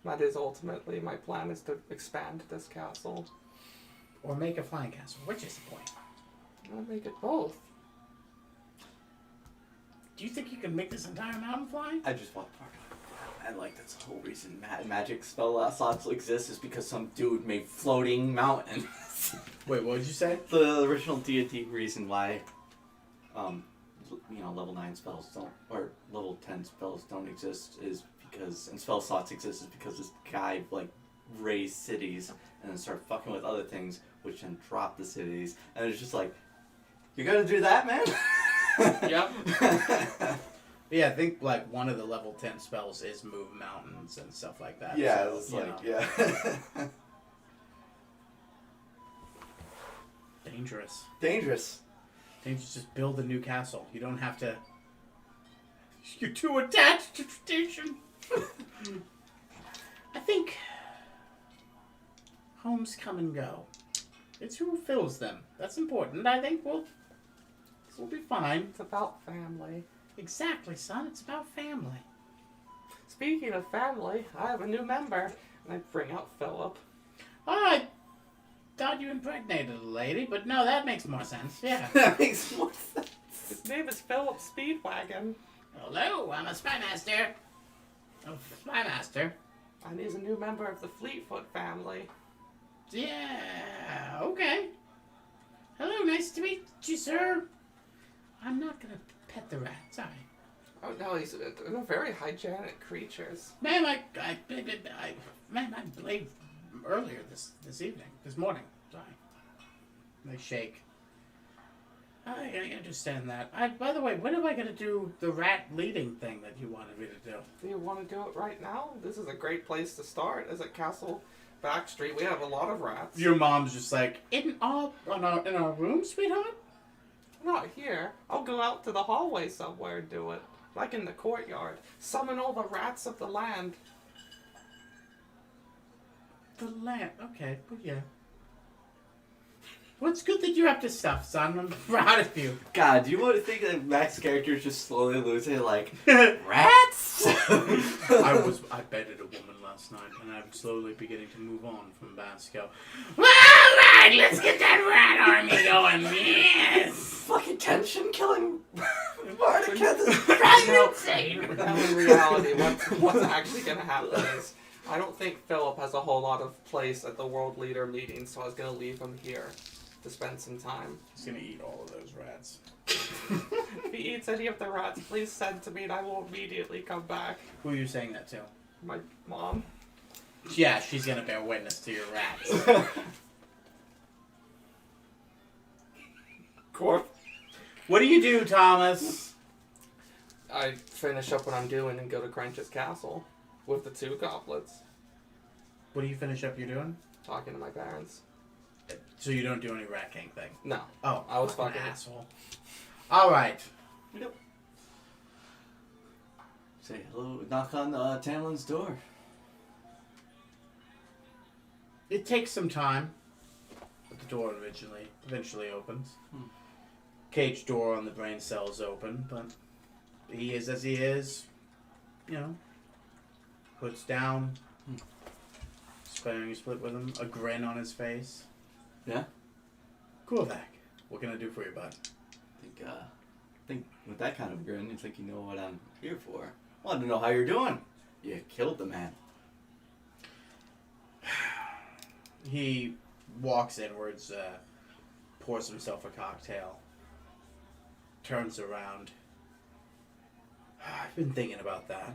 that is ultimately my plan, is to expand this castle. Or make a flying castle. Which is the point? I'm gonna make it both. Do you think you can make this entire mountain fly? I just want part of it. And like that's the whole reason magic spell slots exist is because some dude made floating mountains. Wait, what did you say? The original D&D reason why, level 9 spells don't, or level 10 spells don't exist is because, and spell slots exist is because this guy, like, raised cities and then started fucking with other things, which then dropped the cities. And it's just like, you're gonna do that, man? Yep. Yeah, I think like one of the level 10 spells is move mountains and stuff like that. Yeah, so, it's you like, know. yeah. Dangerous. Dangerous. Dangerous, just build a new castle. You don't have to... You're too attached to tradition. I think homes come and go. It's who fills them. That's important. I think we'll be fine. It's about family. Exactly, son. It's about family. Speaking of family, I have a new member. And I bring out Philip. Oh, I thought you impregnated a lady, but no, that makes more sense. Yeah. That makes more sense. His name is Philip Speedwagon. Hello, I'm a spymaster. A spymaster. And he's a new member of the Fleetfoot family. Yeah, okay. Hello, nice to meet you, sir. I'm not gonna pet the rat, sorry. Oh no, they're very hygienic creatures. Ma'am, I believe earlier this morning. Sorry. They shake. I understand that. By the way, when am I gonna do the rat leading thing that you wanted me to do? Do you want to do it right now? This is a great place to start. As at Castle Backstreet, we have a lot of rats. Your mom's just like, in our room, sweetheart? Not here. I'll go out to the hallway somewhere and do it. Like in the courtyard. Summon all the rats of the land. The lamp. Okay, but yeah. Well, it's good that you're up to stuff, son. I'm proud of you. God, do you want to think that Mac's character is just slowly losing, like, rats? I bedded a woman last night, and I'm slowly beginning to move on from Basco. Alright, let's get that rat army going, yes! Fucking tension killing Barnacat is Now, insane. now in reality, what's actually going to happen is, I don't think Philip has a whole lot of place at the world leader meeting, so I was going to leave him here to spend some time. He's gonna eat all of those rats. If he eats any of the rats, please send to me and I will immediately come back. Who are you saying that to? My mom. Yeah, she's gonna bear witness to your rats. Corp. What do you do, Thomas? I finish up what I'm doing and go to Crunch's castle with the two goblets, What do you finish up you're doing? talking to my parents. So you don't do any rat king thing? No. Oh, I was fucking fucking- asshole. Alright. Say hello, knock on Tamlin's door. It takes some time, but the door eventually opens. Cage door on the brain cell is open, but he is as he is. You know, puts down, sparing split with him, a grin on his face. Yeah? Korvac, what can I do for you, bud? I think with that kind of grin, you think you know what I'm here for. Wanted to know how you're doing. You killed the man. He walks inwards, pours himself a cocktail, turns around. I've been thinking about that.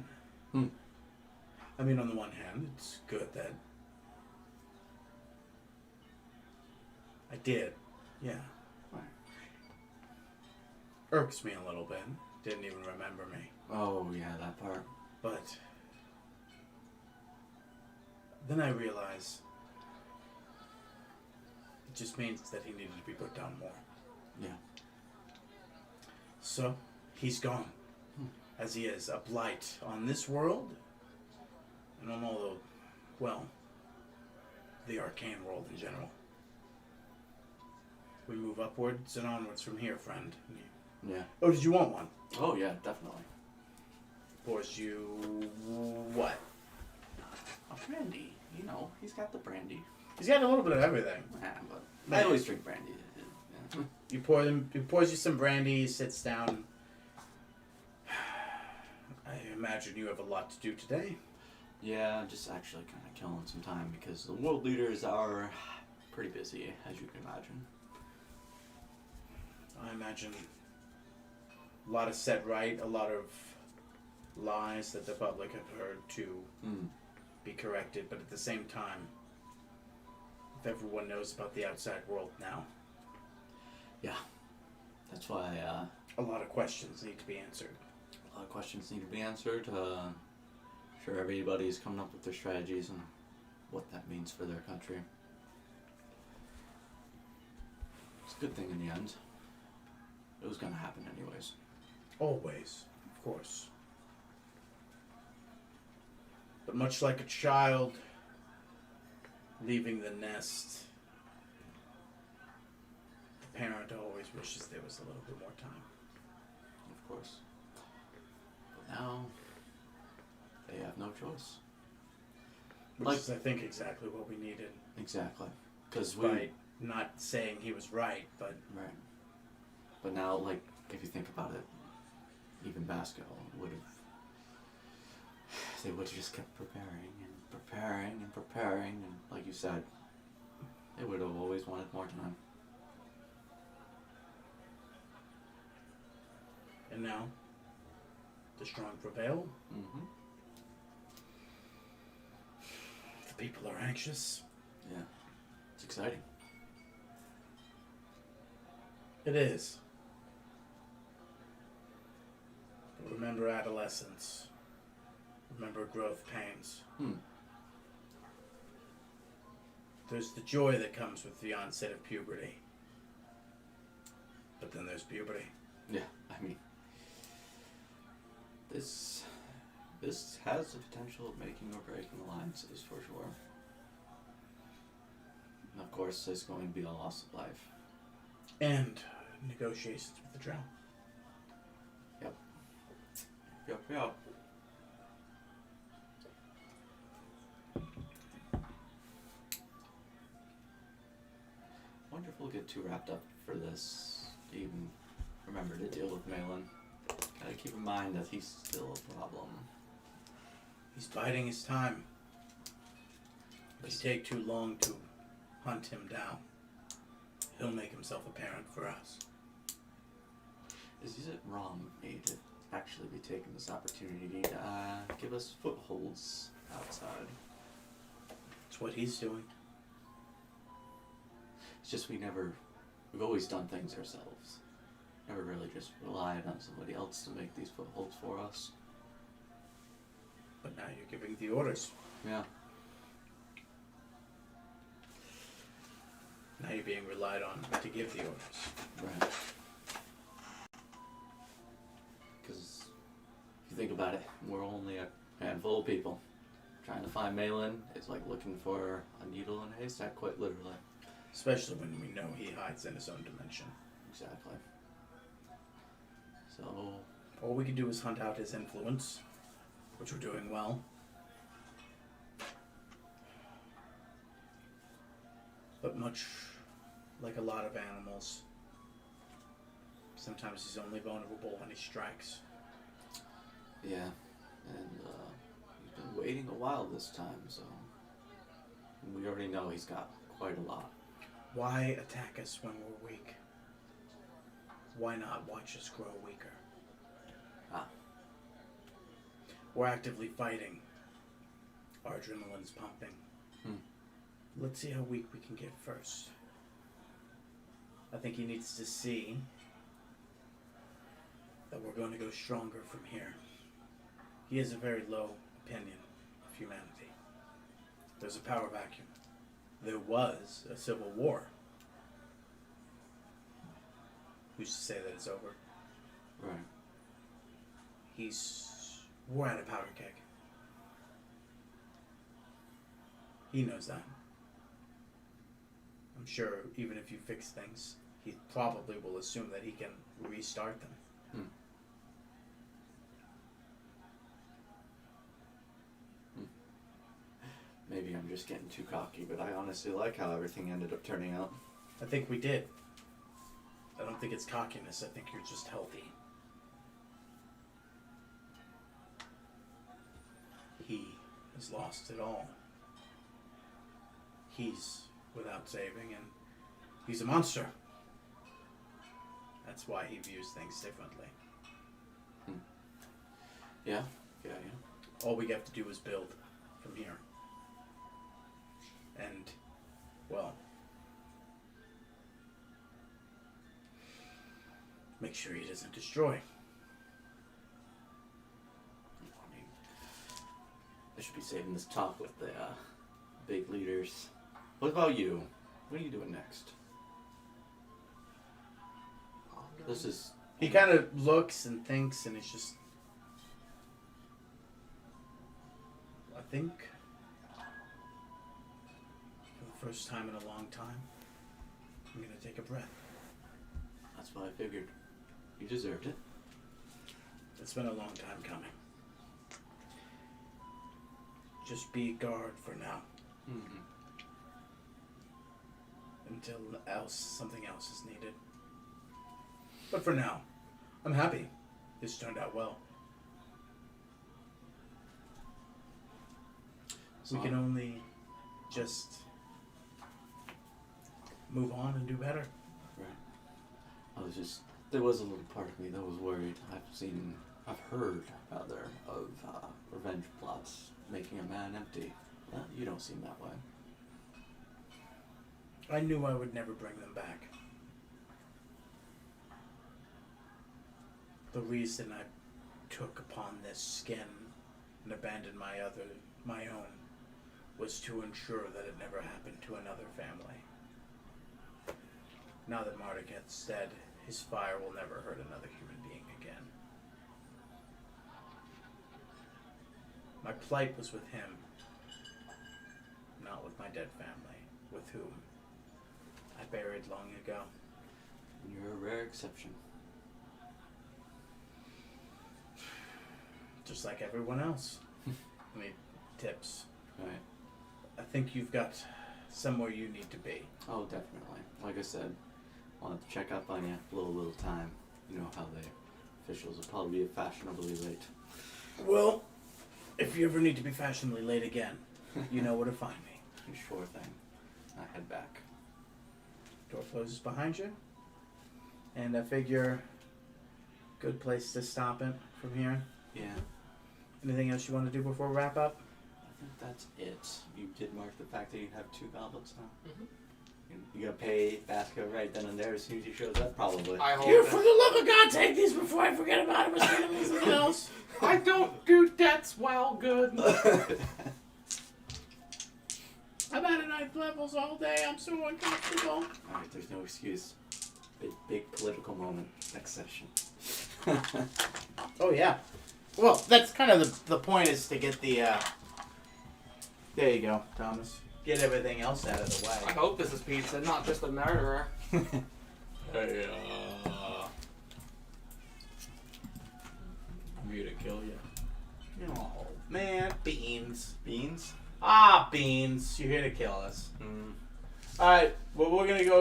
I mean, on the one hand, it's good that I did. Yeah. Right. Irks me a little bit. Didn't even remember me. Oh, yeah, that part. But then I realize it just means that he needed to be put down more. Yeah. So, he's gone. As he is, a blight on this world and on all the arcane world in general. We move upwards and onwards from here, friend. Yeah. Oh, did you want one? Oh, yeah, definitely. Pours you what? A brandy. You know, he's got the brandy. He's got a little bit of everything. Yeah, but I always drink brandy. Yeah. You pour him. He pours you some brandy. He sits down. I imagine you have a lot to do today. Yeah, just actually kind of killing some time because the world leaders are pretty busy, as you can imagine. I imagine a lot of set right, a lot of lies that the public have heard to be corrected, but at the same time, if everyone knows about the outside world now, Yeah. That's why a lot of questions need to be answered. a lot of questions need to be answered. Sure, everybody's coming up with their strategies and what that means for their country. It's a good thing in the end. It was going to happen anyways. Always, of course. But much like a child leaving the nest, the parent always wishes there was a little bit more time. Of course. But now, they have no choice. Which is, I think, exactly what we needed. Exactly. Because Despite not saying he was right, but... Right. But now, like, if you think about it, even Basco would have... They would have just kept preparing and preparing and preparing, and like you said, they would have always wanted more time. And now, the strong prevail. Mm-hmm. The people are anxious. Yeah. It's exciting. It is. But remember adolescence. Remember growth pains. There's the joy that comes with the onset of puberty. But then there's puberty. Yeah, I mean, this has the potential of making or breaking alliances for sure. course, there's going to be a loss of life. And negotiations with the drow. Yep. Wonder if we'll get too wrapped up for this to even remember to deal with Malin. Gotta keep in mind that he's still a problem. He's biding his time. If you take too long to hunt him down, he'll make himself apparent for us. Is it wrong of me to actually be taking this opportunity to give us footholds outside? It's what he's doing. It's just we've always done things ourselves. Never really just relied on somebody else to make these footholds for us. But now you're giving the orders. Yeah. Now you're being relied on to give the orders. Right. Because if you think about it, we're only a handful of people. Trying to find Malin is like looking for a needle in a haystack, quite literally. Especially when we know he hides in his own dimension. Exactly. So, All we can do is hunt out his influence, which we're doing well. But much like a lot of animals, sometimes he's only vulnerable when he strikes. yeah. And he's been waiting a while this time, so we already know he's got quite a lot. Why attack us when we're weak? Why not watch us grow weaker? Ah. We're actively fighting. Our adrenaline's pumping. Let's see how weak we can get first. I think he needs to see that we're going to go stronger from here. He has a very low opinion of humanity. There's a power vacuum. There was a civil war. Who's to say that it's over? Right. We're at a powder keg. He knows that. I'm sure even if you fix things, he probably will assume that he can restart them. Maybe I'm just getting too cocky, but I honestly like how everything ended up turning out. I think we did. I don't think it's cockiness. I think you're just healthy. He has lost it all. He's without saving, and he's a monster. That's why he views things differently. Yeah. All we have to do is build from here. And, well, make sure he doesn't destroy. I mean, I should be saving this talk with the big leaders. What about you? What are you doing next? This is... He kind of looks and thinks, and it's just... I think... for the first time in a long time, I'm going to take a breath. That's what I figured. You deserved it. It's been a long time coming. Just be guard for now. Mm-hmm. Until something else is needed. But for now, I'm happy. This turned out well. We can only just move on and do better. Right. There was a little part of me that was worried. I've heard, rather, of revenge plots making a man empty. Well, you don't seem that way. I knew I would never bring them back. The reason I took upon this skin and abandoned my own was to ensure that it never happened to another family. Now that Marduketh's dead, his fire will never hurt another human being again. My plight was with him, not with my dead family, with whom got buried long ago. You're a rare exception. Just like everyone else. I mean, tips. Right. I think you've got somewhere you need to be. Oh, definitely. Like I said, wanted to check up on you. A little time. You know how the officials will probably be fashionably late. Well, if you ever need to be fashionably late again, you know where to find me. Sure thing. I head back. Door closes behind you. And I figure, good place to stop it from here. Yeah. Anything else you want to do before we wrap up? I think that's it. You did mark the fact that you have 2 goblets now. Mhm. You gotta pay Vasco right then and there as soon as he shows up, probably. I Here, hope for the love of God, take these before I forget about it. Was going to something else? I don't do debts well good. I'm at a 9th levels all day. I'm so uncomfortable. Alright, there's no excuse. Big political moment next session. Oh, yeah. Well, that's kind of the point is to get the, there you go, Thomas. Get everything else out of the I way. hope this is pizza, not just a murderer. Hey, I'm here to kill you. Oh, man. Beans. Beans? Ah, Beans. You're here to kill us. Mm. Alright, well, we're gonna go